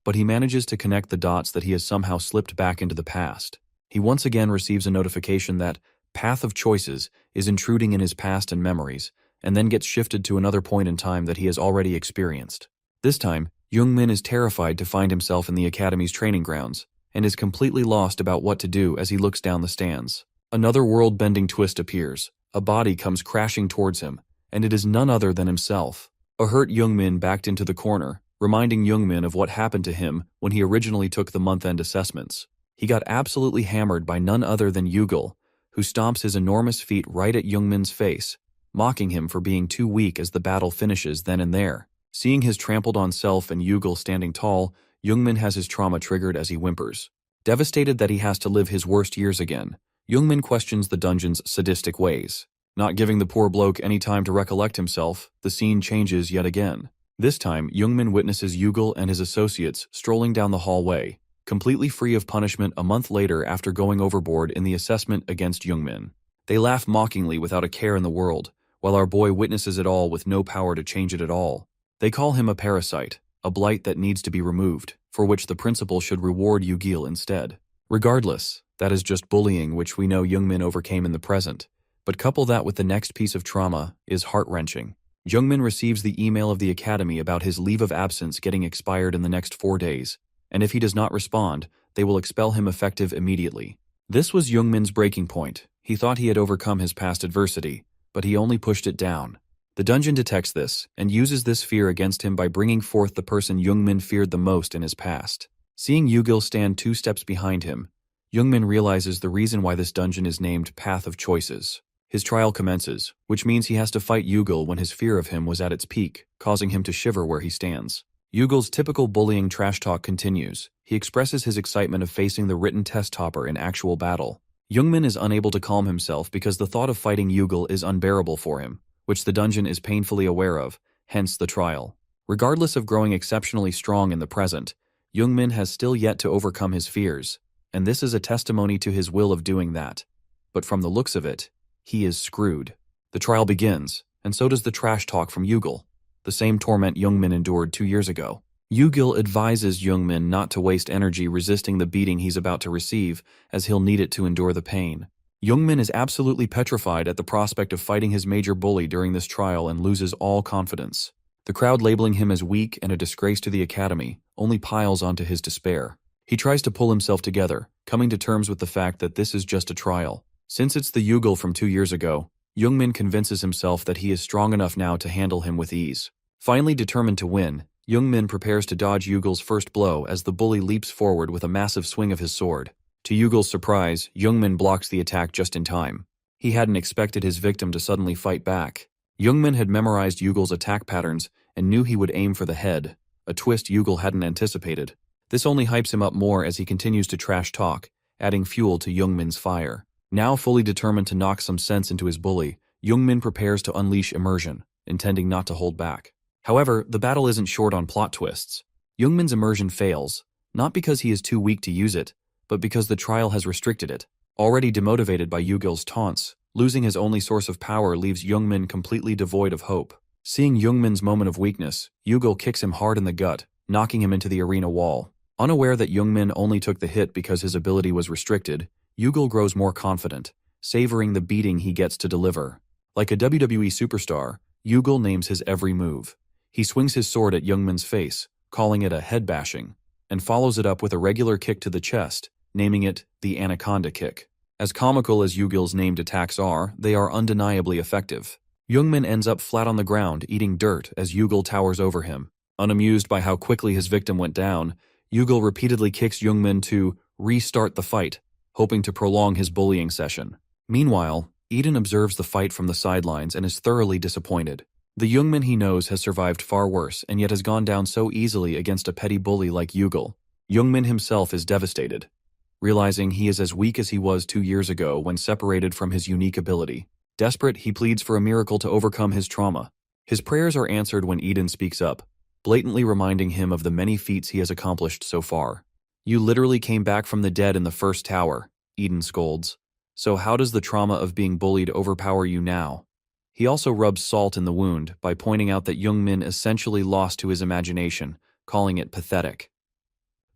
Speaker 1: But he manages to connect the dots that he has somehow slipped back into the past. He once again receives a notification that Path of Choices is intruding in his past and memories, and then gets shifted to another point in time that he has already experienced. This time, Youngmin is terrified to find himself in the academy's training grounds, and is completely lost about what to do as he looks down the stands. Another world-bending twist appears. A body comes crashing towards him, and it is none other than himself. A hurt Youngmin backed into the corner, reminding Youngmin of what happened to him when he originally took the month-end assessments. He got absolutely hammered by none other than Yugil, who stomps his enormous feet right at Youngmin's face, mocking him for being too weak as the battle finishes then and there. Seeing his trampled-on self and Yugil standing tall, Youngmin has his trauma triggered as he whimpers. Devastated that he has to live his worst years again, Youngmin questions the dungeon's sadistic ways. Not giving the poor bloke any time to recollect himself, the scene changes yet again. This time, Youngmin witnesses Yugil and his associates strolling down the hallway, completely free of punishment a month later after going overboard in the assessment against Youngmin. They laugh mockingly without a care in the world, while our boy witnesses it all with no power to change it at all. They call him a parasite, a blight that needs to be removed, for which the principal should reward Yugil instead. Regardless, that is just bullying which we know Youngmin overcame in the present. But couple that with the next piece of trauma is heart-wrenching. Youngmin receives the email of the academy about his leave of absence getting expired in the next 4 days, and if he does not respond, they will expel him effective immediately. This was Youngmin's breaking point. He thought he had overcome his past adversity, but he only pushed it down. The dungeon detects this, and uses this fear against him by bringing forth the person Youngmin feared the most in his past. Seeing Yugil stand 2 steps behind him, Youngmin realizes the reason why this dungeon is named Path of Choices. His trial commences, which means he has to fight Yugil when his fear of him was at its peak, causing him to shiver where he stands. Yugil's typical bullying trash talk continues. He expresses his excitement of facing the written test topper in actual battle. Youngmin is unable to calm himself because the thought of fighting Yugil is unbearable for him, which the dungeon is painfully aware of, hence the trial. Regardless of growing exceptionally strong in the present, Youngmin has still yet to overcome his fears, and this is a testimony to his will of doing that. But from the looks of it, he is screwed. The trial begins, and so does the trash talk from Yugil, the same torment Youngmin endured 2 years ago. Yugil advises Youngmin not to waste energy resisting the beating he's about to receive, as he'll need it to endure the pain. Youngmin is absolutely petrified at the prospect of fighting his major bully during this trial and loses all confidence. The crowd labeling him as weak and a disgrace to the academy only piles onto his despair. He tries to pull himself together, coming to terms with the fact that this is just a trial. Since it's the Yugil from 2 years ago, Youngmin convinces himself that he is strong enough now to handle him with ease. Finally determined to win, Youngmin prepares to dodge Yugil's first blow as the bully leaps forward with a massive swing of his sword. To Yugil's surprise, Youngmin blocks the attack just in time. He hadn't expected his victim to suddenly fight back. Youngmin had memorized Yugil's attack patterns and knew he would aim for the head, a twist Yugil hadn't anticipated. This only hypes him up more as he continues to trash talk, adding fuel to Youngmin's fire. Now fully determined to knock some sense into his bully, Youngmin prepares to unleash immersion, intending not to hold back. However, the battle isn't short on plot twists. Youngmin's immersion fails, not because he is too weak to use it, but because the trial has restricted it. Already demotivated by Yugil's taunts, losing his only source of power leaves Youngmin completely devoid of hope. Seeing Youngmin's moment of weakness, Yugil kicks him hard in the gut, knocking him into the arena wall. Unaware that Youngmin only took the hit because his ability was restricted, Yugil grows more confident, savoring the beating he gets to deliver. Like a WWE superstar, Yugil names his every move. He swings his sword at Youngmin's face, calling it a head bashing, and follows it up with a regular kick to the chest, naming it the anaconda kick. As comical as Yugil's named attacks are, they are undeniably effective. Youngmin ends up flat on the ground, eating dirt as Yugil towers over him. Unamused by how quickly his victim went down, Yugil repeatedly kicks Youngmin to restart the fight, hoping to prolong his bullying session. Meanwhile, Eden observes the fight from the sidelines and is thoroughly disappointed. The Youngmin he knows has survived far worse and yet has gone down so easily against a petty bully like Yugil. Youngmin himself is devastated, realizing he is as weak as he was 2 years ago when separated from his unique ability. Desperate, he pleads for a miracle to overcome his trauma. His prayers are answered when Eden speaks up, blatantly reminding him of the many feats he has accomplished so far. "You literally came back from the dead in the first tower," Eden scolds. "So how does the trauma of being bullied overpower you now?" He also rubs salt in the wound by pointing out that Youngmin essentially lost to his imagination, calling it pathetic.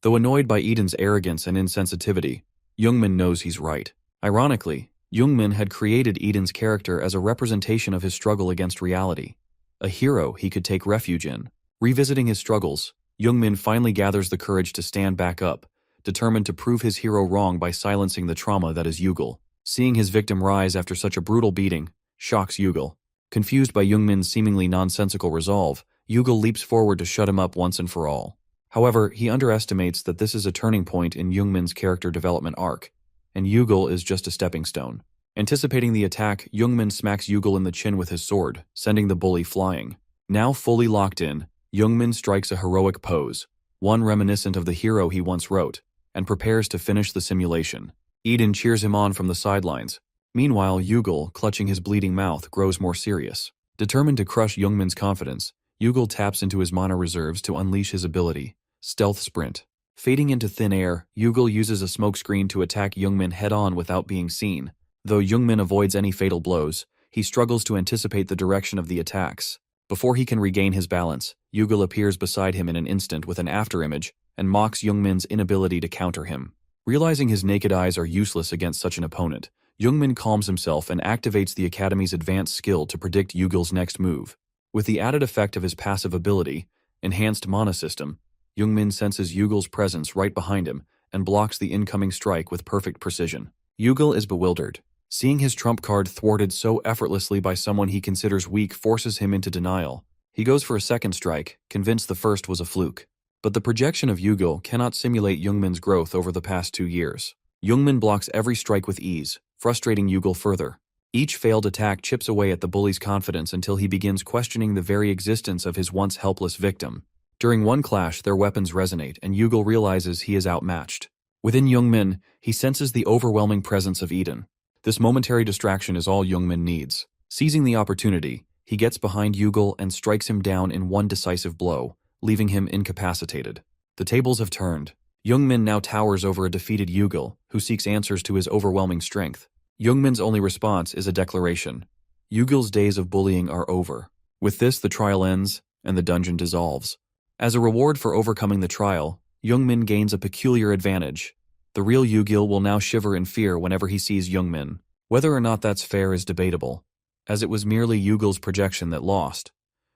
Speaker 1: Though annoyed by Eden's arrogance and insensitivity, Youngmin knows he's right. Ironically, Youngmin had created Eden's character as a representation of his struggle against reality, a hero he could take refuge in. Revisiting his struggles, Youngmin finally gathers the courage to stand back up, determined to prove his hero wrong by silencing the trauma that is Yugil. Seeing his victim rise after such a brutal beating shocks Yugil. Confused by Youngmin's seemingly nonsensical resolve, Yugal leaps forward to shut him up once and for all. However, he underestimates that this is a turning point in Youngmin's character development arc, and Yugal is just a stepping stone. Anticipating the attack, Youngmin smacks Yugal in the chin with his sword, sending the bully flying. Now fully locked in, Youngmin strikes a heroic pose, one reminiscent of the hero he once wrote, and prepares to finish the simulation. Eden cheers him on from the sidelines. Meanwhile, Yugal, clutching his bleeding mouth, grows more serious. Determined to crush Youngmin's confidence, Yugal taps into his mana reserves to unleash his ability, Stealth Sprint. Fading into thin air, Yugal uses a smokescreen to attack Youngmin head-on without being seen. Though Youngmin avoids any fatal blows, he struggles to anticipate the direction of the attacks. Before he can regain his balance, Yugal appears beside him in an instant with an afterimage and mocks Youngmin's inability to counter him. Realizing his naked eyes are useless against such an opponent, Youngmin calms himself and activates the Academy's advanced skill to predict Yugal's next move. With the added effect of his passive ability, Enhanced Mana System, Youngmin senses Yugal's presence right behind him and blocks the incoming strike with perfect precision. Yugal is bewildered. Seeing his trump card thwarted so effortlessly by someone he considers weak forces him into denial. He goes for a second strike, convinced the first was a fluke. But the projection of Yugal cannot simulate Youngmin's growth over the past 2 years. Youngmin blocks every strike with ease, frustrating Yugal further. Each failed attack chips away at the bully's confidence until he begins questioning the very existence of his once helpless victim. During one clash, their weapons resonate, and Yugal realizes he is outmatched. Within Youngmin, he senses the overwhelming presence of Eden. This momentary distraction is all Youngmin needs. Seizing the opportunity, he gets behind Yugal and strikes him down in one decisive blow, leaving him incapacitated. The tables have turned. Youngmin now towers over a defeated Yugal, who seeks answers to his overwhelming strength. Youngmin's only response is a declaration. Yugal's days of bullying are over. With this, the trial ends, and the dungeon dissolves. As a reward for overcoming the trial, Youngmin gains a peculiar advantage. The real Yugal will now shiver in fear whenever he sees Youngmin. Whether or not that's fair is debatable, as it was merely Yugal's projection that lost.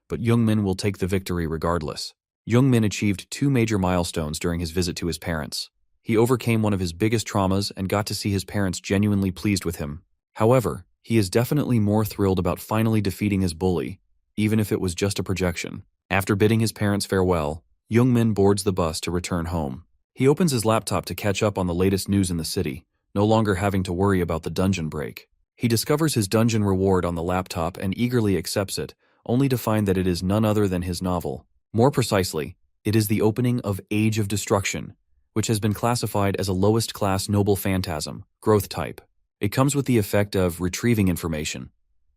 Speaker 1: But Youngmin will take the victory regardless. Youngmin achieved 2 major milestones during his visit to his parents. He overcame one of his biggest traumas and got to see his parents genuinely pleased with him. However, he is definitely more thrilled about finally defeating his bully, even if it was just a projection. After bidding his parents farewell, Youngmin boards the bus to return home. He opens his laptop to catch up on the latest news in the city, no longer having to worry about the dungeon break. He discovers his dungeon reward on the laptop and eagerly accepts it, only to find that it is none other than his novel. More precisely, it is the opening of Age of Destruction, which has been classified as a lowest class noble phantasm, growth type. It comes with the effect of retrieving information,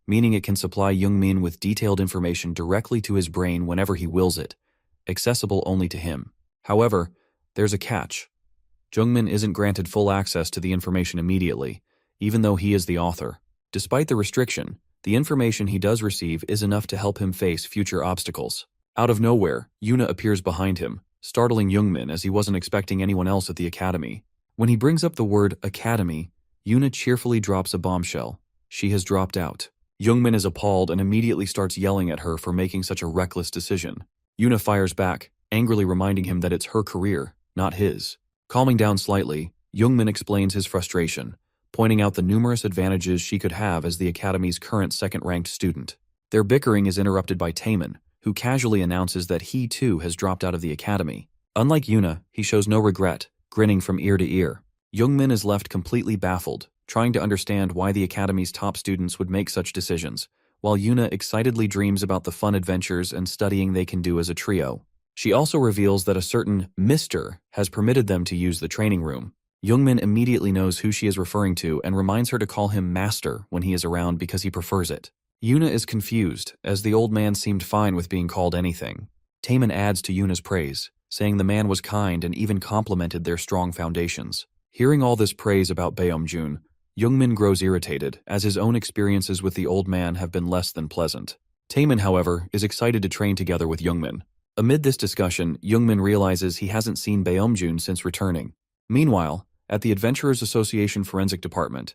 Speaker 1: meaning it can supply Youngmin with detailed information directly to his brain whenever he wills it, accessible only to him. However, there's a catch. Youngmin isn't granted full access to the information immediately, even though he is the author. Despite the restriction, the information he does receive is enough to help him face future obstacles. Out of nowhere, Yuna appears behind him, startling Youngmin as he wasn't expecting anyone else at the academy. When he brings up the word academy, Yuna cheerfully drops a bombshell. She has dropped out. Youngmin is appalled and immediately starts yelling at her for making such a reckless decision. Yuna fires back, angrily reminding him that it's her career, not his. Calming down slightly, Youngmin explains his frustration, pointing out the numerous advantages she could have as the Academy's current second-ranked student. Their bickering is interrupted by Taemin, who casually announces that he too has dropped out of the Academy. Unlike Yuna, he shows no regret, grinning from ear to ear. Youngmin is left completely baffled, trying to understand why the Academy's top students would make such decisions, while Yuna excitedly dreams about the fun adventures and studying they can do as a trio. She also reveals that a certain Mr. has permitted them to use the training room. Youngmin immediately knows who she is referring to and reminds her to call him Master when he is around because he prefers it. Yuna is confused, as the old man seemed fine with being called anything. Taemin adds to Yuna's praise, saying the man was kind and even complimented their strong foundations. Hearing all this praise about Baeomjun, Youngmin grows irritated, as his own experiences with the old man have been less than pleasant. Taemin, however, is excited to train together with Youngmin. Amid this discussion, Youngmin realizes he hasn't seen Baeomjun since returning. Meanwhile, at the Adventurers Association Forensic Department,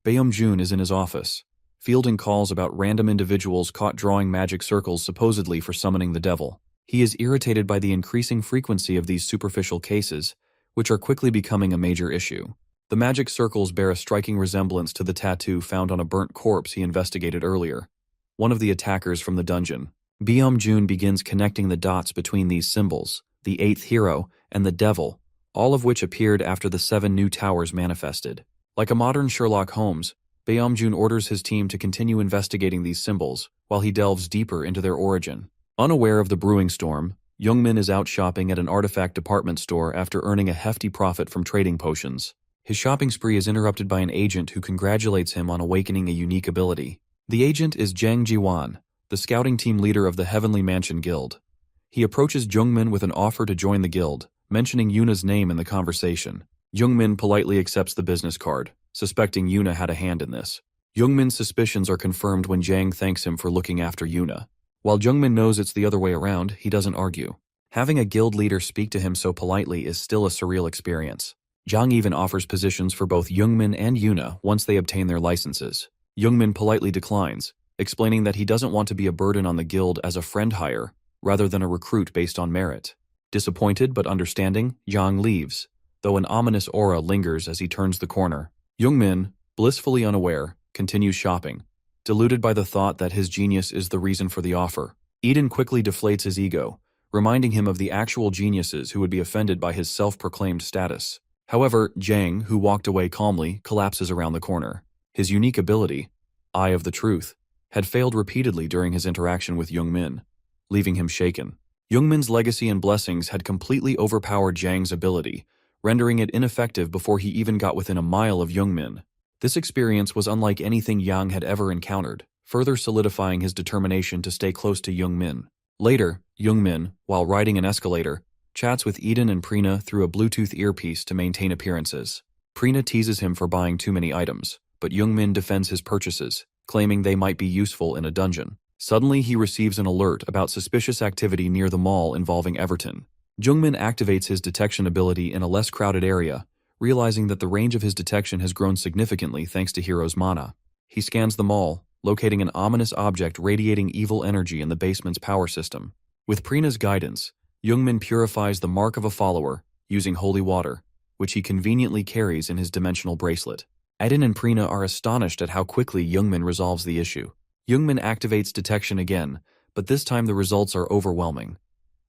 Speaker 1: Baeomjun is in his office, fielding calls about random individuals caught drawing magic circles supposedly for summoning the devil. He is irritated by the increasing frequency of these superficial cases, which are quickly becoming a major issue. The magic circles bear a striking resemblance to the tattoo found on a burnt corpse he investigated earlier. One of the attackers from the dungeon, Byung-jun begins connecting the dots between these symbols, the eighth hero and the devil, all of which appeared after the 7 new towers manifested. Like a modern Sherlock Holmes, Byung-jun orders his team to continue investigating these symbols while he delves deeper into their origin. Unaware of the brewing storm, Youngmin is out shopping at an artifact department store after earning a hefty profit from trading potions. His shopping spree is interrupted by an agent who congratulates him on awakening a unique ability. The agent is Jang Jiwan, the scouting team leader of the Heavenly Mansion Guild. He approaches Jungmin with an offer to join the guild, mentioning Yuna's name in the conversation. Jungmin politely accepts the business card, suspecting Yuna had a hand in this. Jungmin's suspicions are confirmed when Jang thanks him for looking after Yuna. While Jungmin knows it's the other way around, he doesn't argue. Having a guild leader speak to him so politely is still a surreal experience. Jang even offers positions for both Jungmin and Yuna once they obtain their licenses. Jungmin politely declines, explaining that he doesn't want to be a burden on the guild as a friend hire, rather than a recruit based on merit. Disappointed but understanding, Jang leaves, though an ominous aura lingers as he turns the corner. Jungmin, blissfully unaware, continues shopping, deluded by the thought that his genius is the reason for the offer. Eden quickly deflates his ego, reminding him of the actual geniuses who would be offended by his self-proclaimed status. However, Jang, who walked away calmly, collapses around the corner. His unique ability, Eye of the Truth, had failed repeatedly during his interaction with Jungmin, leaving him shaken. Jungmin's legacy and blessings had completely overpowered Jang's ability, rendering it ineffective before he even got within a mile of Jungmin. This experience was unlike anything Yang had ever encountered, further solidifying his determination to stay close to Jungmin. Later, Jungmin, while riding an escalator, chats with Eden and Prina through a Bluetooth earpiece to maintain appearances. Prina teases him for buying too many items, but Jungmin defends his purchases, claiming they might be useful in a dungeon. Suddenly, he receives an alert about suspicious activity near the mall involving Everton. Jungmin activates his detection ability in a less crowded area, realizing that the range of his detection has grown significantly thanks to Hero's mana. He scans the mall, locating an ominous object radiating evil energy in the basement's power system. With Prina's guidance, Jungmin purifies the mark of a follower, using holy water, which he conveniently carries in his dimensional bracelet. Eden and Prina are astonished at how quickly Jungmin resolves the issue. Jungmin activates detection again, but this time the results are overwhelming.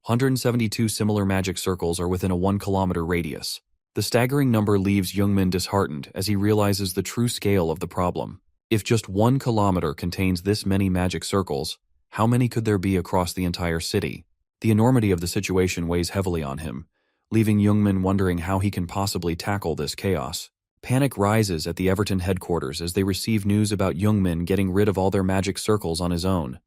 Speaker 1: 172 similar magic circles are within a 1-kilometer radius. The staggering number leaves Jungmin disheartened as he realizes the true scale of the problem. If just 1 kilometer contains this many magic circles, how many could there be across the entire city? The enormity of the situation weighs heavily on him, leaving Jungmin wondering how he can possibly tackle this chaos. Panic rises at the Everton headquarters as they receive news about Jungmin getting rid of all their magic circles on his own,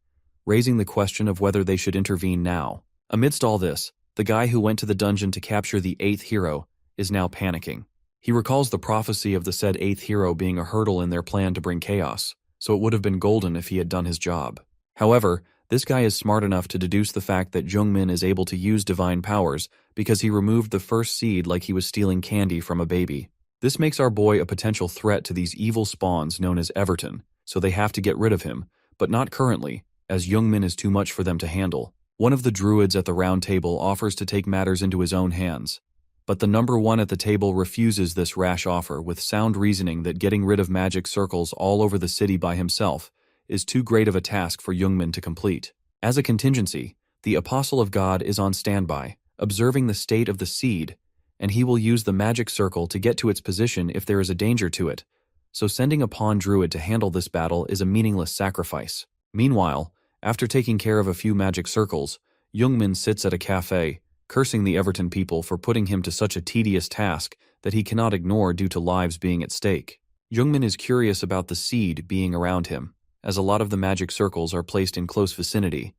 Speaker 1: raising the question of whether they should intervene now. Amidst all this, the guy who went to the dungeon to capture the 8th hero is now panicking. He recalls the prophecy of the said 8th hero being a hurdle in their plan to bring chaos, so it would have been golden if he had done his job. However, this guy is smart enough to deduce the fact that Jungmin is able to use divine powers because he removed the first seed like he was stealing candy from a baby. This makes our boy a potential threat to these evil spawns known as Everton, so they have to get rid of him, but not currently, as Jungmin is too much for them to handle. One of the druids at the round table offers to take matters into his own hands, but the number 1 at the table refuses this rash offer with sound reasoning that getting rid of magic circles all over the city by himself is too great of a task for Jungmin to complete. As a contingency, the Apostle of God is on standby, observing the state of the seed, and he will use the magic circle to get to its position if there is a danger to it, so sending a pawn druid to handle this battle is a meaningless sacrifice. Meanwhile, after taking care of a few magic circles, Jungmin sits at a cafe, cursing the Everton people for putting him to such a tedious task that he cannot ignore due to lives being at stake. Jungmin is curious about the seed being around him, as a lot of the magic circles are placed in close vicinity,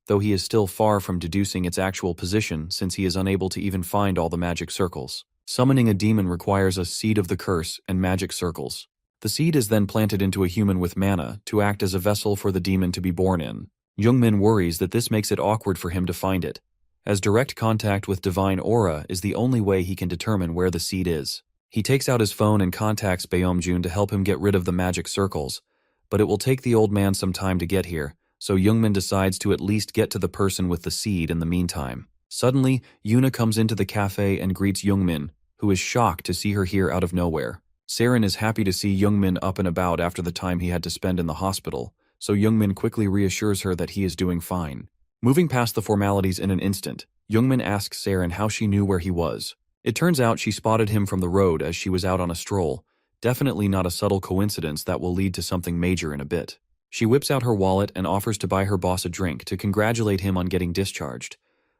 Speaker 1: though he is still far from deducing its actual position since he is unable to even find all the magic circles. Summoning a demon requires a seed of the curse and magic circles. The seed is then planted into a human with mana to act as a vessel for the demon to be born in. Jungmin worries that this makes it awkward for him to find it, as direct contact with divine aura is the only way he can determine where the seed is. He takes out his phone and contacts Byung-jun to help him get rid of the magic circles, but it will take the old man some time to get here, so Jungmin decides to at least get to the person with the seed in the meantime. Suddenly, Yuna comes into the cafe and greets Jungmin, who is shocked to see her here out of nowhere. Saren is happy to see Jungmin up and about after the time he had to spend in the hospital, so Jungmin quickly reassures her that he is doing fine. Moving past the formalities in an instant, Youngmin asks Saren how she knew where he was. It turns out she spotted him from the road as she was out on a stroll, definitely not a subtle coincidence that will lead to something major in a bit. She whips out her wallet and offers to buy her boss a drink to congratulate him on getting discharged,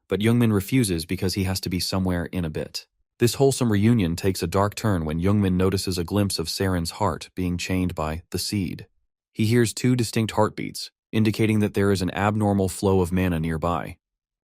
Speaker 1: but Youngmin refuses because he has to be somewhere in a bit. This wholesome reunion takes a dark turn when Youngmin notices a glimpse of Saren's heart being chained by the seed. He hears 2 distinct heartbeats, indicating that there is an abnormal flow of mana nearby.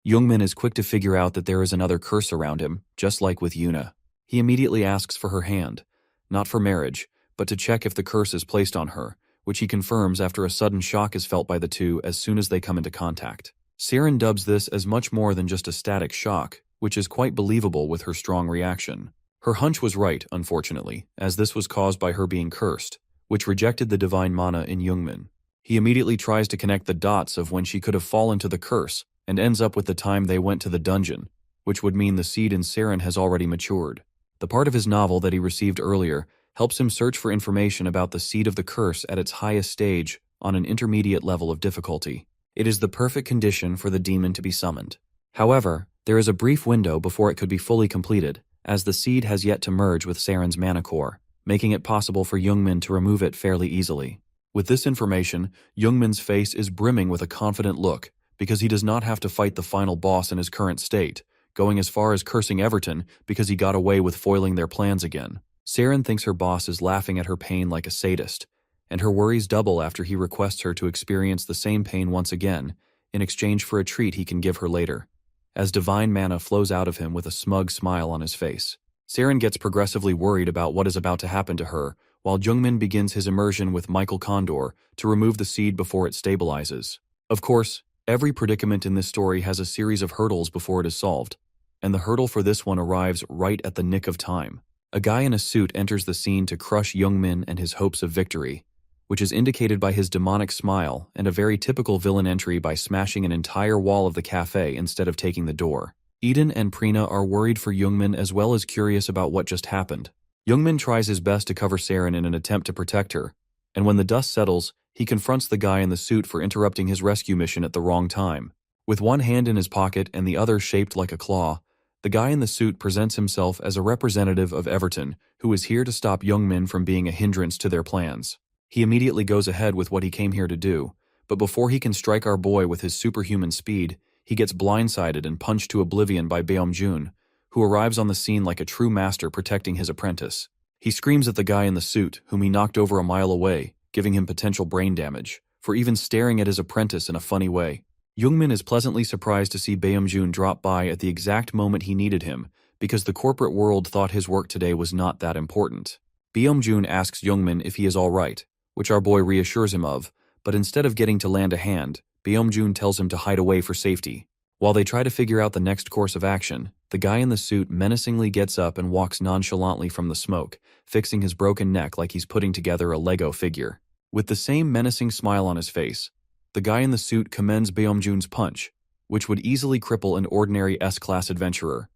Speaker 1: Youngmin is quick to figure out that there is another curse around him, just like with Yuna. He immediately asks for her hand, not for marriage, but to check if the curse is placed on her, which he confirms after a sudden shock is felt by the two as soon as they come into contact. Saren dubs this as much more than just a static shock, which is quite believable with her strong reaction. Her hunch was right, unfortunately, as this was caused by her being cursed, which rejected the divine mana in Youngmin. He immediately tries to connect the dots of when she could have fallen to the curse, and ends up with the time they went to the dungeon, which would mean the seed in Saren has already matured. The part of his novel that he received earlier helps him search for information about the seed of the curse at its highest stage on an intermediate level of difficulty. It is the perfect condition for the demon to be summoned. However, there is a brief window before it could be fully completed, as the seed has yet to merge with Saren's mana core, making it possible for Youngmin to remove it fairly easily. With this information, Youngmin's face is brimming with a confident look, because he does not have to fight the final boss in his current state, going as far as cursing Everton because he got away with foiling their plans again. Saren thinks her boss is laughing at her pain like a sadist, and her worries double after he requests her to experience the same pain once again, in exchange for a treat he can give her later, as divine mana flows out of him with a smug smile on his face. Saren gets progressively worried about what is about to happen to her, while Youngmin begins his immersion with Michael Condor to remove the seed before it stabilizes. Of course, every predicament in this story has a series of hurdles before it is solved, and the hurdle for this one arrives right at the nick of time. A guy in a suit enters the scene to crush Youngmin and his hopes of victory, which is indicated by his demonic smile and a very typical villain entry by smashing an entire wall of the cafe instead of taking the door. Eden and Prina are worried for Youngmin as well as curious about what just happened. Youngmin tries his best to cover Saren in an attempt to protect her, and when the dust settles, he confronts the guy in the suit for interrupting his rescue mission at the wrong time. With one hand in his pocket and the other shaped like a claw, the guy in the suit presents himself as a representative of Everton, who is here to stop Youngmin from being a hindrance to their plans. He immediately goes ahead with what he came here to do, but before he can strike our boy with his superhuman speed, he gets blindsided and punched to oblivion by Beomjun, who arrives on the scene like a true master protecting his apprentice. He screams at the guy in the suit, whom he knocked over a mile away, giving him potential brain damage, for even staring at his apprentice in a funny way. Youngmin is pleasantly surprised to see Beomjun drop by at the exact moment he needed him, because the corporate world thought his work today was not that important. Beomjun asks Youngmin if he is all right, which our boy reassures him of, but instead of getting to lend a hand, Beomjun tells him to hide away for safety. While they try to figure out the next course of action, the guy in the suit menacingly gets up and walks nonchalantly from the smoke, fixing his broken neck like he's putting together a Lego figure. With the same menacing smile on his face, the guy in the suit commends Beomjun's punch, which would easily cripple an ordinary S-class adventurer,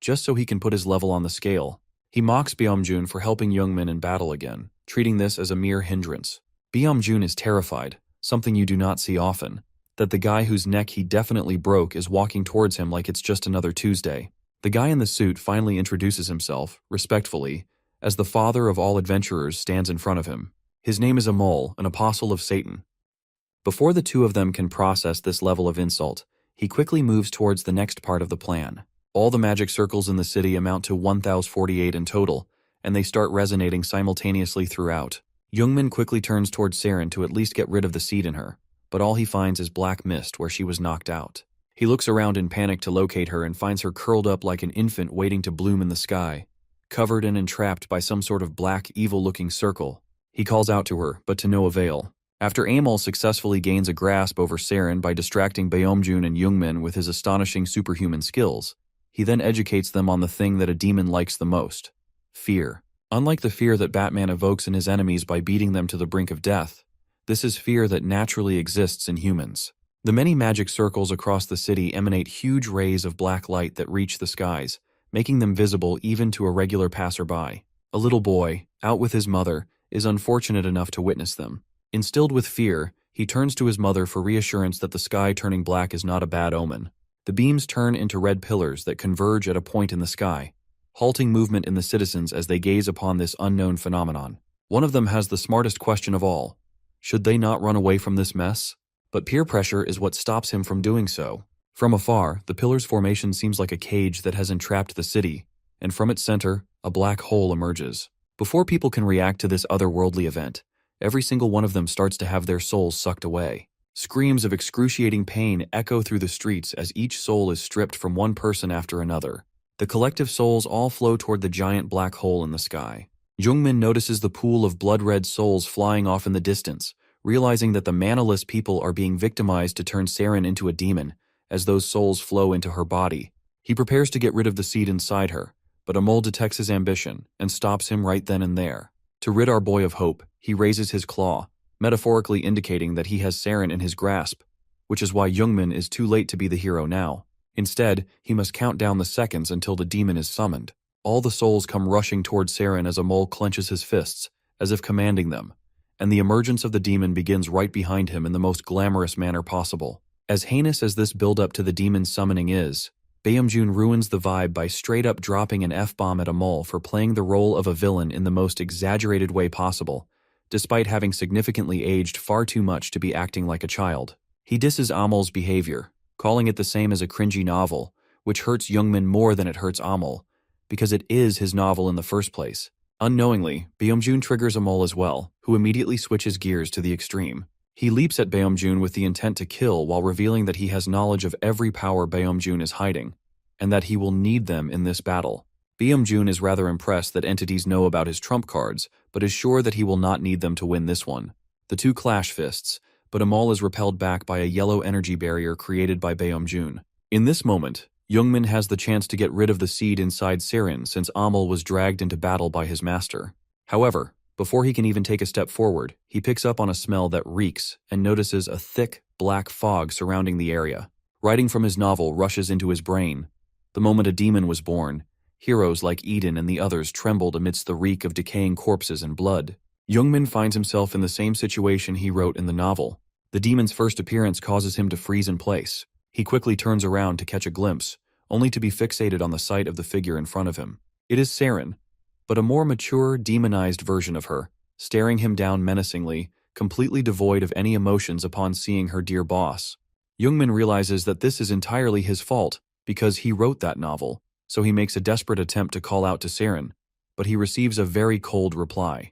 Speaker 1: just so he can put his level on the scale. He mocks Beomjun for helping Youngmin in battle again, treating this as a mere hindrance. Beomjun is terrified, something you do not see often, that the guy whose neck he definitely broke is walking towards him like it's just another Tuesday. The guy in the suit finally introduces himself, respectfully, as the father of all adventurers stands in front of him. His name is Amol, an apostle of Satan. Before the two of them can process this level of insult, he quickly moves towards the next part of the plan. All the magic circles in the city amount to 1,048 in total, and they start resonating simultaneously throughout. Youngmin quickly turns towards Saren to at least get rid of the seed in her, but all he finds is black mist where she was knocked out. He looks around in panic to locate her and finds her curled up like an infant waiting to bloom in the sky, covered and entrapped by some sort of black, evil-looking circle. He calls out to her, but to no avail. After Amol successfully gains a grasp over Saren by distracting Beomjun and Youngmin with his astonishing superhuman skills, he then educates them on the thing that a demon likes the most: fear. Unlike the fear that Batman evokes in his enemies by beating them to the brink of death, this is fear that naturally exists in humans. The many magic circles across the city emanate huge rays of black light that reach the skies, making them visible even to a regular passerby. A little boy, out with his mother, is unfortunate enough to witness them. Instilled with fear, He turns to his mother for reassurance that the sky turning black is not a bad omen. The beams turn into red pillars that converge at a point in the sky, halting movement in the citizens as they gaze upon this unknown phenomenon. One of them has the smartest question of all. Should they not run away from this mess? But peer pressure is what stops him from doing so. From afar, the pillar's formation seems like a cage that has entrapped the city, and from its center, a black hole emerges. Before people can react to this otherworldly event, every single one of them starts to have their souls sucked away. Screams of excruciating pain echo through the streets as each soul is stripped from one person after another. The collective souls all flow toward the giant black hole in the sky. Jungmin notices the pool of blood-red souls flying off in the distance, realizing that the manaless people are being victimized to turn Saren into a demon, as those souls flow into her body. He prepares to get rid of the seed inside her, but a mole detects his ambition and stops him right then and there. To rid our boy of hope, he raises his claw, metaphorically indicating that he has Saren in his grasp, which is why Jungmin is too late to be the hero now. Instead, he must count down the seconds until the demon is summoned. All the souls come rushing toward Saren as a mole clenches his fists, as if commanding them, and the emergence of the demon begins right behind him in the most glamorous manner possible. As heinous as this build-up to the demon's summoning is, Baeomjun ruins the vibe by straight-up dropping an F-bomb at a mole for playing the role of a villain in the most exaggerated way possible, despite having significantly aged far too much to be acting like a child. He disses Amal's behavior, calling it the same as a cringy novel, which hurts Jungmin more than it hurts Amal, because it is his novel in the first place. Unknowingly, Baeomjun triggers Amal as well, who immediately switches gears to the extreme. He leaps at Baeomjun with the intent to kill while revealing that he has knowledge of every power Baeomjun is hiding, and that he will need them in this battle. Baeomjun is rather impressed that entities know about his trump cards, but is sure that he will not need them to win this one. The two clash fists, but Amal is repelled back by a yellow energy barrier created by Baeomjun. In this moment, Jungmin has the chance to get rid of the seed inside Saren since Amal was dragged into battle by his master. However, before he can even take a step forward, he picks up on a smell that reeks and notices a thick, black fog surrounding the area. Writing from his novel rushes into his brain. The moment a demon was born, heroes like Eden and the others trembled amidst the reek of decaying corpses and blood. Jungmin finds himself in the same situation he wrote in the novel. The demon's first appearance causes him to freeze in place. He quickly turns around to catch a glimpse, only to be fixated on the sight of the figure in front of him. It is Saren, but a more mature, demonized version of her, staring him down menacingly, completely devoid of any emotions upon seeing her dear boss. Jungmin realizes that this is entirely his fault, because he wrote that novel, so he makes a desperate attempt to call out to Saren, but he receives a very cold reply.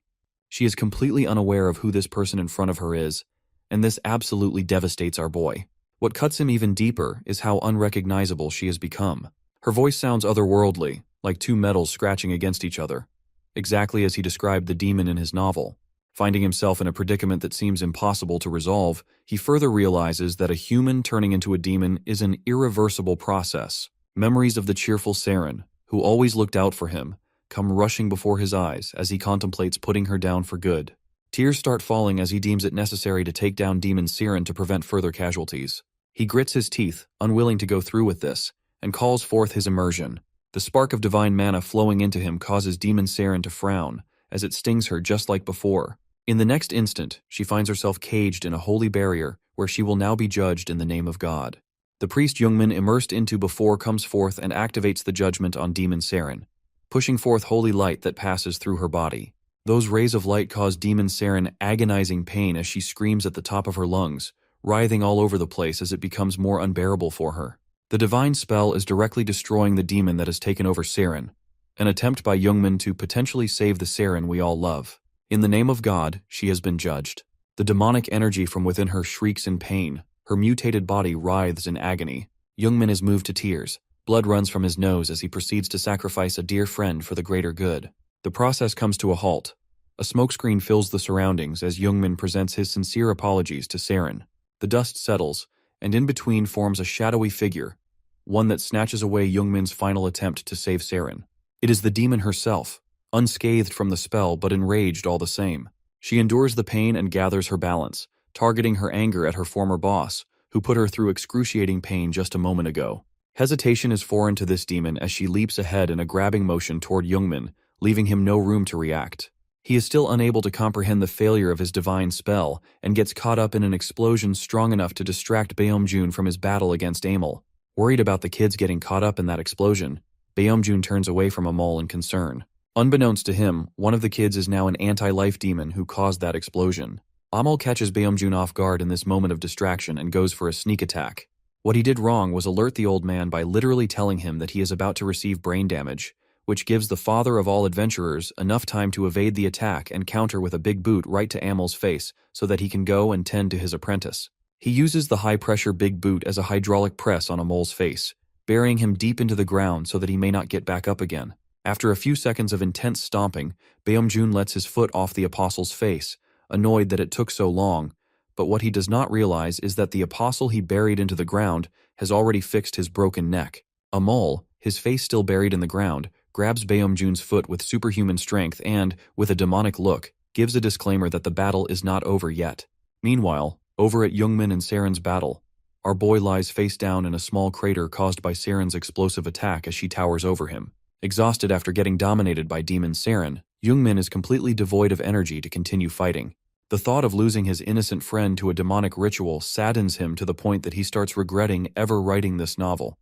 Speaker 1: She is completely unaware of who this person in front of her is, and this absolutely devastates our boy. What cuts him even deeper is how unrecognizable she has become. Her voice sounds otherworldly, like two metals scratching against each other, exactly as he described the demon in his novel. Finding himself in a predicament that seems impossible to resolve, he further realizes that a human turning into a demon is an irreversible process. Memories of the cheerful Saren, who always looked out for him, come rushing before his eyes as he contemplates putting her down for good. Tears start falling as he deems it necessary to take down Demon Saren to prevent further casualties. He grits his teeth, unwilling to go through with this, and calls forth his immersion. The spark of divine mana flowing into him causes Demon Saren to frown, as it stings her just like before. In the next instant, she finds herself caged in a holy barrier where she will now be judged in the name of God. The priest Jungmin immersed into before comes forth and activates the judgment on Demon Saren, pushing forth holy light that passes through her body. Those rays of light cause Demon Saren agonizing pain as she screams at the top of her lungs, writhing all over the place as it becomes more unbearable for her. The divine spell is directly destroying the demon that has taken over Saren, an attempt by Jungmin to potentially save the Saren we all love. In the name of God, she has been judged. The demonic energy from within her shrieks in pain, her mutated body writhes in agony. Jungmin is moved to tears. Blood runs from his nose as he proceeds to sacrifice a dear friend for the greater good. The process comes to a halt. A smokescreen fills the surroundings as Jungmin presents his sincere apologies to Saren. The dust settles, and in between forms a shadowy figure, one that snatches away Jungmin's final attempt to save Saren. It is the demon herself, unscathed from the spell but enraged all the same. She endures the pain and gathers her balance, targeting her anger at her former boss, who put her through excruciating pain just a moment ago. Hesitation is foreign to this demon as she leaps ahead in a grabbing motion toward Jungmin, leaving him no room to react. He is still unable to comprehend the failure of his divine spell and gets caught up in an explosion strong enough to distract Baeomjun from his battle against Amel. Worried about the kids getting caught up in that explosion, Baeomjun turns away from Amol in concern. Unbeknownst to him, one of the kids is now an anti-life demon who caused that explosion. Amol catches Baeomjun off guard in this moment of distraction and goes for a sneak attack. What he did wrong was alert the old man by literally telling him that he is about to receive brain damage, which gives the father of all adventurers enough time to evade the attack and counter with a big boot right to Amel's face so that he can go and tend to his apprentice. He uses the high-pressure big boot as a hydraulic press on Amol's face, burying him deep into the ground so that he may not get back up again. After a few seconds of intense stomping, Baeomjun lets his foot off the apostle's face, annoyed that it took so long, but what he does not realize is that the apostle he buried into the ground has already fixed his broken neck. Amol, his face still buried in the ground, grabs Baeomjun's foot with superhuman strength and, with a demonic look, gives a disclaimer that the battle is not over yet. Meanwhile, over at Youngmin and Seren's battle, our boy lies face down in a small crater caused by Seren's explosive attack as she towers over him. Exhausted after getting dominated by Demon Seren, Youngmin is completely devoid of energy to continue fighting. The thought of losing his innocent friend to a demonic ritual saddens him to the point that he starts regretting ever writing this novel.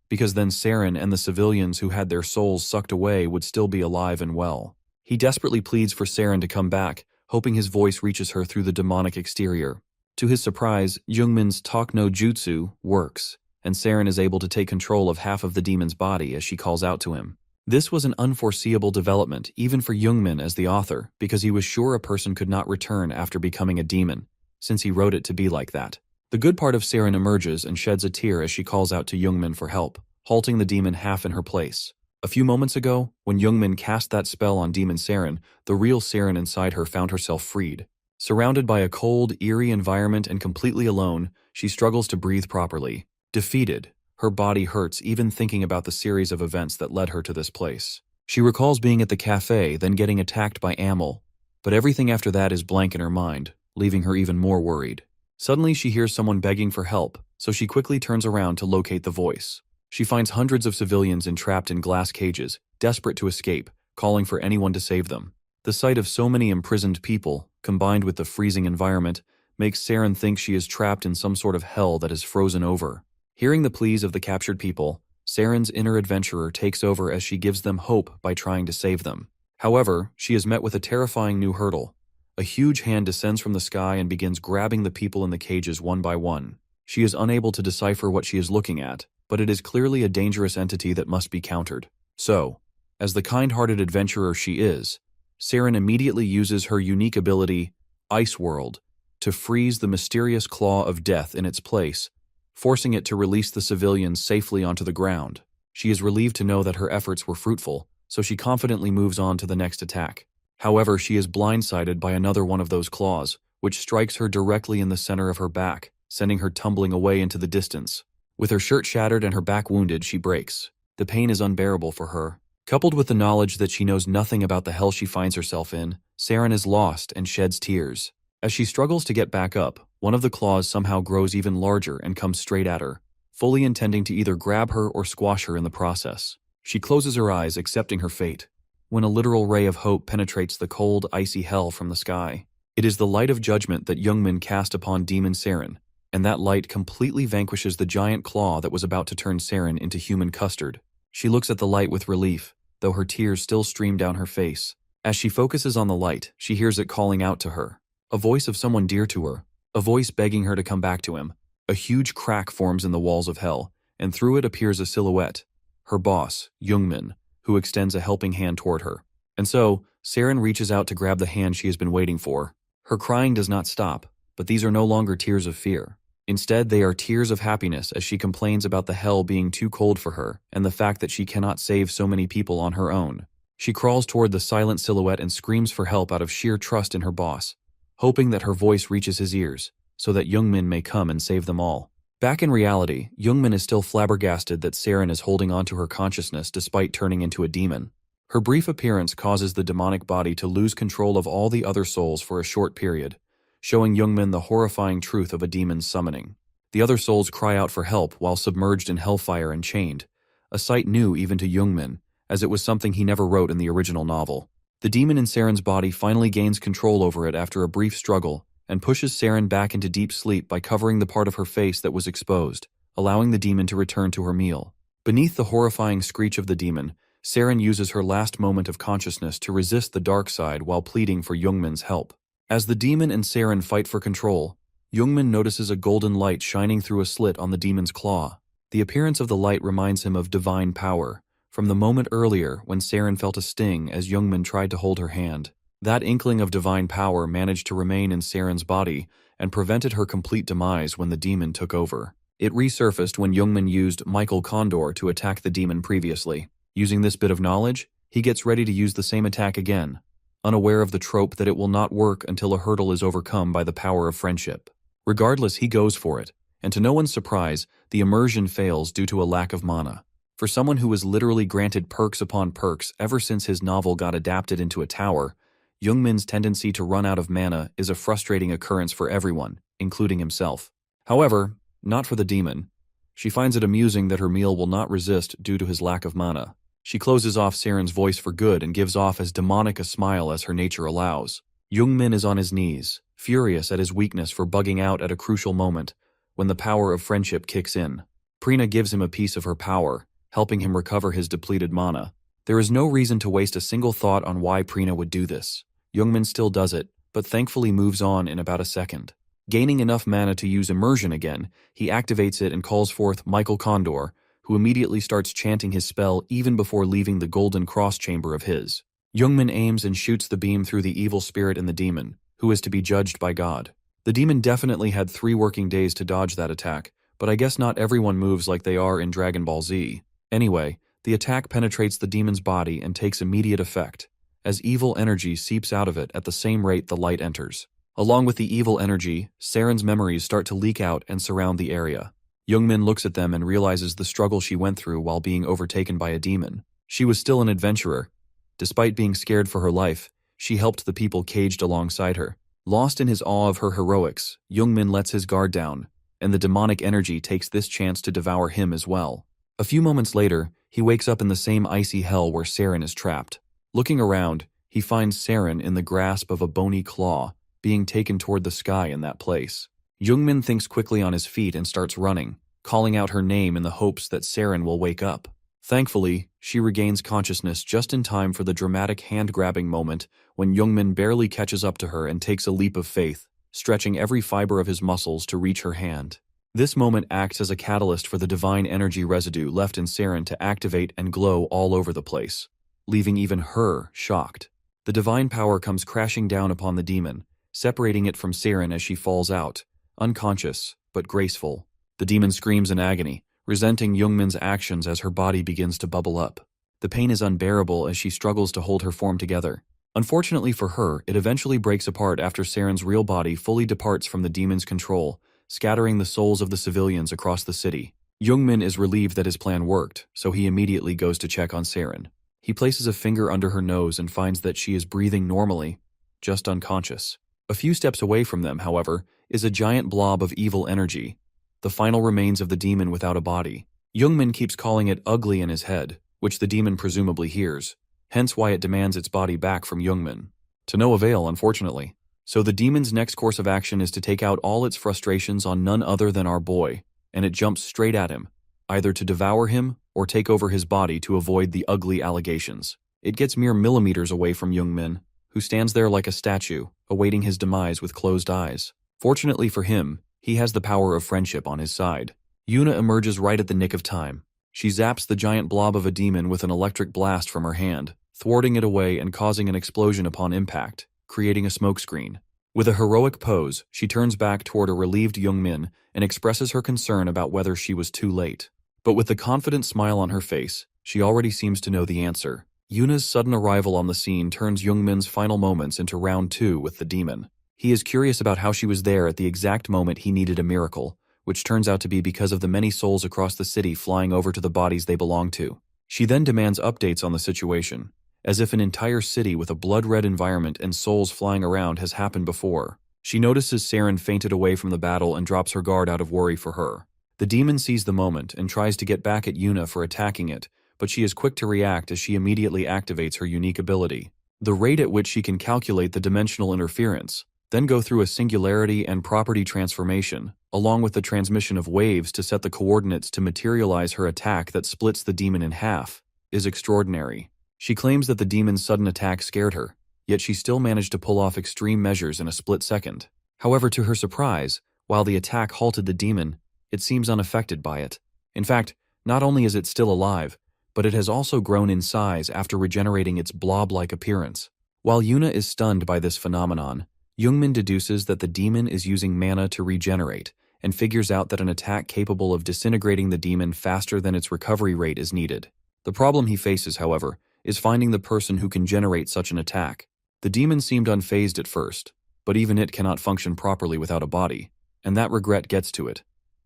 Speaker 1: Because then Seren and the civilians who had their souls sucked away would still be alive and well. He desperately pleads for Seren to come back, hoping his voice reaches her through the demonic exterior. To his surprise, Youngmin's talk no jutsu works, and Seren is able to take control of half of the demon's body as she calls out to him. This was an unforeseeable development even for Youngmin as the author, because he was sure a person could not return after becoming a demon, since he wrote it to be like that. The good part of Seren emerges and sheds a tear as she calls out to Youngmin for help, halting the demon half in her place. A few moments ago, when Youngmin cast that spell on Demon Seren, the real Seren inside her found herself freed. Surrounded by a cold, eerie environment and completely alone, she struggles to breathe properly. Defeated, her body hurts even thinking about the series of events that led her to this place. She recalls being at the cafe, then getting attacked by Amel, but everything after that is blank in her mind, leaving her even more worried. Suddenly she hears someone begging for help, so she quickly turns around to locate the voice. She finds hundreds of civilians entrapped in glass cages, desperate to escape, calling for anyone to save them. The sight of so many imprisoned people, combined with the freezing environment, makes Seren think she is trapped in some sort of hell that is frozen over. Hearing the pleas of the captured people, Seren's inner adventurer takes over as she gives them hope by trying to save them. However, she is met with a terrifying new hurdle. A huge hand descends from the sky and begins grabbing the people in the cages one by one. She is unable to decipher what she is looking at, but it is clearly a dangerous entity that must be countered. So, as the kind-hearted adventurer she is, Seren immediately uses her unique ability, Ice World, to freeze the mysterious claw of death in its place, forcing it to release the civilians safely onto the ground. She is relieved to know that her efforts were fruitful, so she confidently moves on to the next attack. However, she is blindsided by another one of those claws, which strikes her directly in the center of her back, sending her tumbling away into the distance. With her shirt shattered and her back wounded, she breaks. The pain is unbearable for her. Coupled with the knowledge that she knows nothing about the hell she finds herself in, Seren is lost and sheds tears. As she struggles to get back up, one of the claws somehow grows even larger and comes straight at her, fully intending to either grab her or squash her in the process. She closes her eyes, accepting her fate, when a literal ray of hope penetrates the cold, icy hell from the sky. It is the light of judgment that Youngmin cast upon Demon Seren, and that light completely vanquishes the giant claw that was about to turn Seren into human custard. She looks at the light with relief, though her tears still stream down her face. As she focuses on the light, she hears it calling out to her. A voice of someone dear to her, a voice begging her to come back to him. A huge crack forms in the walls of hell, and through it appears a silhouette, her boss, Youngmin, who extends a helping hand toward her. And so, Seren reaches out to grab the hand she has been waiting for. Her crying does not stop, but these are no longer tears of fear. Instead, they are tears of happiness as she complains about the hell being too cold for her and the fact that she cannot save so many people on her own. She crawls toward the silent silhouette and screams for help out of sheer trust in her boss, hoping that her voice reaches his ears, so that Youngmin may come and save them all. Back in reality, Youngmin is still flabbergasted that Seren is holding on to her consciousness despite turning into a demon. Her brief appearance causes the demonic body to lose control of all the other souls for a short period, showing Youngmin the horrifying truth of a demon's summoning. The other souls cry out for help while submerged in hellfire and chained, a sight new even to Youngmin, as it was something he never wrote in the original novel. The demon in Saren's body finally gains control over it after a brief struggle and pushes Saren back into deep sleep by covering the part of her face that was exposed, allowing the demon to return to her meal. Beneath the horrifying screech of the demon, Saren uses her last moment of consciousness to resist the dark side while pleading for Youngmin's help. As the demon and Saren fight for control, Youngmin notices a golden light shining through a slit on the demon's claw. The appearance of the light reminds him of divine power, from the moment earlier when Saren felt a sting as Youngmin tried to hold her hand. That inkling of divine power managed to remain in Saren's body and prevented her complete demise when the demon took over. It resurfaced when Youngmin used Michael Condor to attack the demon previously. Using this bit of knowledge, he gets ready to use the same attack again, unaware of the trope that it will not work until a hurdle is overcome by the power of friendship. Regardless, he goes for it, and to no one's surprise, the immersion fails due to a lack of mana. For someone who was literally granted perks upon perks ever since his novel got adapted into a tower, Youngmin's tendency to run out of mana is a frustrating occurrence for everyone, including himself. However, not for the demon. She finds it amusing that her meal will not resist due to his lack of mana. She closes off Saren's voice for good and gives off as demonic a smile as her nature allows. Youngmin is on his knees, furious at his weakness for bugging out at a crucial moment when the power of friendship kicks in. Prina gives him a piece of her power, helping him recover his depleted mana. There is no reason to waste a single thought on why Prina would do this. Youngmin still does it, but thankfully moves on in about a second. Gaining enough mana to use immersion again, he activates it and calls forth Michael Condor, who immediately starts chanting his spell even before leaving the golden cross chamber of his. Youngmin aims and shoots the beam through the evil spirit in the demon, who is to be judged by God. The demon definitely had 3 working days to dodge that attack, but I guess not everyone moves like they are in Dragon Ball Z. Anyway, the attack penetrates the demon's body and takes immediate effect, as evil energy seeps out of it at the same rate the light enters. Along with the evil energy, Saren's memories start to leak out and surround the area. Youngmin looks at them and realizes the struggle she went through while being overtaken by a demon. She was still an adventurer. Despite being scared for her life, she helped the people caged alongside her. Lost in his awe of her heroics, Youngmin lets his guard down, and the demonic energy takes this chance to devour him as well. A few moments later, he wakes up in the same icy hell where Saren is trapped. Looking around, he finds Saren in the grasp of a bony claw, being taken toward the sky in that place. Youngmin thinks quickly on his feet and starts running, calling out her name in the hopes that Saren will wake up. Thankfully, she regains consciousness just in time for the dramatic hand-grabbing moment when Youngmin barely catches up to her and takes a leap of faith, stretching every fiber of his muscles to reach her hand. This moment acts as a catalyst for the divine energy residue left in Saren to activate and glow all over the place, leaving even her shocked. The divine power comes crashing down upon the demon, separating it from Saren as she falls out, unconscious but graceful. The demon screams in agony, resenting Youngmin's actions as her body begins to bubble up. The pain is unbearable as she struggles to hold her form together. Unfortunately for her, it eventually breaks apart after Saren's real body fully departs from the demon's control, scattering the souls of the civilians across the city. Youngmin is relieved that his plan worked, so he immediately goes to check on Saren. He places a finger under her nose and finds that she is breathing normally, just unconscious. A few steps away from them, however, is a giant blob of evil energy, the final remains of the demon without a body. Youngmin keeps calling it ugly in his head, which the demon presumably hears, hence why it demands its body back from Youngmin. To no avail, unfortunately. So the demon's next course of action is to take out all its frustrations on none other than our boy, and it jumps straight at him, either to devour him or take over his body to avoid the ugly allegations. It gets mere millimeters away from Youngmin, who stands there like a statue, awaiting his demise with closed eyes. Fortunately for him, he has the power of friendship on his side. Yuna emerges right at the nick of time. She zaps the giant blob of a demon with an electric blast from her hand, thwarting it away and causing an explosion upon impact, creating a smokescreen. With a heroic pose, she turns back toward a relieved Youngmin and expresses her concern about whether she was too late. But with the confident smile on her face, she already seems to know the answer. Yuna's sudden arrival on the scene turns Youngmin's final moments into round 2 with the demon. He is curious about how she was there at the exact moment he needed a miracle, which turns out to be because of the many souls across the city flying over to the bodies they belong to. She then demands updates on the situation, as if an entire city with a blood-red environment and souls flying around has happened before. She notices Saren fainted away from the battle and drops her guard out of worry for her. The demon sees the moment and tries to get back at Yuna for attacking it, but she is quick to react as she immediately activates her unique ability. the rate at which she can calculate the dimensional interference, then go through a singularity and property transformation, along with the transmission of waves to set the coordinates to materialize her attack that splits the demon in half, is extraordinary. She claims that the demon's sudden attack scared her, yet she still managed to pull off extreme measures in a split second. However, to her surprise, while the attack halted the demon, it seems unaffected by it. In fact, not only is it still alive, but it has also grown in size after regenerating its blob-like appearance. While Yuna is stunned by this phenomenon, Youngmin deduces that the demon is using mana to regenerate, and figures out that an attack capable of disintegrating the demon faster than its recovery rate is needed. The problem he faces, however, is finding the person who can generate such an attack. The demon seemed unfazed at first, but even it cannot function properly without a body, and that regret gets to it,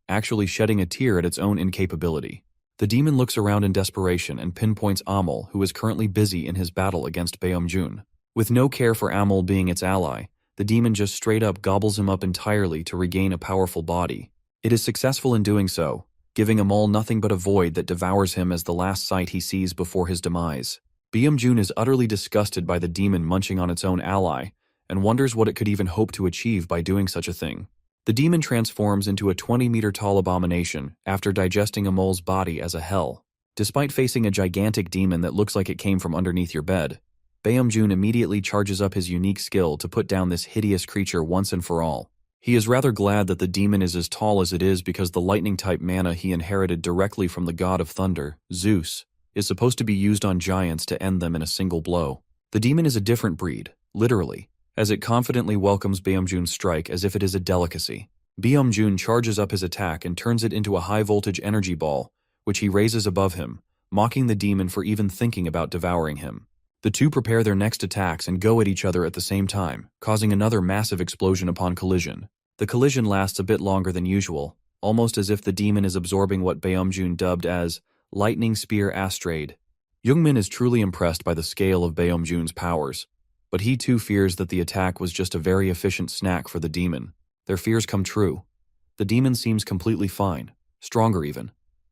Speaker 1: actually shedding a tear at its own incapability. The demon looks around in desperation and pinpoints Amul, who is currently busy in his battle against Beomjun. With no care for Amul being its ally, the demon just straight up gobbles him up entirely to regain a powerful body. It is successful in doing so, giving Amul nothing but a void that devours him as the last sight he sees before his demise. Beomjun is utterly disgusted by the demon munching on its own ally, and wonders what it could even hope to achieve by doing such a thing. The demon transforms into a 20-meter-tall abomination after digesting Amul's body as a hell. Despite facing a gigantic demon that looks like it came from underneath your bed, Beomjun immediately charges up his unique skill to put down this hideous creature once and for all. He is rather glad that the demon is as tall as it is because the lightning-type mana he inherited directly from the god of thunder, Zeus, is supposed to be used on giants to end them in a single blow. The demon is a different breed, literally, as it confidently welcomes Beomjun's strike as if it is a delicacy. Beomjun charges up his attack and turns it into a high-voltage energy ball, which he raises above him, mocking the demon for even thinking about devouring him. The two prepare their next attacks and go at each other at the same time, causing another massive explosion upon collision. The collision lasts a bit longer than usual, almost as if the demon is absorbing what Beomjun dubbed as Lightning Spear Astrade. Youngmin is truly impressed by the scale of Beomjun's powers, but he too fears that the attack was just a very efficient snack for the demon. Their fears come true. The demon seems completely fine, stronger even,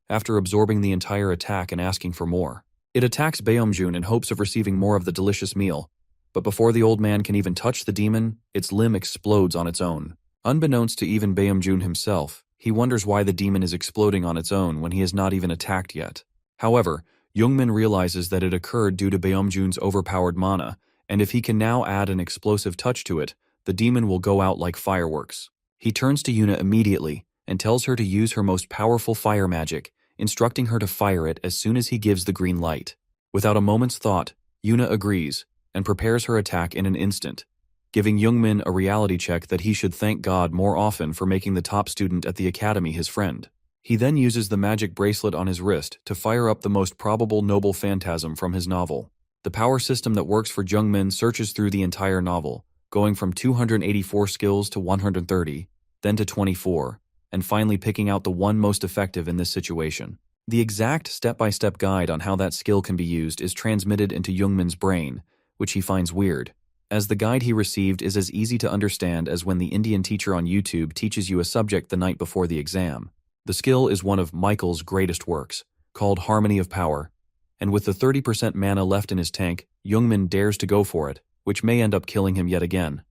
Speaker 1: after absorbing the entire attack and asking for more. It attacks Beomjun in hopes of receiving more of the delicious meal, but before the old man can even touch the demon, its limb explodes on its own. Unbeknownst to even Beomjun himself, he wonders why the demon is exploding on its own when he has not even attacked yet. However, Youngmin realizes that it occurred due to Beomjun's overpowered mana, and if he can now add an explosive touch to it, the demon will go out like fireworks. He turns to Yuna immediately and tells her to use her most powerful fire magic, instructing her to fire it as soon as he gives the green light. Without a moment's thought, Yuna agrees and prepares her attack in an instant, giving Youngmin a reality check that he should thank God more often for making the top student at the academy his friend. He then uses the magic bracelet on his wrist to fire up the most probable noble phantasm from his novel. The power system that works for Youngmin searches through the entire novel, going from 284 skills to 130, then to 24, and finally picking out the one most effective in this situation. The exact step-by-step guide on how that skill can be used is transmitted into Youngmin's brain, which he finds weird, as the guide he received is as easy to understand as when the Indian teacher on YouTube teaches you a subject the night before the exam. The skill is one of Michael's greatest works, called Harmony of Power, and with the 30% mana left in his tank, Youngmin dares to go for it, which may end up killing him yet again.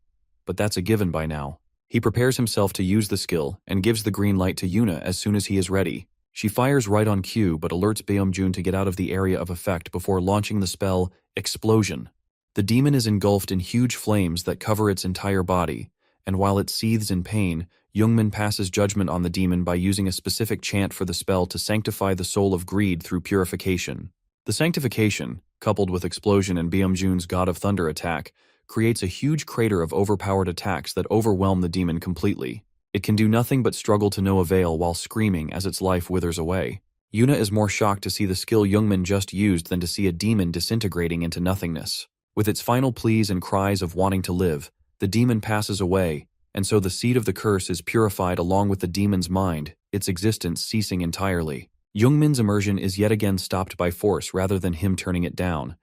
Speaker 1: But that's a given by now. He prepares himself to use the skill and gives the green light to Yuna as soon as he is ready. She fires right on cue but alerts Beomjun to get out of the area of effect before launching the spell Explosion. The demon is engulfed in huge flames that cover its entire body, and while it seethes in pain, Youngmin passes judgment on the demon by using a specific chant for the spell to sanctify the soul of greed through purification. The sanctification, coupled with Explosion and Beomjun's God of Thunder attack, creates a huge crater of overpowered attacks that overwhelm the demon completely. It can do nothing but struggle to no avail while screaming as its life withers away. Yuna is more shocked to see the skill Youngmin just used than to see a demon disintegrating into nothingness. With its final pleas and cries of wanting to live, the demon passes away, and so the seed of the curse is purified along with the demon's mind, its existence ceasing entirely. Youngmin's immersion is yet again stopped by force rather than him turning it down,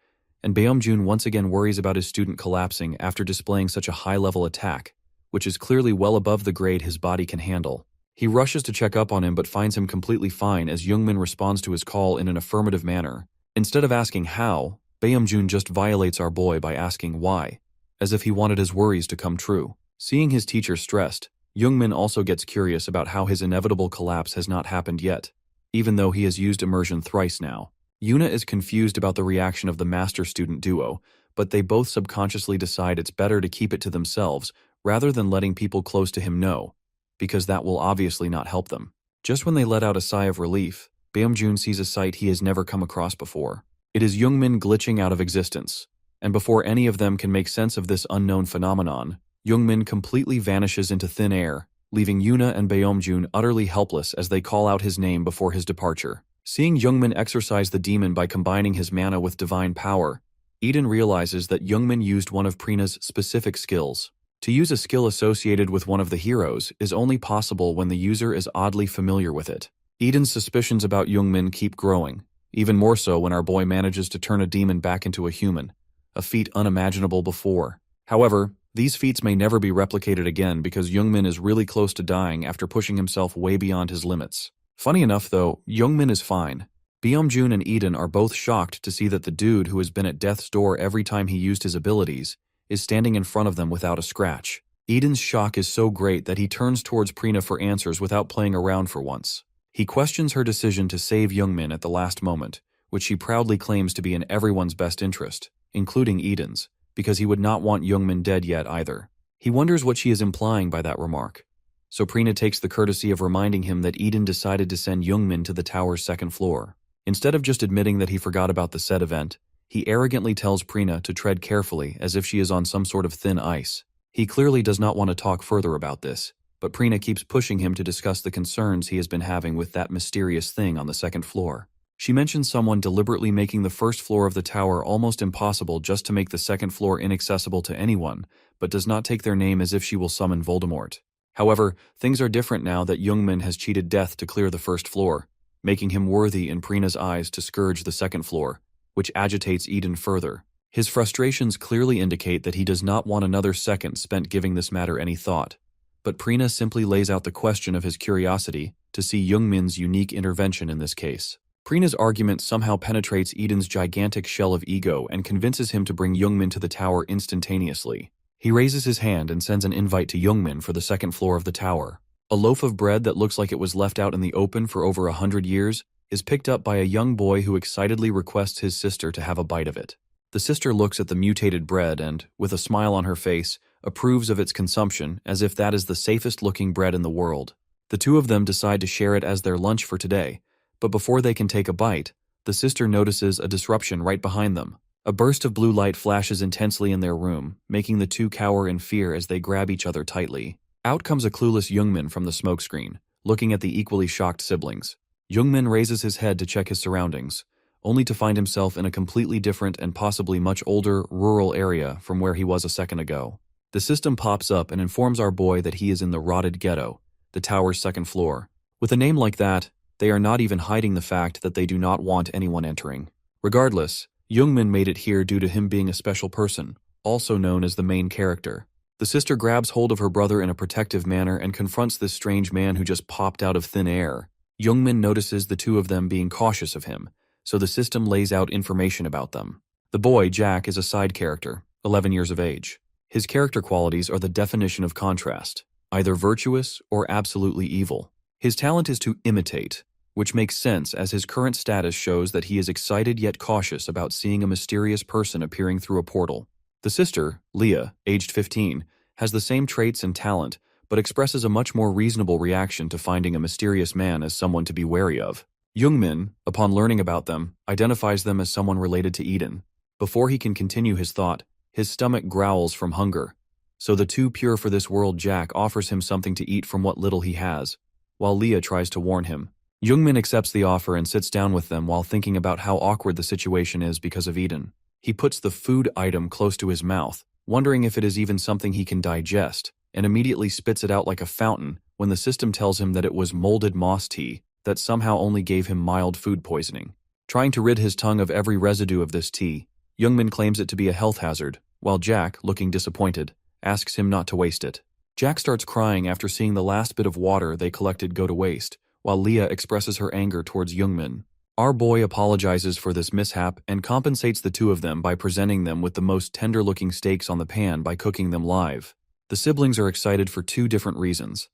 Speaker 1: and Beomjun once again worries about his student collapsing after displaying such a high-level attack, which is clearly well above the grade his body can handle. He rushes to check up on him but finds him completely fine as Youngmin responds to his call in an affirmative manner. Instead of asking how, Baeomjun just violates our boy by asking why, as if he wanted his worries to come true. Seeing his teacher stressed, Youngmin also gets curious about how his inevitable collapse has not happened yet, even though he has used immersion thrice now. Yuna is confused about the reaction of the master-student duo, but they both subconsciously decide it's better to keep it to themselves rather than letting people close to him know, because that will obviously not help them. Just when they let out a sigh of relief, Baeomjun sees a sight he has never come across before. It is Youngmin glitching out of existence, and before any of them can make sense of this unknown phenomenon, Youngmin completely vanishes into thin air, leaving Yuna and Baeomjun utterly helpless as they call out his name before his departure. Seeing Youngmin exorcise the demon by combining his mana with divine power, Eden realizes that Youngmin used one of Prina's specific skills. To use a skill associated with one of the heroes is only possible when the user is oddly familiar with it. Eden's suspicions about Youngmin keep growing, even more so when our boy manages to turn a demon back into a human, a feat unimaginable before. However, these feats may never be replicated again because Youngmin is really close to dying after pushing himself way beyond his limits. Funny enough though, Youngmin is fine. Baeomjun and Eden are both shocked to see that the dude who has been at death's door every time he used his abilities is standing in front of them without a scratch. Eden's shock is so great that he turns towards Prina for answers without playing around for once. He questions her decision to save Youngmin at the last moment, which she proudly claims to be in everyone's best interest, including Eden's, because he would not want Youngmin dead yet either. He wonders what she is implying by that remark. So Prina takes the courtesy of reminding him that Eden decided to send Youngmin to the tower's second floor. Instead of just admitting that he forgot about the said event, he arrogantly tells Prina to tread carefully as if she is on some sort of thin ice. He clearly does not want to talk further about this, but Prina keeps pushing him to discuss the concerns he has been having with that mysterious thing on the second floor. She mentions someone deliberately making the first floor of the tower almost impossible just to make the second floor inaccessible to anyone, but does not take their name as if she will summon Voldemort. However, things are different now that Youngmin has cheated death to clear the first floor, making him worthy in Prina's eyes to scourge the second floor, which agitates Eden further. His frustrations clearly indicate that he does not want another second spent giving this matter any thought, but Prina simply lays out the question of his curiosity to see Youngmin's unique intervention in this case. Prina's argument somehow penetrates Eden's gigantic shell of ego and convinces him to bring Youngmin to the tower instantaneously. He raises his hand and sends an invite to Youngmin for the second floor of the tower. A loaf of bread that looks like it was left out in the open for over 100 years is picked up by a young boy who excitedly requests his sister to have a bite of it. The sister looks at the mutated bread and, with a smile on her face, approves of its consumption as if that is the safest-looking bread in the world. The two of them decide to share it as their lunch for today, but before they can take a bite, the sister notices a disruption right behind them. A burst of blue light flashes intensely in their room, making the two cower in fear as they grab each other tightly. Out comes a clueless Youngmin from the smokescreen, looking at the equally shocked siblings. Youngmin raises his head to check his surroundings, only to find himself in a completely different and possibly much older, rural area from where he was a second ago. The system pops up and informs our boy that he is in the rotted ghetto, the tower's second floor. With a name like that, they are not even hiding the fact that they do not want anyone entering. Regardless, Youngmin made it here due to him being a special person, also known as the main character. The sister grabs hold of her brother in a protective manner and confronts this strange man who just popped out of thin air. Youngmin notices the two of them being cautious of him, so the system lays out information about them. The boy, Jack, is a side character, 11 years of age. His character qualities are the definition of contrast, either virtuous or absolutely evil. His talent is to imitate, which makes sense as his current status shows that he is excited yet cautious about seeing a mysterious person appearing through a portal. The sister, Leah, aged 15, has the same traits and talent, but expresses a much more reasonable reaction to finding a mysterious man as someone to be wary of. Youngmin, upon learning about them, identifies them as someone related to Eden. Before he can continue his thought, his stomach growls from hunger, so the too pure for this world Jack offers him something to eat from what little he has, while Leah tries to warn him. Youngmin accepts the offer and sits down with them while thinking about how awkward the situation is because of Eden. He puts the food item close to his mouth, wondering if it is even something he can digest, and immediately spits it out like a fountain when the system tells him that it was molded moss tea that somehow only gave him mild food poisoning. Trying to rid his tongue of every residue of this tea, Youngmin claims it to be a health hazard, while Jack, looking disappointed, asks him not to waste it. Jack starts crying after seeing the last bit of water they collected go to waste, while Leah expresses her anger towards Youngmin. Our boy apologizes for this mishap and compensates the two of them by presenting them with the most tender-looking steaks on the pan by cooking them live. The siblings are excited for two different reasons.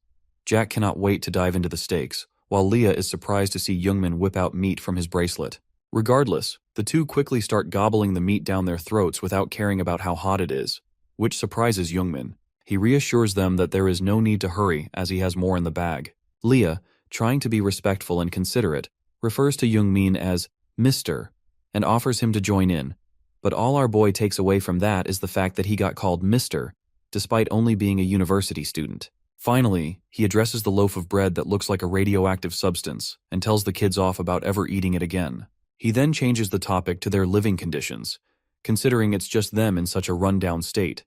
Speaker 1: Jack cannot wait to dive into the steaks, while Leah is surprised to see Youngmin whip out meat from his bracelet. Regardless, the two quickly start gobbling the meat down their throats without caring about how hot it is, which surprises Youngmin. He reassures them that there is no need to hurry as he has more in the bag. Leah, trying to be respectful and considerate, refers to Youngmin as Mr. and offers him to join in, but all our boy takes away from that is the fact that he got called Mr., despite only being a university student. Finally, he addresses the loaf of bread that looks like a radioactive substance and tells the kids off about ever eating it again. He then changes the topic to their living conditions, considering it's just them in such a run-down state,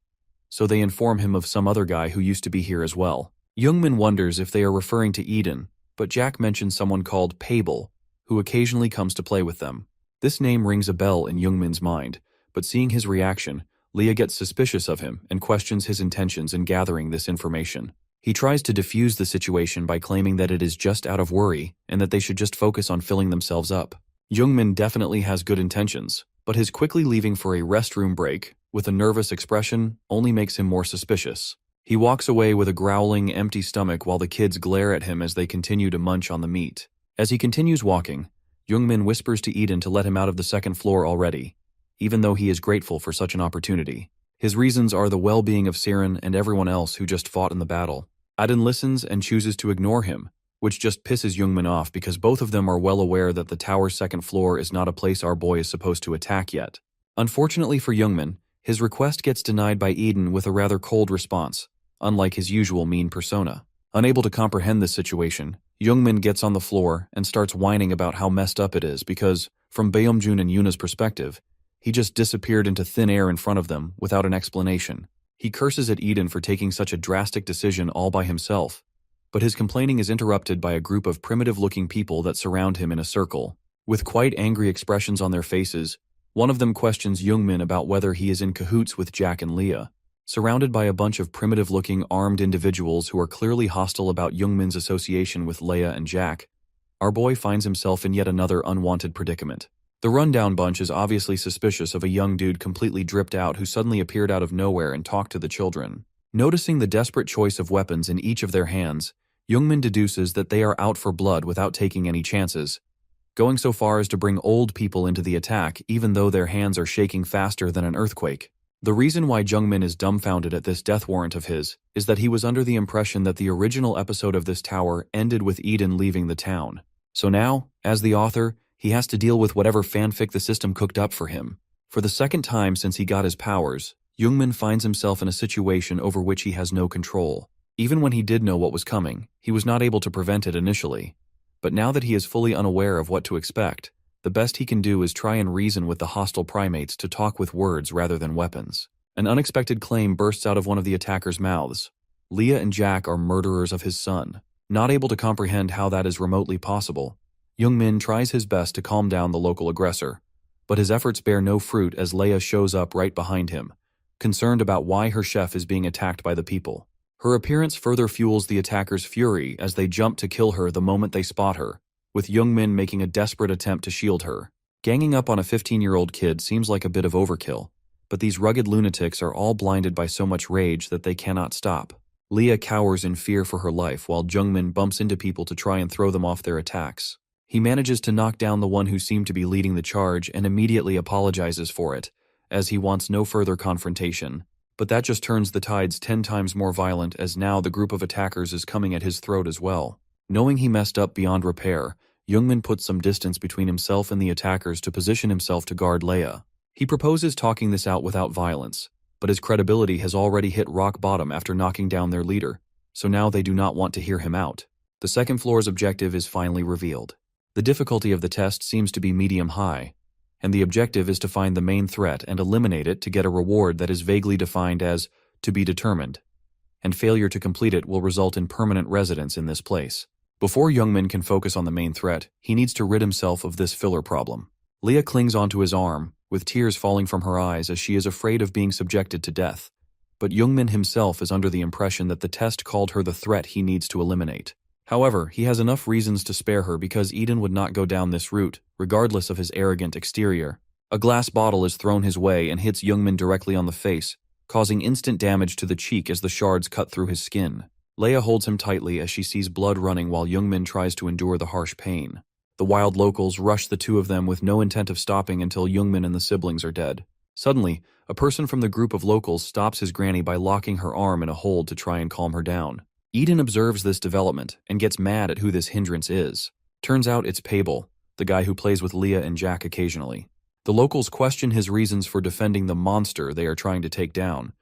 Speaker 1: so they inform him of some other guy who used to be here as well. Youngmin wonders if they are referring to Eden, but Jack mentions someone called Pable, who occasionally comes to play with them. This name rings a bell in Youngmin's mind, but seeing his reaction, Leah gets suspicious of him and questions his intentions in gathering this information. He tries to defuse the situation by claiming that it is just out of worry and that they should just focus on filling themselves up. Youngmin definitely has good intentions, but his quickly leaving for a restroom break with a nervous expression only makes him more suspicious. He walks away with a growling, empty stomach while the kids glare at him as they continue to munch on the meat. As he continues walking, Youngmin whispers to Eden to let him out of the second floor already, even though he is grateful for such an opportunity. His reasons are the well-being of Siren and everyone else who just fought in the battle. Eden listens and chooses to ignore him, which just pisses Youngmin off because both of them are well aware that the tower's second floor is not a place our boy is supposed to attack yet. Unfortunately for Youngmin, his request gets denied by Eden with a rather cold response, unlike his usual mean persona. Unable to comprehend this situation, Youngmin gets on the floor and starts whining about how messed up it is because, from Baeomjun and Yuna's perspective, he just disappeared into thin air in front of them without an explanation. He curses at Eden for taking such a drastic decision all by himself, but his complaining is interrupted by a group of primitive-looking people that surround him in a circle. With quite angry expressions on their faces, one of them questions Youngmin about whether he is in cahoots with Jack and Leah. Surrounded by a bunch of primitive-looking armed individuals who are clearly hostile about Youngmin's association with Leia and Jack, our boy finds himself in yet another unwanted predicament. The rundown bunch is obviously suspicious of a young dude completely dripped out who suddenly appeared out of nowhere and talked to the children. Noticing the desperate choice of weapons in each of their hands, Youngmin deduces that they are out for blood without taking any chances, going so far as to bring old people into the attack even though their hands are shaking faster than an earthquake. The reason why Youngmin is dumbfounded at this death warrant of his is that he was under the impression that the original episode of this tower ended with Eden leaving the town. So now, as the author, he has to deal with whatever fanfic the system cooked up for him. For the second time since he got his powers, Youngmin finds himself in a situation over which he has no control. Even when he did know what was coming, he was not able to prevent it initially. But now that he is fully unaware of what to expect, the best he can do is try and reason with the hostile primates to talk with words rather than weapons. An unexpected claim bursts out of one of the attackers' mouths. Leah and Jack are murderers of his son. Not able to comprehend how that is remotely possible, Youngmin tries his best to calm down the local aggressor, but his efforts bear no fruit as Leia shows up right behind him, concerned about why her chef is being attacked by the people. Her appearance further fuels the attackers' fury as they jump to kill her the moment they spot her, with Youngmin making a desperate attempt to shield her. Ganging up on a 15-year-old kid seems like a bit of overkill, but these rugged lunatics are all blinded by so much rage that they cannot stop. Leah cowers in fear for her life while Youngmin bumps into people to try and throw them off their attacks. He manages to knock down the one who seemed to be leading the charge and immediately apologizes for it, as he wants no further confrontation. But that just turns the tides 10 times more violent as now the group of attackers is coming at his throat as well. Knowing he messed up beyond repair, Youngmin puts some distance between himself and the attackers to position himself to guard Leia. He proposes talking this out without violence, but his credibility has already hit rock bottom after knocking down their leader, so now they do not want to hear him out. The second floor's objective is finally revealed. The difficulty of the test seems to be medium-high, and the objective is to find the main threat and eliminate it to get a reward that is vaguely defined as to be determined, and failure to complete it will result in permanent residence in this place. Before Youngmin can focus on the main threat, he needs to rid himself of this filler problem. Leah clings onto his arm, with tears falling from her eyes as she is afraid of being subjected to death, but Youngmin himself is under the impression that the test called her the threat he needs to eliminate. However, he has enough reasons to spare her because Eden would not go down this route, regardless of his arrogant exterior. A glass bottle is thrown his way and hits Youngmin directly on the face, causing instant damage to the cheek as the shards cut through his skin. Leia holds him tightly as she sees blood running while Youngmin tries to endure the harsh pain. The wild locals rush the two of them with no intent of stopping until Youngmin and the siblings are dead. Suddenly, a person from the group of locals stops his granny by locking her arm in a hold to try and calm her down. Eden observes this development and gets mad at who this hindrance is. Turns out it's Pable, the guy who plays with Leah and Jack occasionally. The locals question his reasons for defending the monster they are trying to take down,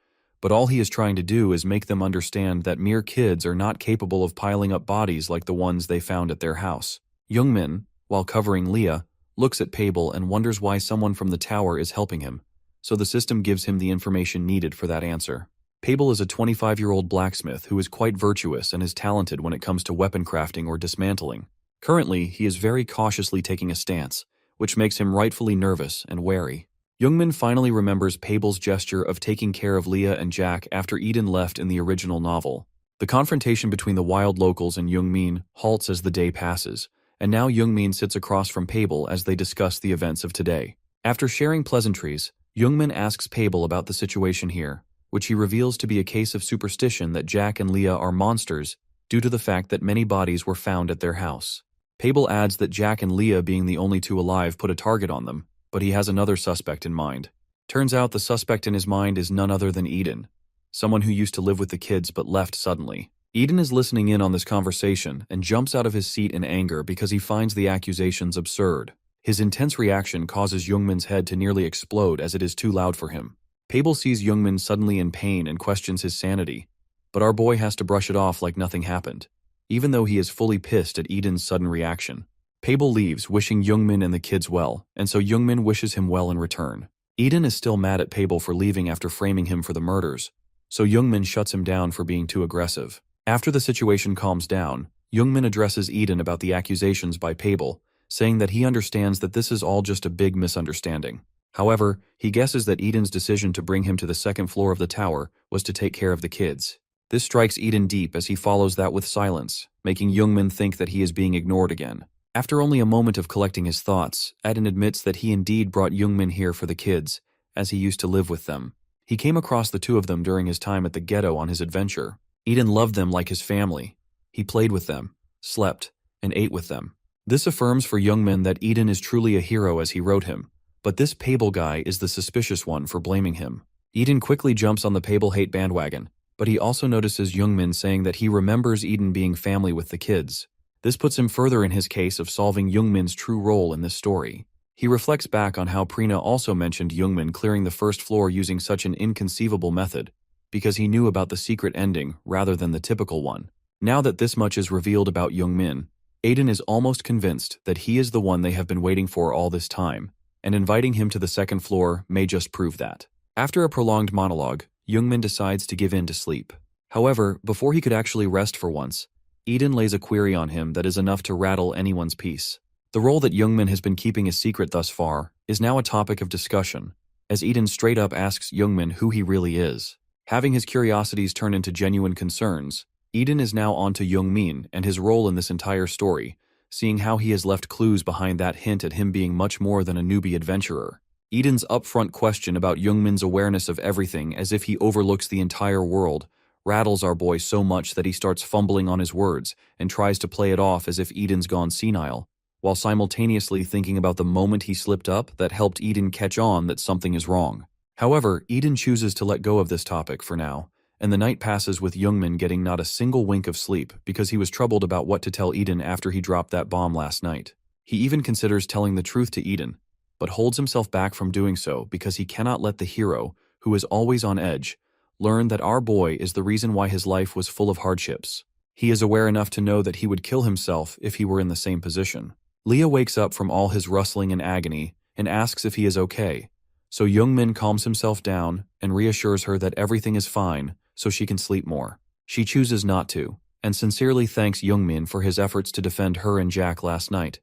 Speaker 1: but all he is trying to do is make them understand that mere kids are not capable of piling up bodies like the ones they found at their house. Youngmin, while covering Leah, looks at Pable and wonders why someone from the tower is helping him, so the system gives him the information needed for that answer. Pable is a 25-year-old blacksmith who is quite virtuous and is talented when it comes to weapon crafting or dismantling. Currently, he is very cautiously taking a stance, which makes him rightfully nervous and wary. Youngmin finally remembers Pable's gesture of taking care of Leah and Jack after Eden left in the original novel. The confrontation between the wild locals and Youngmin halts as the day passes, and now Youngmin sits across from Pable as they discuss the events of today. After sharing pleasantries, Youngmin asks Pable about the situation here, which he reveals to be a case of superstition that Jack and Leah are monsters due to the fact that many bodies were found at their house. Pable adds that Jack and Leah being the only two alive put a target on them, but he has another suspect in mind. Turns out the suspect in his mind is none other than Eden, someone who used to live with the kids but left suddenly. Eden is listening in on this conversation and jumps out of his seat in anger because he finds the accusations absurd. His intense reaction causes Youngmin's head to nearly explode as it is too loud for him. Pable sees Youngmin suddenly in pain and questions his sanity, but our boy has to brush it off like nothing happened, even though he is fully pissed at Eden's sudden reaction. Pable leaves, wishing Youngmin and the kids well, and so Youngmin wishes him well in return. Eden is still mad at Pable for leaving after framing him for the murders, so Youngmin shuts him down for being too aggressive. After the situation calms down, Youngmin addresses Eden about the accusations by Pable, saying that he understands that this is all just a big misunderstanding. However, he guesses that Eden's decision to bring him to the second floor of the tower was to take care of the kids. This strikes Eden deep as he follows that with silence, making Youngmin think that he is being ignored again. After only a moment of collecting his thoughts, Eden admits that he indeed brought Youngmin here for the kids, as he used to live with them. He came across the two of them during his time at the ghetto on his adventure. Eden loved them like his family. He played with them, slept, and ate with them. This affirms for Youngmin that Eden is truly a hero as he wrote him, but this Pable guy is the suspicious one for blaming him. Eden quickly jumps on the Pable hate bandwagon, but he also notices Youngmin saying that he remembers Eden being family with the kids. This puts him further in his case of solving Youngmin's true role in this story. He reflects back on how Prina also mentioned Youngmin clearing the first floor using such an inconceivable method, because he knew about the secret ending rather than the typical one. Now that this much is revealed about Youngmin, Eden is almost convinced that he is the one they have been waiting for all this time, and inviting him to the second floor may just prove that. After a prolonged monologue, Youngmin decides to give in to sleep. However, before he could actually rest for once, Eden lays a query on him that is enough to rattle anyone's peace. The role that Youngmin has been keeping a secret thus far is now a topic of discussion, as Eden straight up asks Youngmin who he really is. Having his curiosities turn into genuine concerns, Eden is now on to Youngmin and his role in this entire story, seeing how he has left clues behind that hint at him being much more than a newbie adventurer. Eden's upfront question about Youngmin's awareness of everything as if he overlooks the entire world rattles our boy so much that he starts fumbling on his words and tries to play it off as if Eden's gone senile, while simultaneously thinking about the moment he slipped up that helped Eden catch on that something is wrong. However, Eden chooses to let go of this topic for now, and the night passes with Youngmin getting not a single wink of sleep because he was troubled about what to tell Eden after he dropped that bomb last night. He even considers telling the truth to Eden, but holds himself back from doing so because he cannot let the hero, who is always on edge, learn that our boy is the reason why his life was full of hardships. He is aware enough to know that he would kill himself if he were in the same position. Leah wakes up from all his rustling and agony and asks if he is okay, so Youngmin calms himself down and reassures her that everything is fine so she can sleep more. She chooses not to, and sincerely thanks Youngmin for his efforts to defend her and Jack last night,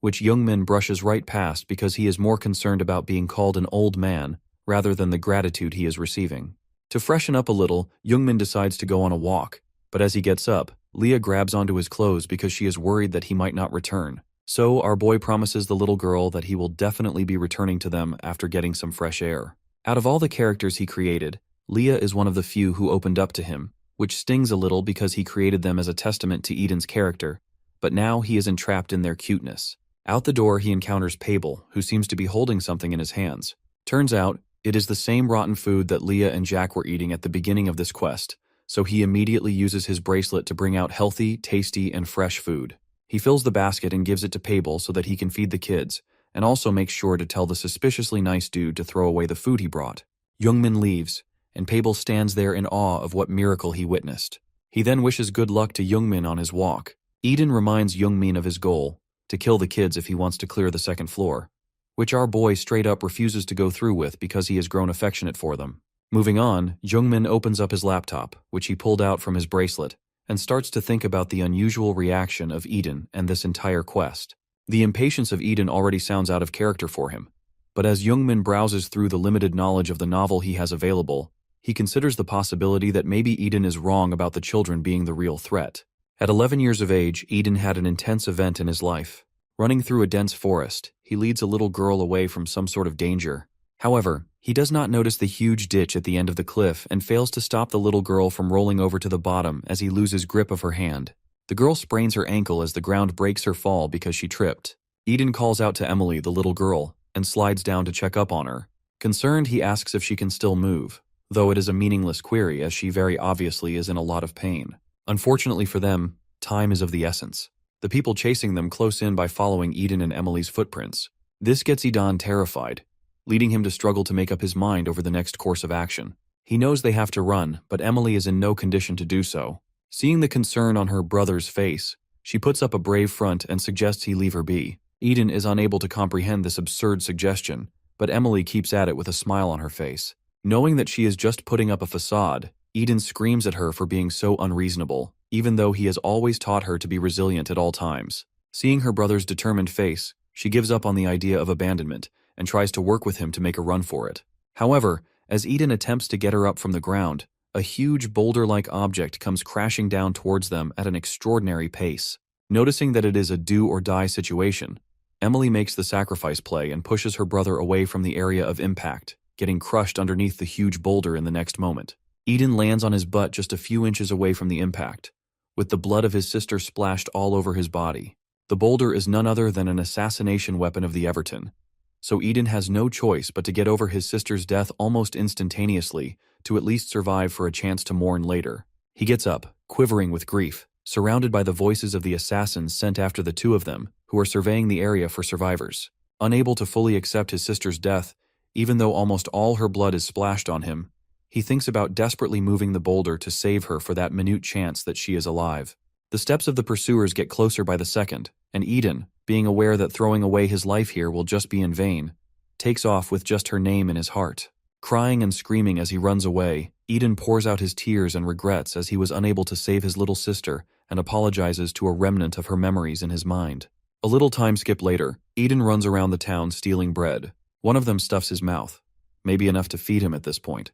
Speaker 1: which Youngmin brushes right past because he is more concerned about being called an old man rather than the gratitude he is receiving. To freshen up a little, Youngmin decides to go on a walk, but as he gets up, Leah grabs onto his clothes because she is worried that he might not return. So our boy promises the little girl that he will definitely be returning to them after getting some fresh air. Out of all the characters he created, Leah is one of the few who opened up to him, which stings a little because he created them as a testament to Eden's character, but now he is entrapped in their cuteness. Out the door he encounters Pable, who seems to be holding something in his hands. Turns out, it is the same rotten food that Leah and Jack were eating at the beginning of this quest, so he immediately uses his bracelet to bring out healthy, tasty, and fresh food. He fills the basket and gives it to Pable so that he can feed the kids, and also makes sure to tell the suspiciously nice dude to throw away the food he brought. Youngmin leaves, and Pable stands there in awe of what miracle he witnessed. He then wishes good luck to Youngmin on his walk. Eden reminds Youngmin of his goal, to kill the kids if he wants to clear the second floor, which our boy straight up refuses to go through with because he has grown affectionate for them. Moving on, Youngmin opens up his laptop, which he pulled out from his bracelet, and starts to think about the unusual reaction of Eden and this entire quest. The impatience of Eden already sounds out of character for him, but as Youngmin browses through the limited knowledge of the novel he has available, he considers the possibility that maybe Eden is wrong about the children being the real threat. At 11 years of age, Eden had an intense event in his life. Running through a dense forest, he leads a little girl away from some sort of danger. However, he does not notice the huge ditch at the end of the cliff and fails to stop the little girl from rolling over to the bottom as he loses grip of her hand. The girl sprains her ankle as the ground breaks her fall because she tripped. Eden calls out to Emily, the little girl, and slides down to check up on her. Concerned, he asks if she can still move, though it is a meaningless query as she very obviously is in a lot of pain. Unfortunately for them, time is of the essence. The people chasing them close in by following Eden and Emily's footprints. This gets Eden terrified, leading him to struggle to make up his mind over the next course of action. He knows they have to run, but Emily is in no condition to do so. Seeing the concern on her brother's face, she puts up a brave front and suggests he leave her be. Eden is unable to comprehend this absurd suggestion, but Emily keeps at it with a smile on her face. Knowing that she is just putting up a facade, Eden screams at her for being so unreasonable, even though he has always taught her to be resilient at all times. Seeing her brother's determined face, she gives up on the idea of abandonment and tries to work with him to make a run for it. However, as Eden attempts to get her up from the ground, a huge boulder-like object comes crashing down towards them at an extraordinary pace. Noticing that it is a do-or-die situation, Emily makes the sacrifice play and pushes her brother away from the area of impact, getting crushed underneath the huge boulder in the next moment. Eden lands on his butt just a few inches away from the impact, with the blood of his sister splashed all over his body. The boulder is none other than an assassination weapon of the Everton, so Eden has no choice but to get over his sister's death almost instantaneously to at least survive for a chance to mourn later. He gets up, quivering with grief, surrounded by the voices of the assassins sent after the two of them, who are surveying the area for survivors. Unable to fully accept his sister's death, even though almost all her blood is splashed on him, he thinks about desperately moving the boulder to save her for that minute chance that she is alive. The steps of the pursuers get closer by the second, and Eden, being aware that throwing away his life here will just be in vain, takes off with just her name in his heart. Crying and screaming as he runs away, Eden pours out his tears and regrets as he was unable to save his little sister and apologizes to a remnant of her memories in his mind. A little time skip later, Eden runs around the town stealing bread. One of them stuffs his mouth, maybe enough to feed him at this point.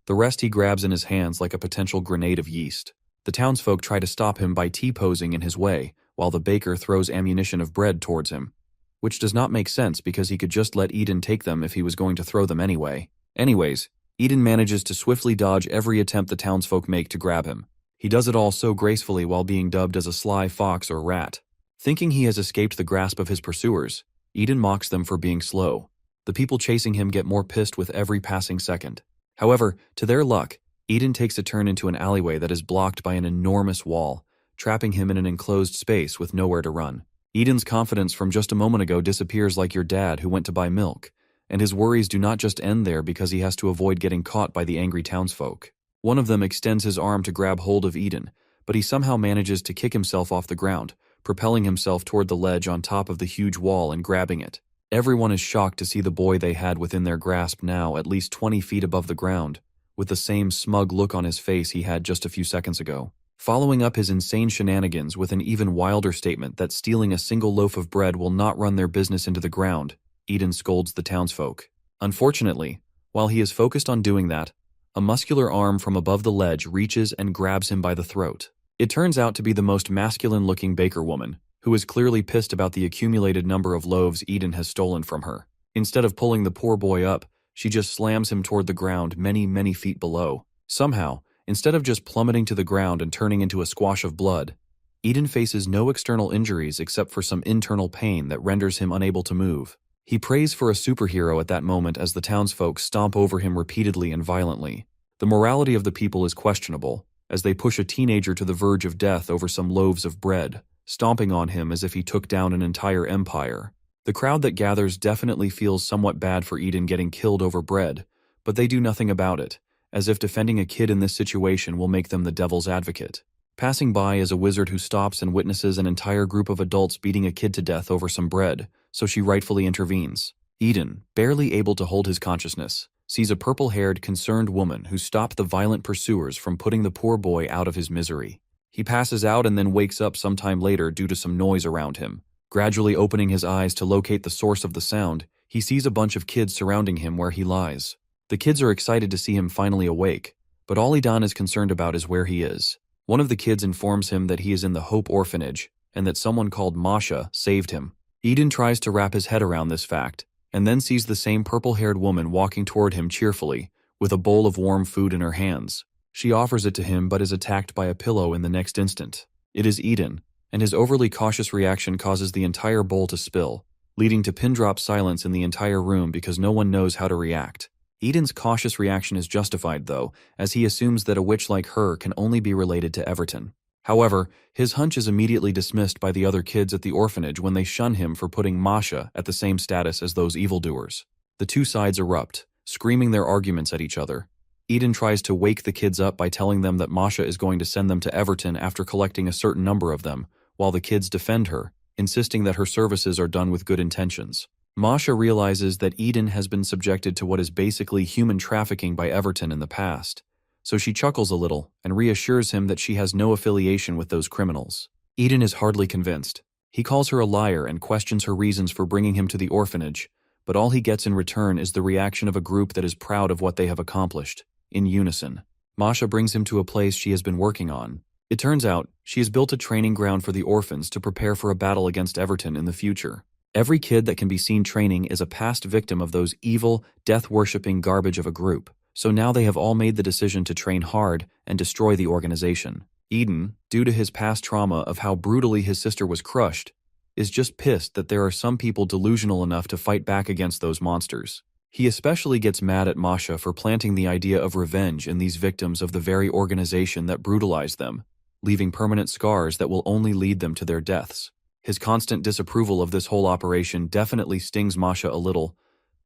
Speaker 1: The rest he grabs in his hands like a potential grenade of yeast. The townsfolk try to stop him by T-posing in his way, while the baker throws ammunition of bread towards him, which does not make sense because he could just let Eden take them if he was going to throw them anyway. Anyways, Eden manages to swiftly dodge every attempt the townsfolk make to grab him. He does it all so gracefully while being dubbed as a sly fox or rat. Thinking he has escaped the grasp of his pursuers, Eden mocks them for being slow. The people chasing him get more pissed with every passing second. However, to their luck, Eden takes a turn into an alleyway that is blocked by an enormous wall, trapping him in an enclosed space with nowhere to run. Eden's confidence from just a moment ago disappears like your dad who went to buy milk, and his worries do not just end there because he has to avoid getting caught by the angry townsfolk. One of them extends his arm to grab hold of Eden, but he somehow manages to kick himself off the ground, propelling himself toward the ledge on top of the huge wall and grabbing it. Everyone is shocked to see the boy they had within their grasp now at least 20 feet above the ground, with the same smug look on his face he had just a few seconds ago. Following up his insane shenanigans with an even wilder statement that stealing a single loaf of bread will not run their business into the ground, Eden scolds the townsfolk. Unfortunately, while he is focused on doing that, a muscular arm from above the ledge reaches and grabs him by the throat. It turns out to be the most masculine-looking baker woman, who is clearly pissed about the accumulated number of loaves Eden has stolen from her. Instead of pulling the poor boy up, she just slams him toward the ground many, many feet below. Somehow, instead of just plummeting to the ground and turning into a squash of blood, Eden faces no external injuries except for some internal pain that renders him unable to move. He prays for a superhero at that moment as the townsfolk stomp over him repeatedly and violently. The morality of the people is questionable, as they push a teenager to the verge of death over some loaves of bread, stomping on him as if he took down an entire empire. The crowd that gathers definitely feels somewhat bad for Eden getting killed over bread, but they do nothing about it, as if defending a kid in this situation will make them the devil's advocate. Passing by is a wizard who stops and witnesses an entire group of adults beating a kid to death over some bread, so she rightfully intervenes. Eden, barely able to hold his consciousness, sees a purple-haired, concerned woman who stopped the violent pursuers from putting the poor boy out of his misery. He passes out and then wakes up sometime later due to some noise around him. Gradually opening his eyes to locate the source of the sound, he sees a bunch of kids surrounding him where he lies. The kids are excited to see him finally awake, but all Eden is concerned about is where he is. One of the kids informs him that he is in the Hope Orphanage and that someone called Masha saved him. Eden tries to wrap his head around this fact, and then sees the same purple-haired woman walking toward him cheerfully, with a bowl of warm food in her hands. She offers it to him but is attacked by a pillow in the next instant. It is Eden, and his overly cautious reaction causes the entire bowl to spill, leading to pin-drop silence in the entire room because no one knows how to react. Eden's cautious reaction is justified, though, as he assumes that a witch like her can only be related to Everton. However, his hunch is immediately dismissed by the other kids at the orphanage when they shun him for putting Masha at the same status as those evildoers. The two sides erupt, screaming their arguments at each other. Eden tries to wake the kids up by telling them that Masha is going to send them to Everton after collecting a certain number of them, while the kids defend her, insisting that her services are done with good intentions. Masha realizes that Eden has been subjected to what is basically human trafficking by Everton in the past, so she chuckles a little and reassures him that she has no affiliation with those criminals. Eden is hardly convinced. He calls her a liar and questions her reasons for bringing him to the orphanage, but all he gets in return is the reaction of a group that is proud of what they have accomplished. In unison, Masha brings him to a place she has been working on. It turns out, she has built a training ground for the orphans to prepare for a battle against Everton in the future. Every kid that can be seen training is a past victim of those evil, death-worshipping garbage of a group, so now they have all made the decision to train hard and destroy the organization. Eden, due to his past trauma of how brutally his sister was crushed, is just pissed that there are some people delusional enough to fight back against those monsters. He especially gets mad at Masha for planting the idea of revenge in these victims of the very organization that brutalized them, leaving permanent scars that will only lead them to their deaths. His constant disapproval of this whole operation definitely stings Masha a little,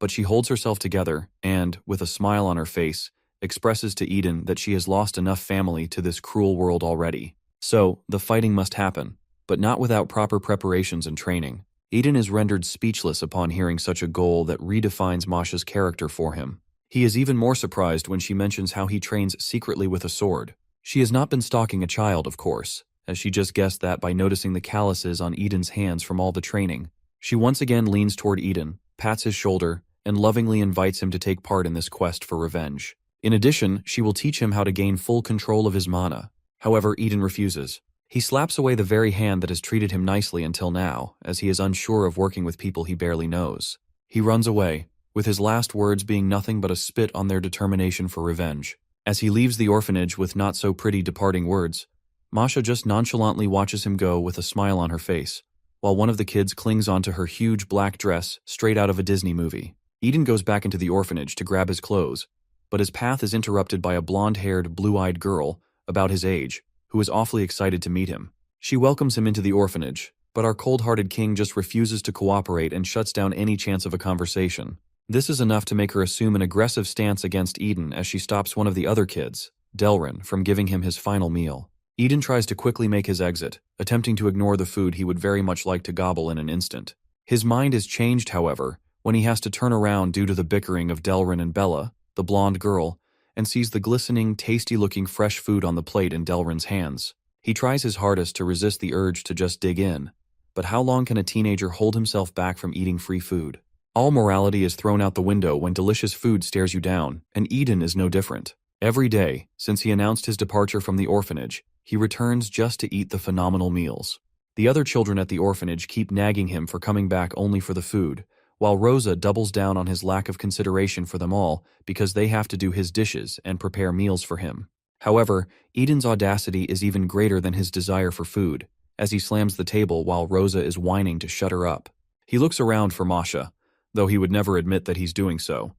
Speaker 1: but she holds herself together and, with a smile on her face, expresses to Eden that she has lost enough family to this cruel world already. So, the fighting must happen, but not without proper preparations and training. Eden is rendered speechless upon hearing such a goal that redefines Masha's character for him. He is even more surprised when she mentions how he trains secretly with a sword. She has not been stalking a child, of course, as she just guessed that by noticing the calluses on Eden's hands from all the training. She once again leans toward Eden, pats his shoulder, and lovingly invites him to take part in this quest for revenge. In addition, she will teach him how to gain full control of his mana. However, Eden refuses. He slaps away the very hand that has treated him nicely until now, as he is unsure of working with people he barely knows. He runs away, with his last words being nothing but a spit on their determination for revenge. As he leaves the orphanage with not-so-pretty departing words, Masha just nonchalantly watches him go with a smile on her face, while one of the kids clings onto her huge black dress straight out of a Disney movie. Eden goes back into the orphanage to grab his clothes, but his path is interrupted by a blonde-haired, blue-eyed girl, about his age, who is awfully excited to meet him. She welcomes him into the orphanage, but our cold-hearted king just refuses to cooperate and shuts down any chance of a conversation. This is enough to make her assume an aggressive stance against Eden as she stops one of the other kids, Delrin, from giving him his final meal. Eden tries to quickly make his exit, attempting to ignore the food he would very much like to gobble in an instant. His mind is changed, however, when he has to turn around due to the bickering of Delrin and Bella, the blonde girl, and sees the glistening, tasty-looking fresh food on the plate in Delrin's hands. He tries his hardest to resist the urge to just dig in, but how long can a teenager hold himself back from eating free food? All morality is thrown out the window when delicious food stares you down, and Eden is no different. Every day, since he announced his departure from the orphanage, He returns just to eat the phenomenal meals. The other children at the orphanage keep nagging him for coming back only for the food, while Rosa doubles down on his lack of consideration for them all because they have to do his dishes and prepare meals for him. However, Eden's audacity is even greater than his desire for food, as he slams the table while Rosa is whining to shut her up. He looks around for Masha, though he would never admit that he's doing so.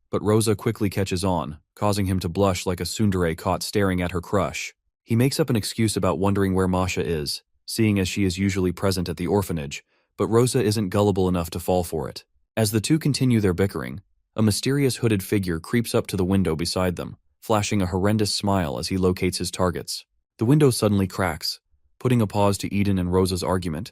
Speaker 1: But Rosa quickly catches on, causing him to blush like a tsundere caught staring at her crush. He makes up an excuse about wondering where Masha is, seeing as she is usually present at the orphanage, but Rosa isn't gullible enough to fall for it. As the two continue their bickering, a mysterious hooded figure creeps up to the window beside them, flashing a horrendous smile as he locates his targets. The window suddenly cracks, putting a pause to Eden and Rosa's argument,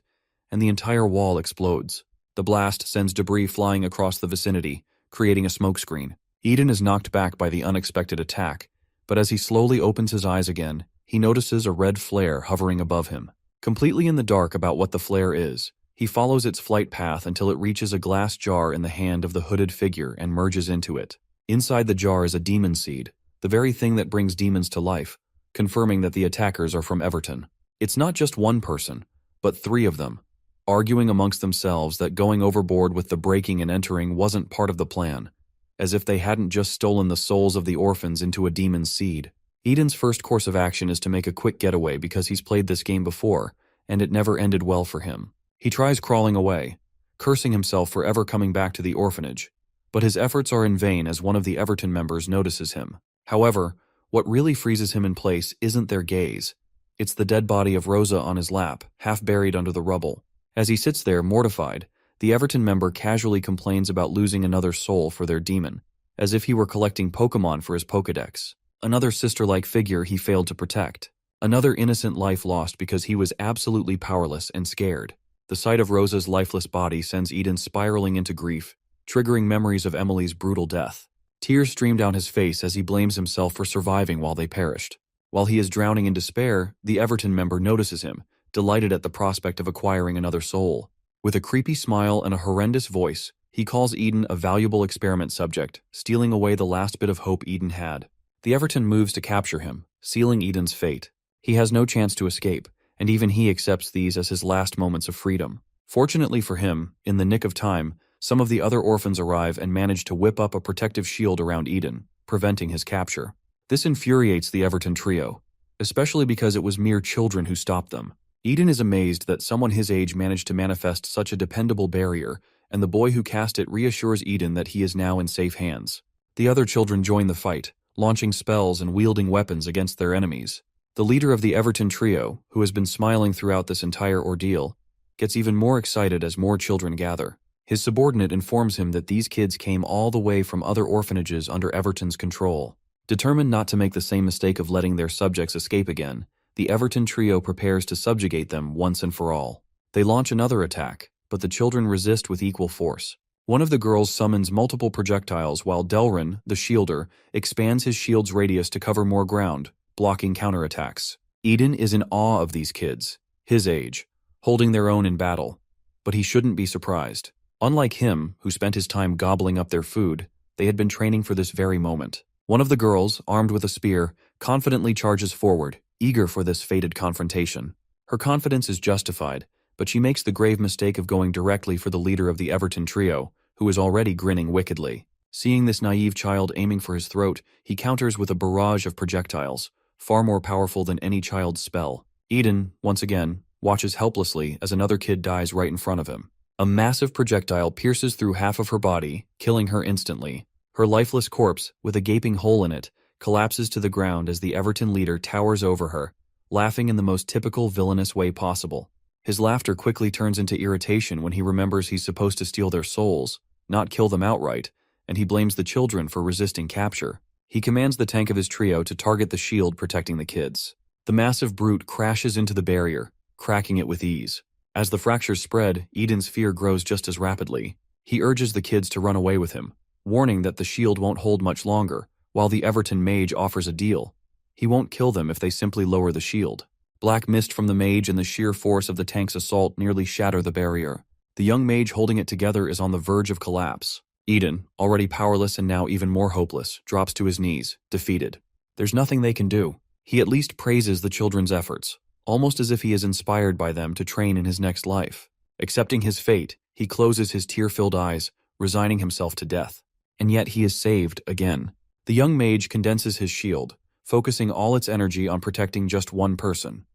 Speaker 1: and the entire wall explodes. The blast sends debris flying across the vicinity, creating a smokescreen. Eden is knocked back by the unexpected attack, but as he slowly opens his eyes again, he notices a red flare hovering above him. Completely in the dark about what the flare is, he follows its flight path until it reaches a glass jar in the hand of the hooded figure and merges into it. Inside the jar is a demon seed, the very thing that brings demons to life, confirming that the attackers are from Everton. It's not just one person, but 3 of them, arguing amongst themselves that going overboard with the breaking and entering wasn't part of the plan, as if they hadn't just stolen the souls of the orphans into a demon's seed. Eden's first course of action is to make a quick getaway because he's played this game before, and it never ended well for him. He tries crawling away, cursing himself for ever coming back to the orphanage, but his efforts are in vain as one of the Everton members notices him. However, what really freezes him in place isn't their gaze. It's the dead body of Rosa on his lap, half buried under the rubble. As he sits there, mortified, the Everton member casually complains about losing another soul for their demon, as if he were collecting Pokemon for his Pokedex. Another sister-like figure he failed to protect. Another innocent life lost because he was absolutely powerless and scared. The sight of Rosa's lifeless body sends Eden spiraling into grief, triggering memories of Emily's brutal death. Tears stream down his face as he blames himself for surviving while they perished. While he is drowning in despair, the Everton member notices him, delighted at the prospect of acquiring another soul. With a creepy smile and a horrendous voice, he calls Eden a valuable experiment subject, stealing away the last bit of hope Eden had. The Everton moves to capture him, sealing Eden's fate. He has no chance to escape, and even he accepts these as his last moments of freedom. Fortunately for him, in the nick of time, some of the other orphans arrive and manage to whip up a protective shield around Eden, preventing his capture. This infuriates the Everton trio, especially because it was mere children who stopped them. Eden is amazed that someone his age managed to manifest such a dependable barrier, and the boy who cast it reassures Eden that he is now in safe hands. The other children join the fight, launching spells and wielding weapons against their enemies. The leader of the Everton trio, who has been smiling throughout this entire ordeal, gets even more excited as more children gather. His subordinate informs him that these kids came all the way from other orphanages under Everton's control. Determined not to make the same mistake of letting their subjects escape again, the Everton trio prepares to subjugate them once and for all. They launch another attack, but the children resist with equal force. One of the girls summons multiple projectiles while Delrin, the shielder, expands his shield's radius to cover more ground, blocking counterattacks. Eden is in awe of these kids, his age, holding their own in battle. But he shouldn't be surprised. Unlike him, who spent his time gobbling up their food, they had been training for this very moment. One of the girls, armed with a spear, confidently charges forward, eager for this fated confrontation. Her confidence is justified, but she makes the grave mistake of going directly for the leader of the Everton trio, who is already grinning wickedly. Seeing this naive child aiming for his throat, he counters with a barrage of projectiles, far more powerful than any child's spell. Eden, once again, watches helplessly as another kid dies right in front of him. A massive projectile pierces through half of her body, killing her instantly. Her lifeless corpse, with a gaping hole in it, collapses to the ground as the Everton leader towers over her, laughing in the most typical villainous way possible. His laughter quickly turns into irritation when he remembers he's supposed to steal their souls, not kill them outright, and he blames the children for resisting capture. He commands the tank of his trio to target the shield protecting the kids. The massive brute crashes into the barrier, cracking it with ease. As the fractures spread, Eden's fear grows just as rapidly. He urges the kids to run away with him, warning that the shield won't hold much longer, while the Everton mage offers a deal. He won't kill them if they simply lower the shield. Black mist from the mage and the sheer force of the tank's assault nearly shatter the barrier. The young mage holding it together is on the verge of collapse. Eden, already powerless and now even more hopeless, drops to his knees, defeated. There's nothing they can do. He at least praises the children's efforts, almost as if he is inspired by them to train in his next life. Accepting his fate, he closes his tear-filled eyes, resigning himself to death. And yet he is saved again. The young mage condenses his shield, focusing all its energy on protecting just one person,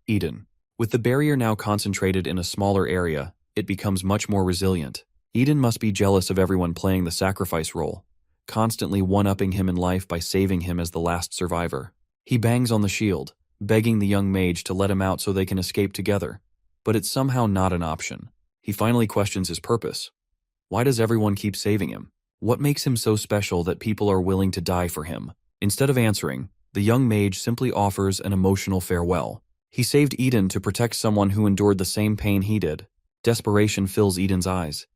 Speaker 1: Eden. With the barrier now concentrated in a smaller area, it becomes much more resilient. Eden must be jealous of everyone playing the sacrifice role, constantly one-upping him in life by saving him as the last survivor. He bangs on the shield, begging the young mage to let him out so they can escape together, but it's somehow not an option. He finally questions his purpose. Why does everyone keep saving him? What makes him so special that people are willing to die for him? Instead of answering, the young mage simply offers an emotional farewell. He saved Eden to protect someone who endured the same pain he did. Desperation fills Eden's eyes.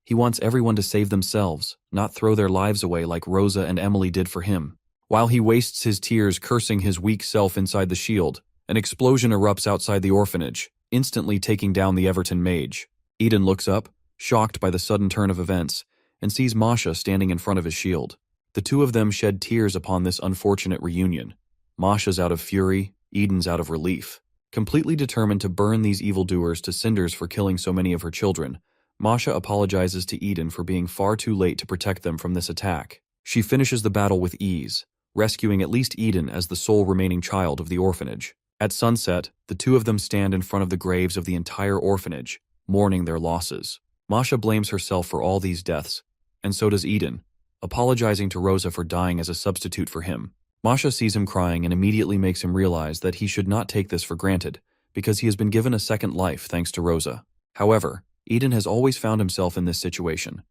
Speaker 1: He wants everyone to save themselves, not throw their lives away like Rosa and Emily did for him. While he wastes his tears cursing his weak self inside the shield, an explosion erupts outside the orphanage, instantly taking down the Everton mage. Eden looks up, shocked by the sudden turn of events, and sees Masha standing in front of his shield. The two of them shed tears upon this unfortunate reunion. Masha's out of fury, Eden's out of relief. Completely determined to burn these evildoers to cinders for killing so many of her children, Masha apologizes to Eden for being far too late to protect them from this attack. She finishes the battle with ease, rescuing at least Eden as the sole remaining child of the orphanage. At sunset, the two of them stand in front of the graves of the entire orphanage, mourning their losses. Masha blames herself for all these deaths, and so does Eden, apologizing to Rosa for dying as a substitute for him. Masha sees him crying and immediately makes him realize that he should not take this for granted, because he has been given a second life thanks to Rosa. However, Eden has always found himself in this situation.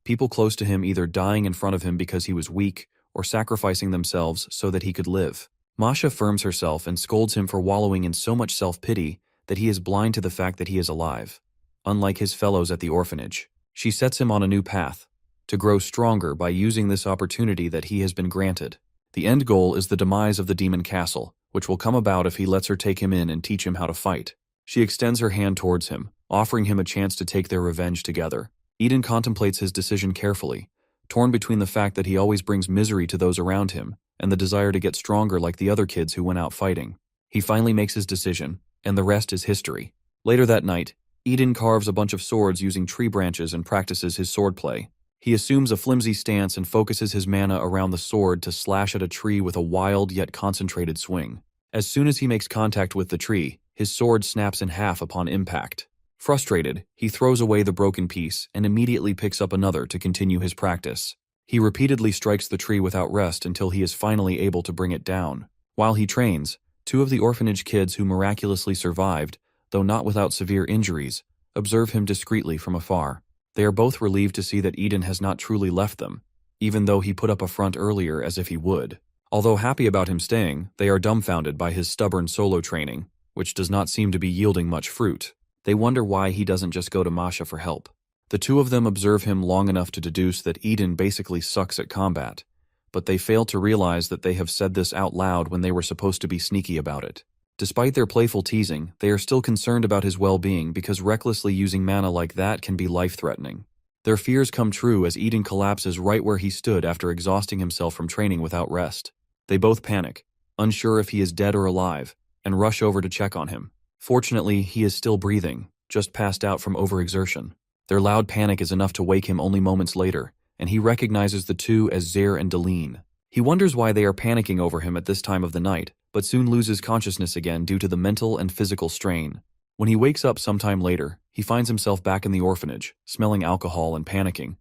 Speaker 1: People close to him either dying in front of him because he was weak, or sacrificing themselves so that he could live. Masha firms herself and scolds him for wallowing in so much self-pity that he is blind to the fact that he is alive. Unlike his fellows at the orphanage, she sets him on a new path, to grow stronger by using this opportunity that he has been granted. The end goal is the demise of the demon castle, which will come about if he lets her take him in and teach him how to fight. She extends her hand towards him, offering him a chance to take their revenge together. Eden contemplates his decision carefully, torn between the fact that he always brings misery to those around him and the desire to get stronger like the other kids who went out fighting. He finally makes his decision, and the rest is history. Later that night, Eden carves a bunch of swords using tree branches and practices his swordplay. He assumes a flimsy stance and focuses his mana around the sword to slash at a tree with a wild yet concentrated swing. As soon as he makes contact with the tree, his sword snaps in half upon impact. Frustrated, he throws away the broken piece and immediately picks up another to continue his practice. He repeatedly strikes the tree without rest until he is finally able to bring it down. While he trains, two of the orphanage kids who miraculously survived, though not without severe injuries, observe him discreetly from afar. They are both relieved to see that Eden has not truly left them, even though he put up a front earlier as if he would. Although happy about him staying, they are dumbfounded by his stubborn solo training, which does not seem to be yielding much fruit. They wonder why he doesn't just go to Masha for help. The two of them observe him long enough to deduce that Eden basically sucks at combat, but they fail to realize that they have said this out loud when they were supposed to be sneaky about it. Despite their playful teasing, they are still concerned about his well-being because recklessly using mana like that can be life-threatening. Their fears come true as Eden collapses right where he stood after exhausting himself from training without rest. They both panic, unsure if he is dead or alive, and rush over to check on him. Fortunately, he is still breathing, just passed out from overexertion. Their loud panic is enough to wake him only moments later, and he recognizes the two as Zaire and Deline. He wonders why they are panicking over him at this time of the night, but soon loses consciousness again due to the mental and physical strain. When he wakes up sometime later, he finds himself back in the orphanage, smelling alcohol and panicking,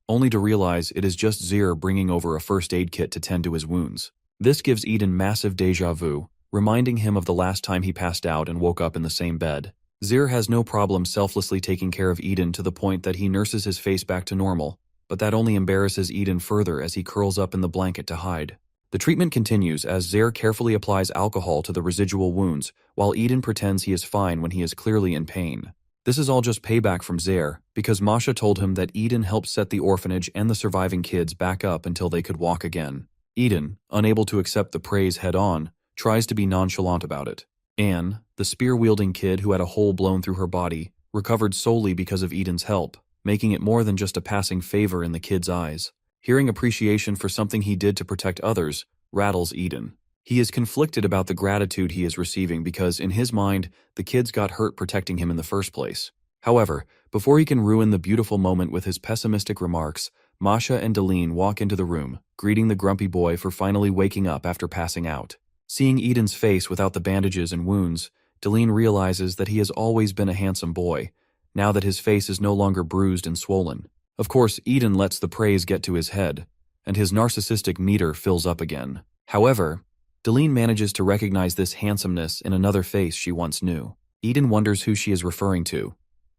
Speaker 1: only to realize it is just Zaire bringing over a first aid kit to tend to his wounds. This gives Eden massive déjà vu, reminding him of the last time he passed out and woke up in the same bed. Zaire has no problem selflessly taking care of Eden to the point that he nurses his face back to normal, but that only embarrasses Eden further as he curls up in the blanket to hide. The treatment continues as Zaire carefully applies alcohol to the residual wounds, while Eden pretends he is fine when he is clearly in pain. This is all just payback from Zaire, because Masha told him that Eden helped set the orphanage and the surviving kids back up until they could walk again. Eden, unable to accept the praise head-on, tries to be nonchalant about it. Anne, the spear-wielding kid who had a hole blown through her body, recovered solely because of Eden's help, making it more than just a passing favor in the kid's eyes. Hearing appreciation for something he did to protect others rattles Eden. He is conflicted about the gratitude he is receiving because, in his mind, the kids got hurt protecting him in the first place. However, before he can ruin the beautiful moment with his pessimistic remarks, Masha and Deline walk into the room, greeting the grumpy boy for finally waking up after passing out. Seeing Eden's face without the bandages and wounds, Deline realizes that he has always been a handsome boy, now that his face is no longer bruised and swollen. Of course, Eden lets the praise get to his head, and his narcissistic meter fills up again. However, Deline manages to recognize this handsomeness in another face she once knew. Eden wonders who she is referring to,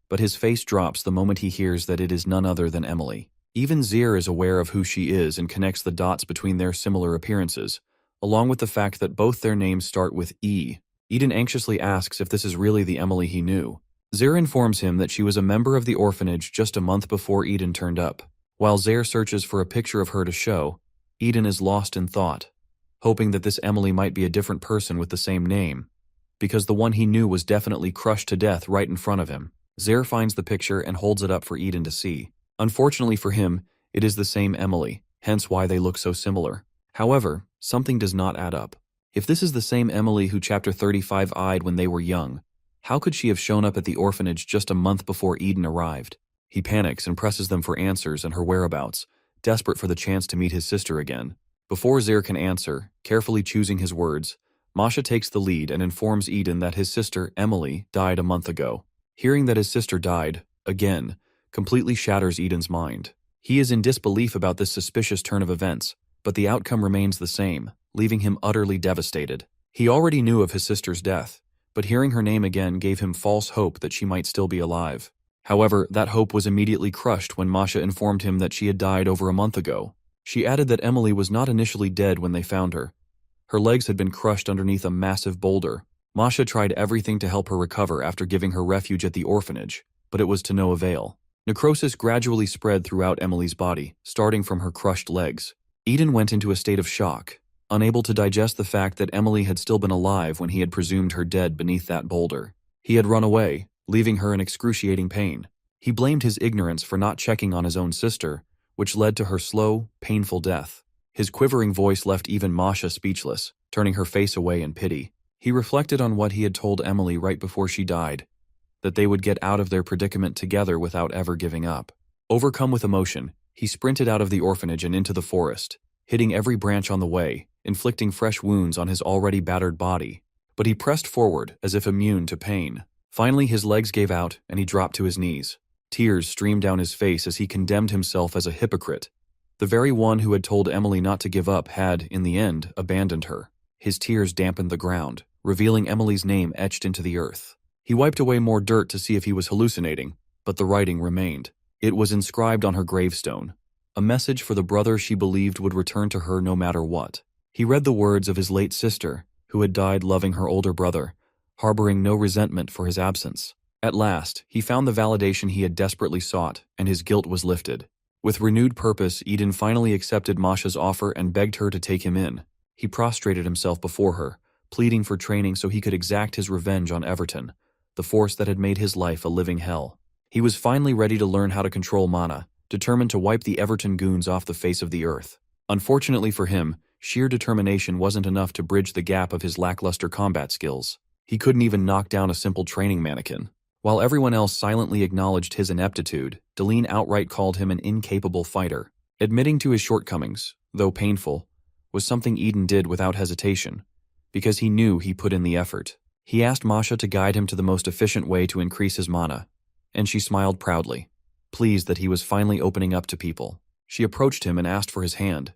Speaker 1: but his face drops the moment he hears that it is none other than Emily. Even Zir is aware of who she is and connects the dots between their similar appearances, along with the fact that both their names start with E. Eden anxiously asks if this is really the Emily he knew. Zir informs him that she was a member of the orphanage just a month before Eden turned up. While Zir searches for a picture of her to show, Eden is lost in thought, hoping that this Emily might be a different person with the same name, because the one he knew was definitely crushed to death right in front of him. Zir finds the picture and holds it up for Eden to see. Unfortunately for him, it is the same Emily, hence why they look so similar. However, something does not add up. If this is the same Emily who Chapter 35 eyed when they were young, how could she have shown up at the orphanage just a month before Eden arrived? He panics and presses them for answers and her whereabouts, desperate for the chance to meet his sister again. Before Zir can answer, carefully choosing his words, Masha takes the lead and informs Eden that his sister, Emily, died a month ago. Hearing that his sister died, again, completely shatters Eden's mind. He is in disbelief about this suspicious turn of events, but the outcome remains the same, leaving him utterly devastated. He already knew of his sister's death, but hearing her name again gave him false hope that she might still be alive. However, that hope was immediately crushed when Masha informed him that she had died over a month ago. She added that Emily was not initially dead when they found her. Her legs had been crushed underneath a massive boulder. Masha tried everything to help her recover after giving her refuge at the orphanage, but it was to no avail. Necrosis gradually spread throughout Emily's body, starting from her crushed legs. Eden went into a state of shock, unable to digest the fact that Emily had still been alive when he had presumed her dead beneath that boulder. He had run away, leaving her in excruciating pain. He blamed his ignorance for not checking on his own sister, which led to her slow, painful death. His quivering voice left even Masha speechless, turning her face away in pity. He reflected on what he had told Emily right before she died, that they would get out of their predicament together without ever giving up. Overcome with emotion, he sprinted out of the orphanage and into the forest, hitting every branch on the way, inflicting fresh wounds on his already battered body. But he pressed forward, as if immune to pain. Finally, his legs gave out, and he dropped to his knees. Tears streamed down his face as he condemned himself as a hypocrite. The very one who had told Emily not to give up had, in the end, abandoned her. His tears dampened the ground, revealing Emily's name etched into the earth. He wiped away more dirt to see if he was hallucinating, but the writing remained. It was inscribed on her gravestone, a message for the brother she believed would return to her no matter what. He read the words of his late sister, who had died loving her older brother, harboring no resentment for his absence. At last, he found the validation he had desperately sought, and his guilt was lifted. With renewed purpose, Eden finally accepted Masha's offer and begged her to take him in. He prostrated himself before her, pleading for training so he could exact his revenge on Everton, the force that had made his life a living hell. He was finally ready to learn how to control mana, determined to wipe the Everton goons off the face of the earth. Unfortunately for him, sheer determination wasn't enough to bridge the gap of his lackluster combat skills. He couldn't even knock down a simple training mannequin. While everyone else silently acknowledged his ineptitude, Deline outright called him an incapable fighter. Admitting to his shortcomings, though painful, was something Eden did without hesitation, because he knew he put in the effort. He asked Masha to guide him to the most efficient way to increase his mana, and she smiled proudly, pleased that he was finally opening up to people. She approached him and asked for his hand,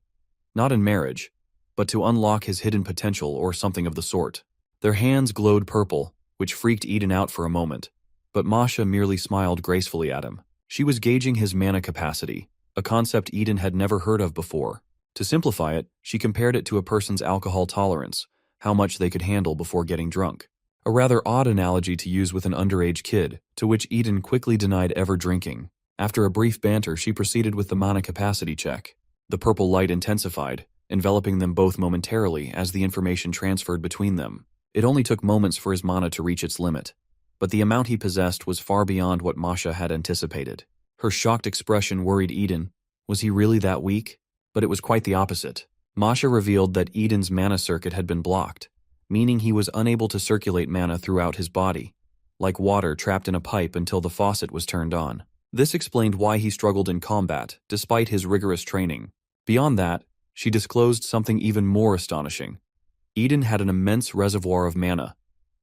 Speaker 1: not in marriage, but to unlock his hidden potential or something of the sort. Their hands glowed purple, which freaked Eden out for a moment, but Masha merely smiled gracefully at him. She was gauging his mana capacity, a concept Eden had never heard of before. To simplify it, she compared it to a person's alcohol tolerance, how much they could handle before getting drunk. A rather odd analogy to use with an underage kid, to which Eden quickly denied ever drinking. After a brief banter, she proceeded with the mana capacity check. The purple light intensified, enveloping them both momentarily as the information transferred between them. It only took moments for his mana to reach its limit, but the amount he possessed was far beyond what Masha had anticipated. Her shocked expression worried Eden. Was he really that weak? But it was quite the opposite. Masha revealed that Eden's mana circuit had been blocked, meaning he was unable to circulate mana throughout his body, like water trapped in a pipe until the faucet was turned on. This explained why he struggled in combat, despite his rigorous training. Beyond that, she disclosed something even more astonishing. Eden had an immense reservoir of mana,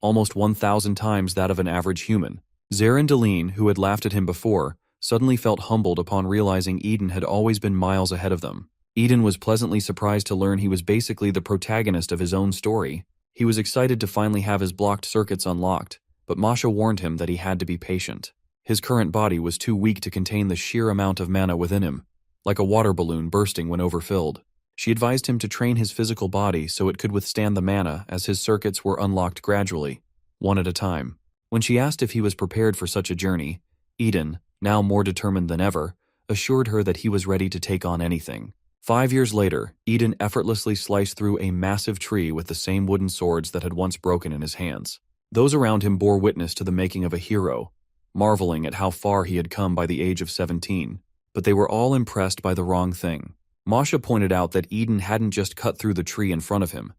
Speaker 1: almost 1,000 times that of an average human. Zarendaline, who had laughed at him before, suddenly felt humbled upon realizing Eden had always been miles ahead of them. Eden was pleasantly surprised to learn he was basically the protagonist of his own story. He was excited to finally have his blocked circuits unlocked, but Masha warned him that he had to be patient. His current body was too weak to contain the sheer amount of mana within him, like a water balloon bursting when overfilled. She advised him to train his physical body so it could withstand the mana as his circuits were unlocked gradually, one at a time. When she asked if he was prepared for such a journey, Eden, now more determined than ever, assured her that he was ready to take on anything. 5 years later, Eden effortlessly sliced through a massive tree with the same wooden swords that had once broken in his hands. Those around him bore witness to the making of a hero, marveling at how far he had come by the age of 17, but they were all impressed by the wrong thing. Masha pointed out that Eden hadn't just cut through the tree in front of him.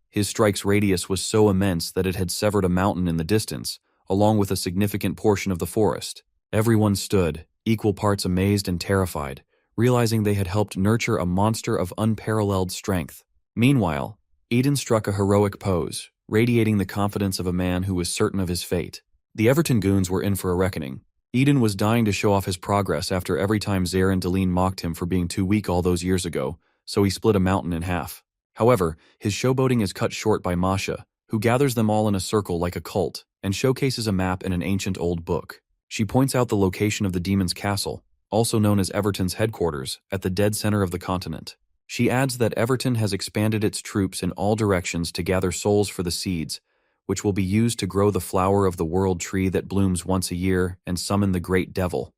Speaker 1: His strike's radius was so immense that it had severed a mountain in the distance, along with a significant portion of the forest. Everyone stood, equal parts amazed and terrified, realizing they had helped nurture a monster of unparalleled strength. Meanwhile, Eden struck a heroic pose, radiating the confidence of a man who was certain of his fate. The Everton goons were in for a reckoning. Eden was dying to show off his progress after every time Zarendaline mocked him for being too weak all those years ago, so he split a mountain in half. However, his showboating is cut short by Masha, who gathers them all in a circle like a cult and showcases a map in an ancient old book. She points out the location of the demon's castle, also known as Everton's headquarters, at the dead center of the continent. She adds that Everton has expanded its troops in all directions to gather souls for the seeds, which will be used to grow the flower of the world tree that blooms once a year and summon the great devil.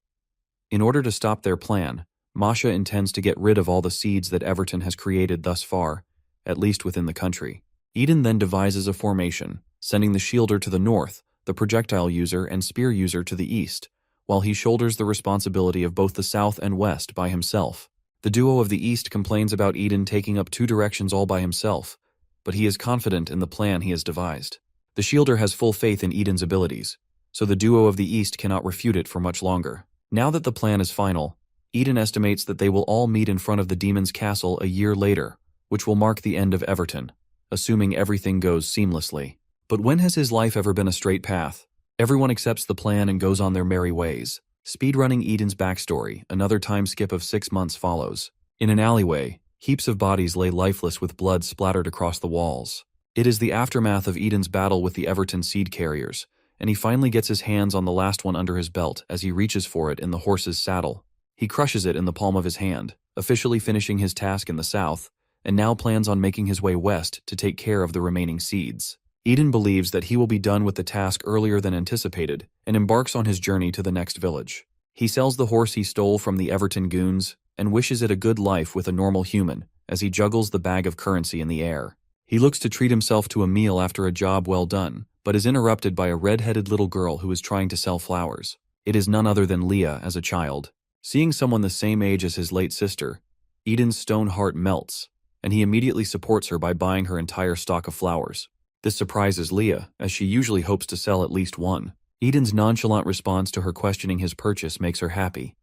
Speaker 1: In order to stop their plan, Masha intends to get rid of all the seeds that Everton has created thus far, at least within the country. Eden then devises a formation, sending the shielder to the north, the projectile user and spear user to the east, while he shoulders the responsibility of both the south and west by himself. The duo of the east complains about Eden taking up 2 directions all by himself, but he is confident in the plan he has devised. The shielder has full faith in Eden's abilities, so the duo of the east cannot refute it for much longer. Now that the plan is final, Eden estimates that they will all meet in front of the demon's castle a year later, which will mark the end of Everton, assuming everything goes seamlessly. But when has his life ever been a straight path? Everyone accepts the plan and goes on their merry ways. Speedrunning Eden's backstory, another time skip of 6 months follows. In an alleyway, heaps of bodies lay lifeless with blood splattered across the walls. It is the aftermath of Eden's battle with the Everton seed carriers, and he finally gets his hands on the last one under his belt as he reaches for it in the horse's saddle. He crushes it in the palm of his hand, officially finishing his task in the south, and now plans on making his way west to take care of the remaining seeds. Eden believes that he will be done with the task earlier than anticipated and embarks on his journey to the next village. He sells the horse he stole from the Everton goons and wishes it a good life with a normal human as he juggles the bag of currency in the air. He looks to treat himself to a meal after a job well done, but is interrupted by a red-headed little girl who is trying to sell flowers. It is none other than Leah as a child. Seeing someone the same age as his late sister, Eden's stone heart melts, and he immediately supports her by buying her entire stock of flowers. This surprises Leah, as she usually hopes to sell at least one. Eden's nonchalant response to her questioning his purchase makes her happy,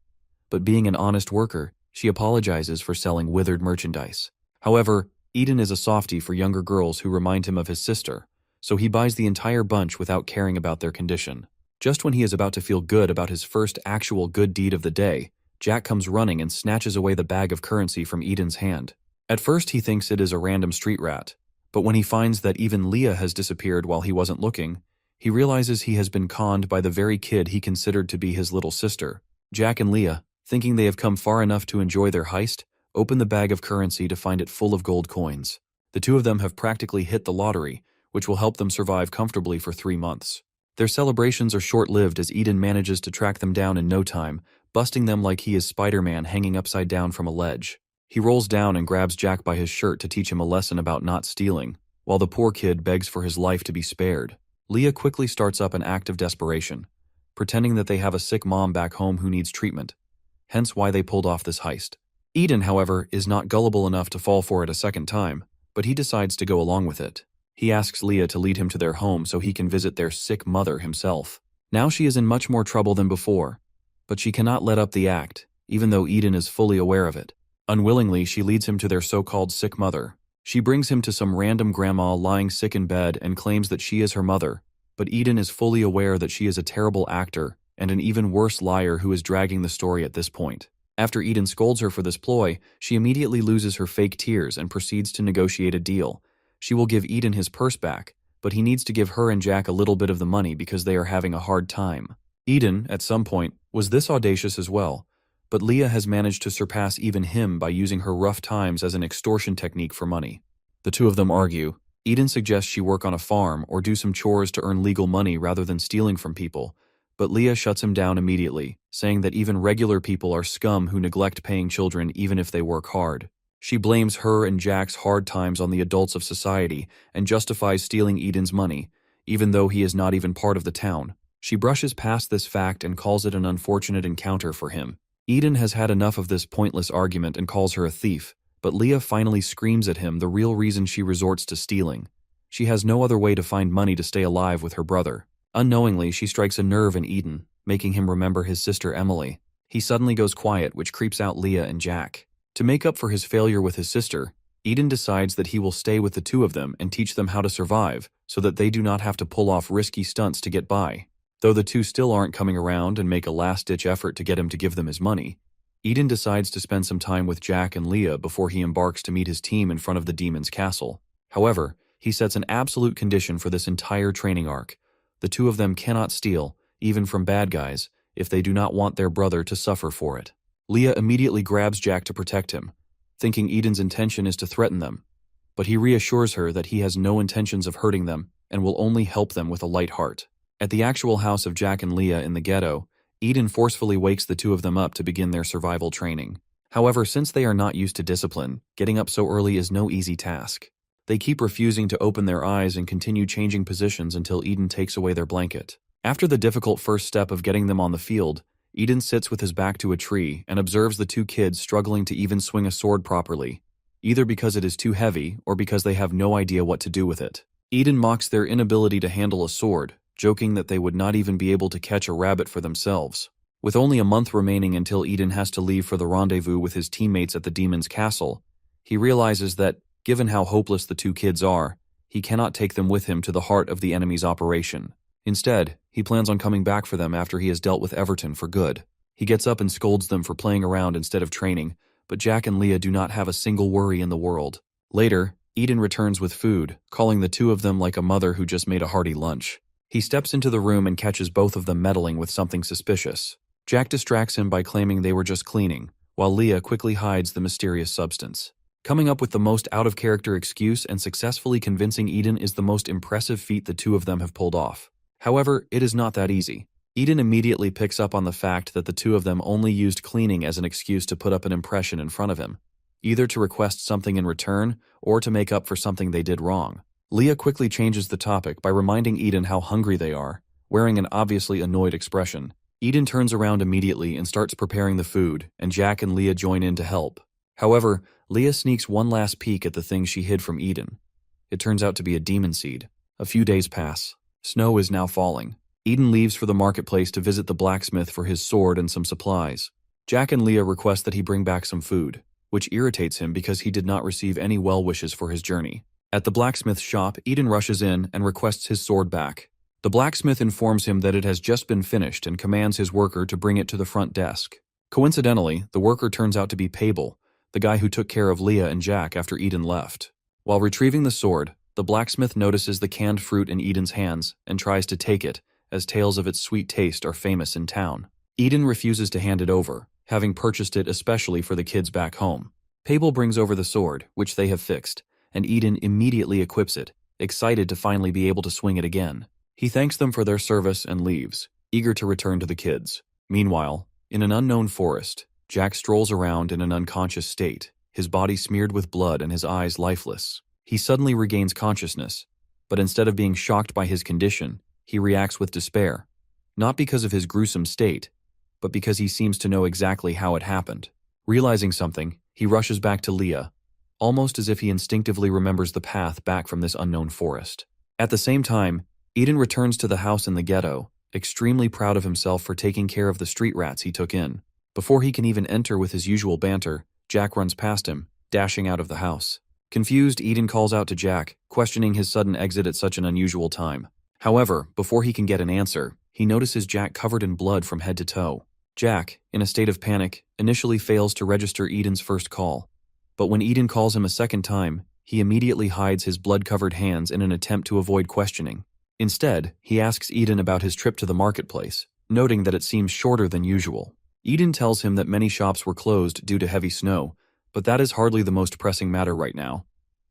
Speaker 1: but being an honest worker, she apologizes for selling withered merchandise. However, Eden is a softie for younger girls who remind him of his sister, so he buys the entire bunch without caring about their condition. Just when he is about to feel good about his first actual good deed of the day, Jack comes running and snatches away the bag of currency from Eden's hand. At first he thinks it is a random street rat, but when he finds that even Leah has disappeared while he wasn't looking, he realizes he has been conned by the very kid he considered to be his little sister. Jack and Leah, thinking they have come far enough to enjoy their heist, open the bag of currency to find it full of gold coins. The two of them have practically hit the lottery, which will help them survive comfortably for 3 months. Their celebrations are short-lived as Eden manages to track them down in no time, busting them like he is Spider-Man hanging upside down from a ledge. He rolls down and grabs Jack by his shirt to teach him a lesson about not stealing, while the poor kid begs for his life to be spared. Leah quickly starts up an act of desperation, pretending that they have a sick mom back home who needs treatment, hence why they pulled off this heist. Eden, however, is not gullible enough to fall for it a second time, but he decides to go along with it. He asks Leah to lead him to their home so he can visit their sick mother himself. Now she is in much more trouble than before, but she cannot let up the act, even though Eden is fully aware of it. Unwillingly, she leads him to their so-called sick mother. She brings him to some random grandma lying sick in bed and claims that she is her mother, but Eden is fully aware that she is a terrible actor and an even worse liar who is dragging the story at this point. After Eden scolds her for this ploy, she immediately loses her fake tears and proceeds to negotiate a deal. She will give Eden his purse back, but he needs to give her and Jack a little bit of the money because they are having a hard time. Eden, at some point, was this audacious as well, but Leah has managed to surpass even him by using her rough times as an extortion technique for money. The two of them argue. Eden suggests she work on a farm or do some chores to earn legal money rather than stealing from people, but Leah shuts him down immediately, saying that even regular people are scum who neglect paying children even if they work hard. She blames her and Jack's hard times on the adults of society and justifies stealing Eden's money, even though he is not even part of the town. She brushes past this fact and calls it an unfortunate encounter for him. Eden has had enough of this pointless argument and calls her a thief, but Leah finally screams at him the real reason she resorts to stealing. She has no other way to find money to stay alive with her brother. Unknowingly, she strikes a nerve in Eden, making him remember his sister Emily. He suddenly goes quiet, which creeps out Leah and Jack. To make up for his failure with his sister, Eden decides that he will stay with the two of them and teach them how to survive so that they do not have to pull off risky stunts to get by. Though the two still aren't coming around and make a last-ditch effort to get him to give them his money, Eden decides to spend some time with Jack and Leah before he embarks to meet his team in front of the demon's castle. However, he sets an absolute condition for this entire training arc. The two of them cannot steal, even from bad guys, if they do not want their brother to suffer for it. Leah immediately grabs Jack to protect him, thinking Eden's intention is to threaten them, but he reassures her that he has no intentions of hurting them and will only help them with a light heart. At the actual house of Jack and Leah in the ghetto, Eden forcefully wakes the two of them up to begin their survival training. However, since they are not used to discipline, getting up so early is no easy task. They keep refusing to open their eyes and continue changing positions until Eden takes away their blanket. After the difficult first step of getting them on the field, Eden sits with his back to a tree and observes the two kids struggling to even swing a sword properly, either because it is too heavy or because they have no idea what to do with it. Eden mocks their inability to handle a sword, joking that they would not even be able to catch a rabbit for themselves. With only a month remaining until Eden has to leave for the rendezvous with his teammates at the demon's castle, he realizes that, given how hopeless the two kids are, he cannot take them with him to the heart of the enemy's operation. Instead, he plans on coming back for them after he has dealt with Everton for good. He gets up and scolds them for playing around instead of training, but Jack and Leah do not have a single worry in the world. Later, Eden returns with food, calling the two of them like a mother who just made a hearty lunch. He steps into the room and catches both of them meddling with something suspicious. Jack distracts him by claiming they were just cleaning, while Leah quickly hides the mysterious substance. Coming up with the most out-of-character excuse and successfully convincing Eden is the most impressive feat the two of them have pulled off. However, it is not that easy. Eden immediately picks up on the fact that the two of them only used cleaning as an excuse to put up an impression in front of him, either to request something in return or to make up for something they did wrong. Leah quickly changes the topic by reminding Eden how hungry they are, wearing an obviously annoyed expression. Eden turns around immediately and starts preparing the food, and Jack and Leah join in to help. However, Leah sneaks one last peek at the thing she hid from Eden. It turns out to be a demon seed. A few days pass. Snow is now falling. Eden leaves for the marketplace to visit the blacksmith for his sword and some supplies. Jack and Leah request that he bring back some food, which irritates him because he did not receive any well wishes for his journey. At the blacksmith's shop, Eden rushes in and requests his sword back. The blacksmith informs him that it has just been finished and commands his worker to bring it to the front desk. Coincidentally, the worker turns out to be Pable, the guy who took care of Leah and Jack after Eden left. While retrieving the sword, the blacksmith notices the canned fruit in Eden's hands and tries to take it, as tales of its sweet taste are famous in town. Eden refuses to hand it over, having purchased it especially for the kids back home. Pable brings over the sword, which they have fixed, and Eden immediately equips it, excited to finally be able to swing it again. He thanks them for their service and leaves, eager to return to the kids. Meanwhile, in an unknown forest, Jack strolls around in an unconscious state, his body smeared with blood and his eyes lifeless. He suddenly regains consciousness, but instead of being shocked by his condition, he reacts with despair, not because of his gruesome state, but because he seems to know exactly how it happened. Realizing something, He rushes back to Leah, almost as if he instinctively remembers the path back from this unknown forest. At the same time, Eden returns to the house in the ghetto, extremely proud of himself for taking care of the street rats he took in. Before he can even enter with his usual banter, Jack runs past him, dashing out of the house. Confused, Eden calls out to Jack, questioning his sudden exit at such an unusual time. However, before he can get an answer, he notices Jack covered in blood from head to toe. Jack, in a state of panic, initially fails to register Eden's first call. But when Eden calls him a second time, he immediately hides his blood-covered hands in an attempt to avoid questioning. Instead, he asks Eden about his trip to the marketplace, noting that it seems shorter than usual. Eden tells him that many shops were closed due to heavy snow, but that is hardly the most pressing matter right now.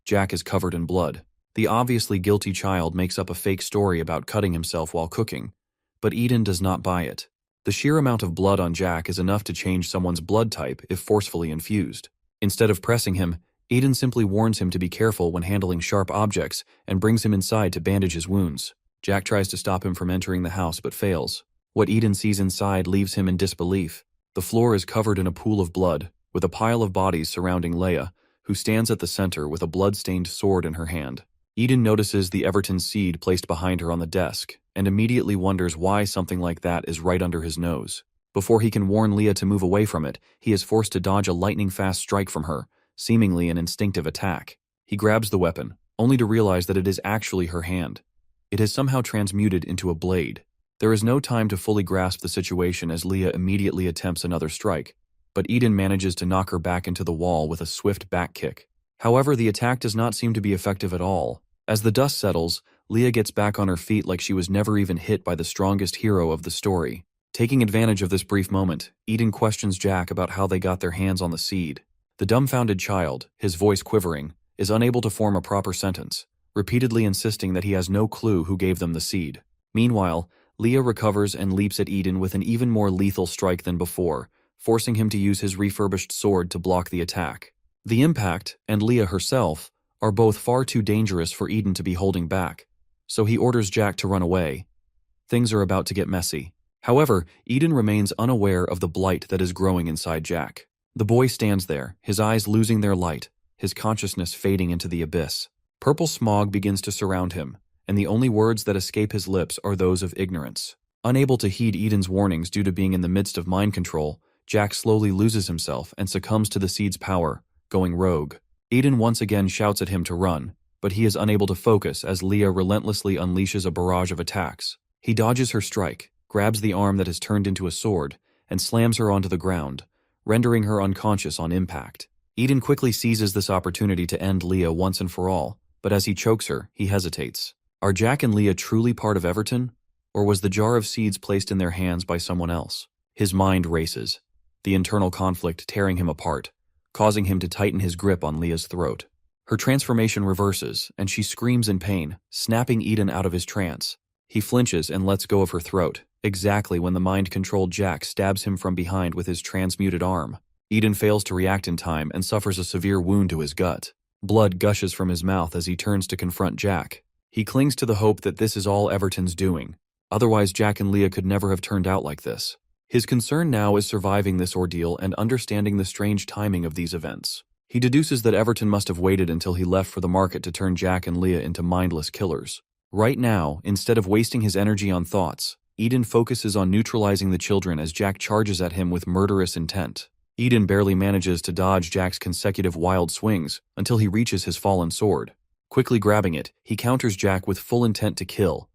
Speaker 1: Jack is covered in blood. The obviously guilty child makes up a fake story about cutting himself while cooking, but Eden does not buy it. The sheer amount of blood on Jack is enough to change someone's blood type if forcefully infused. Instead of pressing him, Eden simply warns him to be careful when handling sharp objects and brings him inside to bandage his wounds. Jack tries to stop him from entering the house but fails. What Eden sees inside leaves him in disbelief. The floor is covered in a pool of blood, with a pile of bodies surrounding Leia, who stands at the center with a blood-stained sword in her hand. Eden notices the Everton seed placed behind her on the desk, and immediately wonders why something like that is right under his nose. Before he can warn Leah to move away from it, he is forced to dodge a lightning-fast strike from her, seemingly an instinctive attack. He grabs the weapon, only to realize that it is actually her hand. It has somehow transmuted into a blade. There is no time to fully grasp the situation as Leah immediately attempts another strike, but Eden manages to knock her back into the wall with a swift back kick. However, the attack does not seem to be effective at all. As the dust settles, Leah gets back on her feet like she was never even hit by the strongest hero of the story. Taking advantage of this brief moment, Eden questions Jack about how they got their hands on the seed. The dumbfounded child, his voice quivering, is unable to form a proper sentence, repeatedly insisting that he has no clue who gave them the seed. Meanwhile, Leah recovers and leaps at Eden with an even more lethal strike than before, forcing him to use his refurbished sword to block the attack. The impact, and Leah herself, are both far too dangerous for Eden to be holding back, so he orders Jack to run away. Things are about to get messy. However, Eden remains unaware of the blight that is growing inside Jack. The boy stands there, his eyes losing their light, his consciousness fading into the abyss. Purple smog begins to surround him, and the only words that escape his lips are those of ignorance. Unable to heed Eden's warnings due to being in the midst of mind control, Jack slowly loses himself and succumbs to the seed's power, going rogue. Eden once again shouts at him to run, but he is unable to focus as Leah relentlessly unleashes a barrage of attacks. He dodges her strike, grabs the arm that has turned into a sword, and slams her onto the ground, rendering her unconscious on impact. Eden quickly seizes this opportunity to end Leah once and for all, but as he chokes her, he hesitates. Are Jack and Leah truly part of Everton, or was the jar of seeds placed in their hands by someone else? His mind races, the internal conflict tearing him apart, causing him to tighten his grip on Leah's throat. Her transformation reverses, and she screams in pain, snapping Eden out of his trance. He flinches and lets go of her throat, exactly when the mind-controlled Jack stabs him from behind with his transmuted arm. Eden fails to react in time and suffers a severe wound to his gut. Blood gushes from his mouth as he turns to confront Jack. He clings to the hope that this is all Everton's doing. Otherwise, Jack and Leah could never have turned out like this. His concern now is surviving this ordeal and understanding the strange timing of these events. He deduces that Everton must have waited until he left for the market to turn Jack and Leah into mindless killers. Right now, instead of wasting his energy on thoughts, Eden focuses on neutralizing the children as Jack charges at him with murderous intent. Eden barely manages to dodge Jack's consecutive wild swings until he reaches his fallen sword. Quickly grabbing it, he counters Jack with full intent to kill.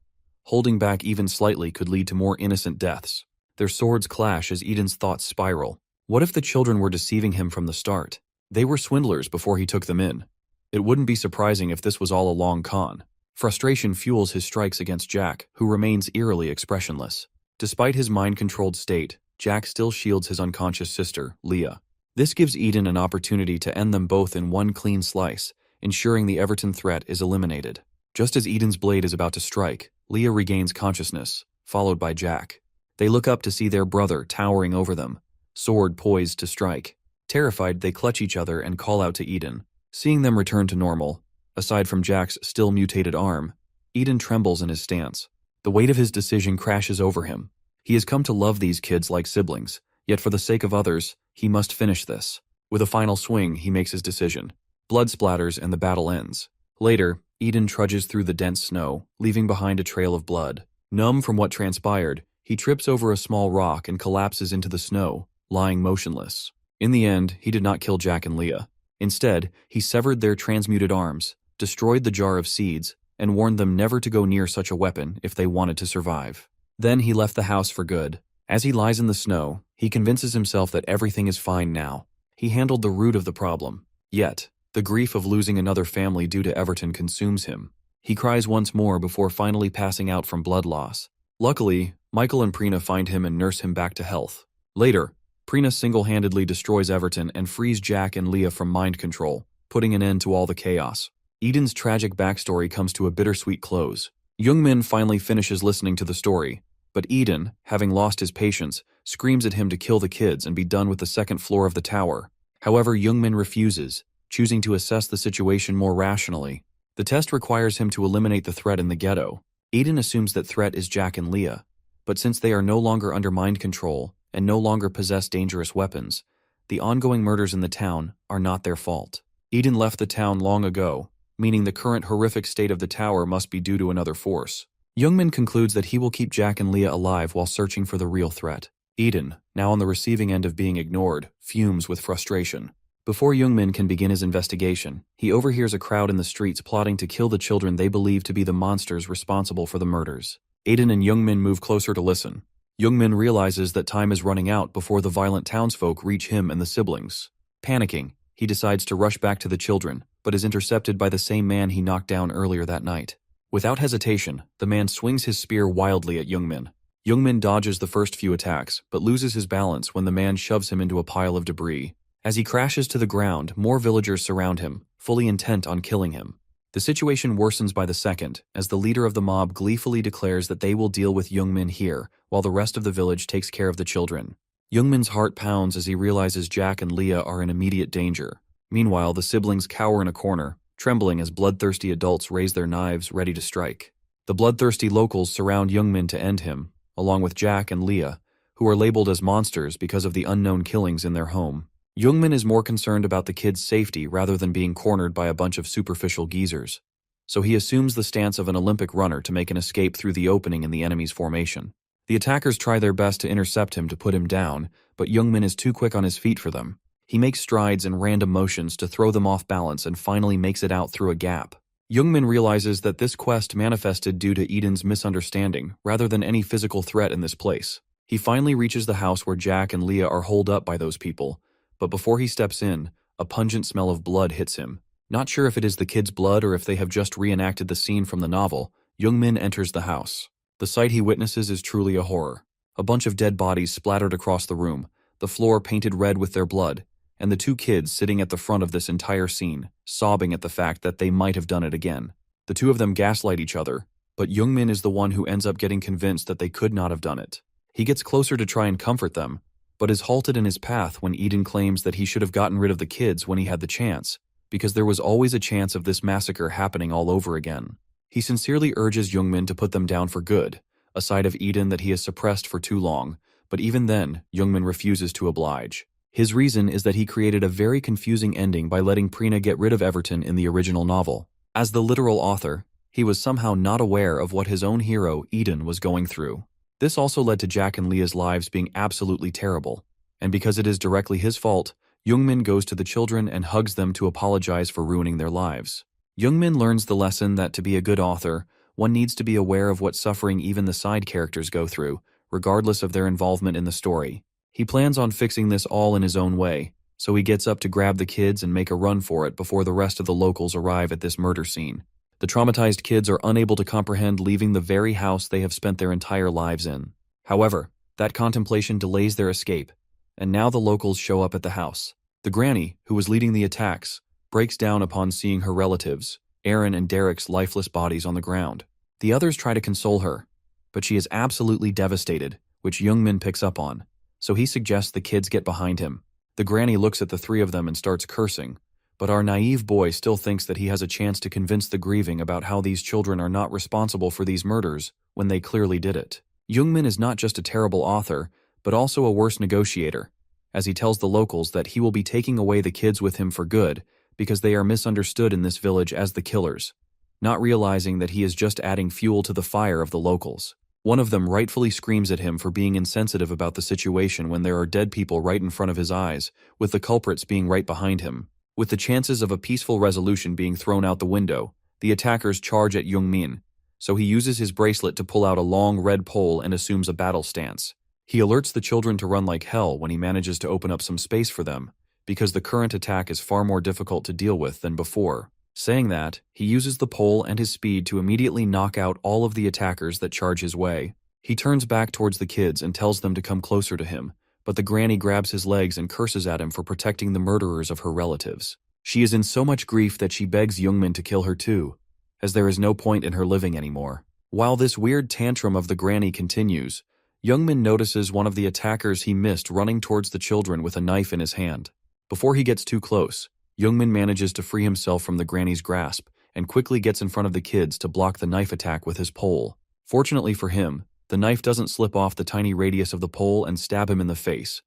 Speaker 1: Holding back even slightly could lead to more innocent deaths. Their swords clash as Eden's thoughts spiral. What if the children were deceiving him from the start? They were swindlers before he took them in. It wouldn't be surprising if this was all a long con. Frustration fuels his strikes against Jack, who remains eerily expressionless. Despite his mind-controlled state, Jack still shields his unconscious sister, Leah. This gives Eden an opportunity to end them both in one clean slice, ensuring the Everton threat is eliminated. Just as Eden's blade is about to strike, Leah regains consciousness, followed by Jack. They look up to see their brother towering over them, sword poised to strike. Terrified, they clutch each other and call out to Eden. Seeing them return to normal, aside from Jack's still mutated arm, Eden trembles in his stance. The weight of his decision crashes over him. He has come to love these kids like siblings, yet for the sake of others, he must finish this. With a final swing, he makes his decision. Blood splatters and the battle ends. Later, Eden trudges through the dense snow, leaving behind a trail of blood. Numb from what transpired, he trips over a small rock and collapses into the snow, lying motionless. In the end, he did not kill Jack and Leah. Instead, he severed their transmuted arms, destroyed the jar of seeds, and warned them never to go near such a weapon if they wanted to survive. Then he left the house for good. As he lies in the snow, he convinces himself that everything is fine now. He handled the root of the problem. Yet, the grief of losing another family due to Everton consumes him. He cries once more before finally passing out from blood loss. Luckily, Michael and Prina find him and nurse him back to health. Later, Prina single-handedly destroys Everton and frees Jack and Leah from mind control, putting an end to all the chaos. Eden's tragic backstory comes to a bittersweet close. Youngmin finally finishes listening to the story, but Eden, having lost his patience, screams at him to kill the kids and be done with the second floor of the tower. However, Youngmin refuses, choosing to assess the situation more rationally. The test requires him to eliminate the threat in the ghetto. Eden assumes that threat is Jack and Leah, but since they are no longer under mind control and no longer possess dangerous weapons, the ongoing murders in the town are not their fault. Eden left the town long ago, meaning the current horrific state of the tower must be due to another force. Youngmin concludes that he will keep Jack and Leah alive while searching for the real threat. Eden, now on the receiving end of being ignored, fumes with frustration. Before Youngmin can begin his investigation, he overhears a crowd in the streets plotting to kill the children they believe to be the monsters responsible for the murders. Eden and Youngmin move closer to listen. Youngmin realizes that time is running out before the violent townsfolk reach him and the siblings. Panicking, he decides to rush back to the children, but is intercepted by the same man he knocked down earlier that night. Without hesitation, the man swings his spear wildly at Youngmin. Youngmin dodges the first few attacks, but loses his balance when the man shoves him into a pile of debris. As he crashes to the ground, more villagers surround him, fully intent on killing him. The situation worsens by the second, as the leader of the mob gleefully declares that they will deal with Youngmin here, while the rest of the village takes care of the children. Youngmin's heart pounds as he realizes Jack and Leah are in immediate danger. Meanwhile, the siblings cower in a corner, trembling as bloodthirsty adults raise their knives ready to strike. The bloodthirsty locals surround Youngmin to end him, along with Jack and Leah, who are labeled as monsters because of the unknown killings in their home. Youngmin is more concerned about the kids' safety rather than being cornered by a bunch of superficial geezers, so he assumes the stance of an Olympic runner to make an escape through the opening in the enemy's formation. The attackers try their best to intercept him to put him down, but Youngmin is too quick on his feet for them. He makes strides and random motions to throw them off balance and finally makes it out through a gap. Youngmin realizes that this quest manifested due to Eden's misunderstanding rather than any physical threat in this place. He finally reaches the house where Jack and Leah are holed up by those people, but before he steps in, a pungent smell of blood hits him. Not sure if it is the kids' blood or if they have just reenacted the scene from the novel, Youngmin enters the house. The sight he witnesses is truly a horror. A bunch of dead bodies splattered across the room, the floor painted red with their blood, and the two kids sitting at the front of this entire scene, sobbing at the fact that they might have done it again. The two of them gaslight each other, but Youngmin is the one who ends up getting convinced that they could not have done it. He gets closer to try and comfort them, but is halted in his path when Eden claims that he should have gotten rid of the kids when he had the chance, because there was always a chance of this massacre happening all over again. He sincerely urges Youngmin to put them down for good, a side of Eden that he has suppressed for too long, but even then, Youngmin refuses to oblige. His reason is that he created a very confusing ending by letting Prina get rid of Everton in the original novel. As the literal author, he was somehow not aware of what his own hero, Eden, was going through. This also led to Jack and Leah's lives being absolutely terrible, and because it is directly his fault, Youngmin goes to the children and hugs them to apologize for ruining their lives. Youngmin learns the lesson that to be a good author, one needs to be aware of what suffering even the side characters go through, regardless of their involvement in the story. He plans on fixing this all in his own way, so he gets up to grab the kids and make a run for it before the rest of the locals arrive at this murder scene. The traumatized kids are unable to comprehend leaving the very house they have spent their entire lives in. However, that contemplation delays their escape, and now the locals show up at the house. The granny, who was leading the attacks, breaks down upon seeing her relatives, Aaron and Derek's lifeless bodies on the ground. The others try to console her, but she is absolutely devastated, which Youngmin picks up on, so he suggests the kids get behind him. The granny looks at the three of them and starts cursing, but our naive boy still thinks that he has a chance to convince the grieving about how these children are not responsible for these murders when they clearly did it. Youngmin is not just a terrible author, but also a worse negotiator, as he tells the locals that he will be taking away the kids with him for good because they are misunderstood in this village as the killers, not realizing that he is just adding fuel to the fire of the locals. One of them rightfully screams at him for being insensitive about the situation when there are dead people right in front of his eyes, with the culprits being right behind him. With the chances of a peaceful resolution being thrown out the window, the attackers charge at Youngmin, so he uses his bracelet to pull out a long red pole and assumes a battle stance. He alerts the children to run like hell when he manages to open up some space for them, because the current attack is far more difficult to deal with than before. Saying that, he uses the pole and his speed to immediately knock out all of the attackers that charge his way. He turns back towards the kids and tells them to come closer to him, but the granny grabs his legs and curses at him for protecting the murderers of her relatives. She is in so much grief that she begs Youngmin to kill her too, as there is no point in her living anymore. While this weird tantrum of the granny continues, Youngmin notices one of the attackers he missed running towards the children with a knife in his hand. Before he gets too close, Youngmin manages to free himself from the granny's grasp and quickly gets in front of the kids to block the knife attack with his pole. Fortunately for him, the knife doesn't slip off the tiny radius of the pole and stab him in the face.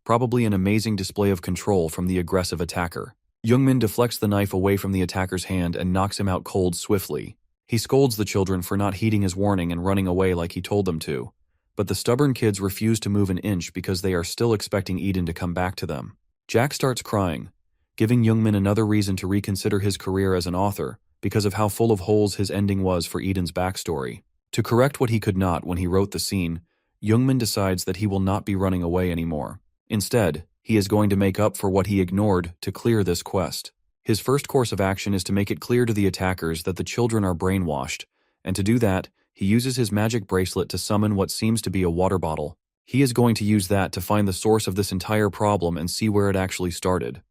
Speaker 1: Probably an amazing display of control from the aggressive attacker. Youngmin deflects the knife away from the attacker's hand and knocks him out cold swiftly. He scolds the children for not heeding his warning and running away like he told them to. But the stubborn kids refuse to move an inch because they are still expecting Eden to come back to them. Jack starts crying, giving Youngmin another reason to reconsider his career as an author because of how full of holes his ending was for Eden's backstory. To correct what he could not when he wrote the scene, Youngmin decides that he will not be running away anymore. Instead, he is going to make up for what he ignored to clear this quest. His first course of action is to make it clear to the attackers that the children are brainwashed, and to do that, he uses his magic bracelet to summon what seems to be a water bottle. He is going to use that to find the source of this entire problem and see where it actually started.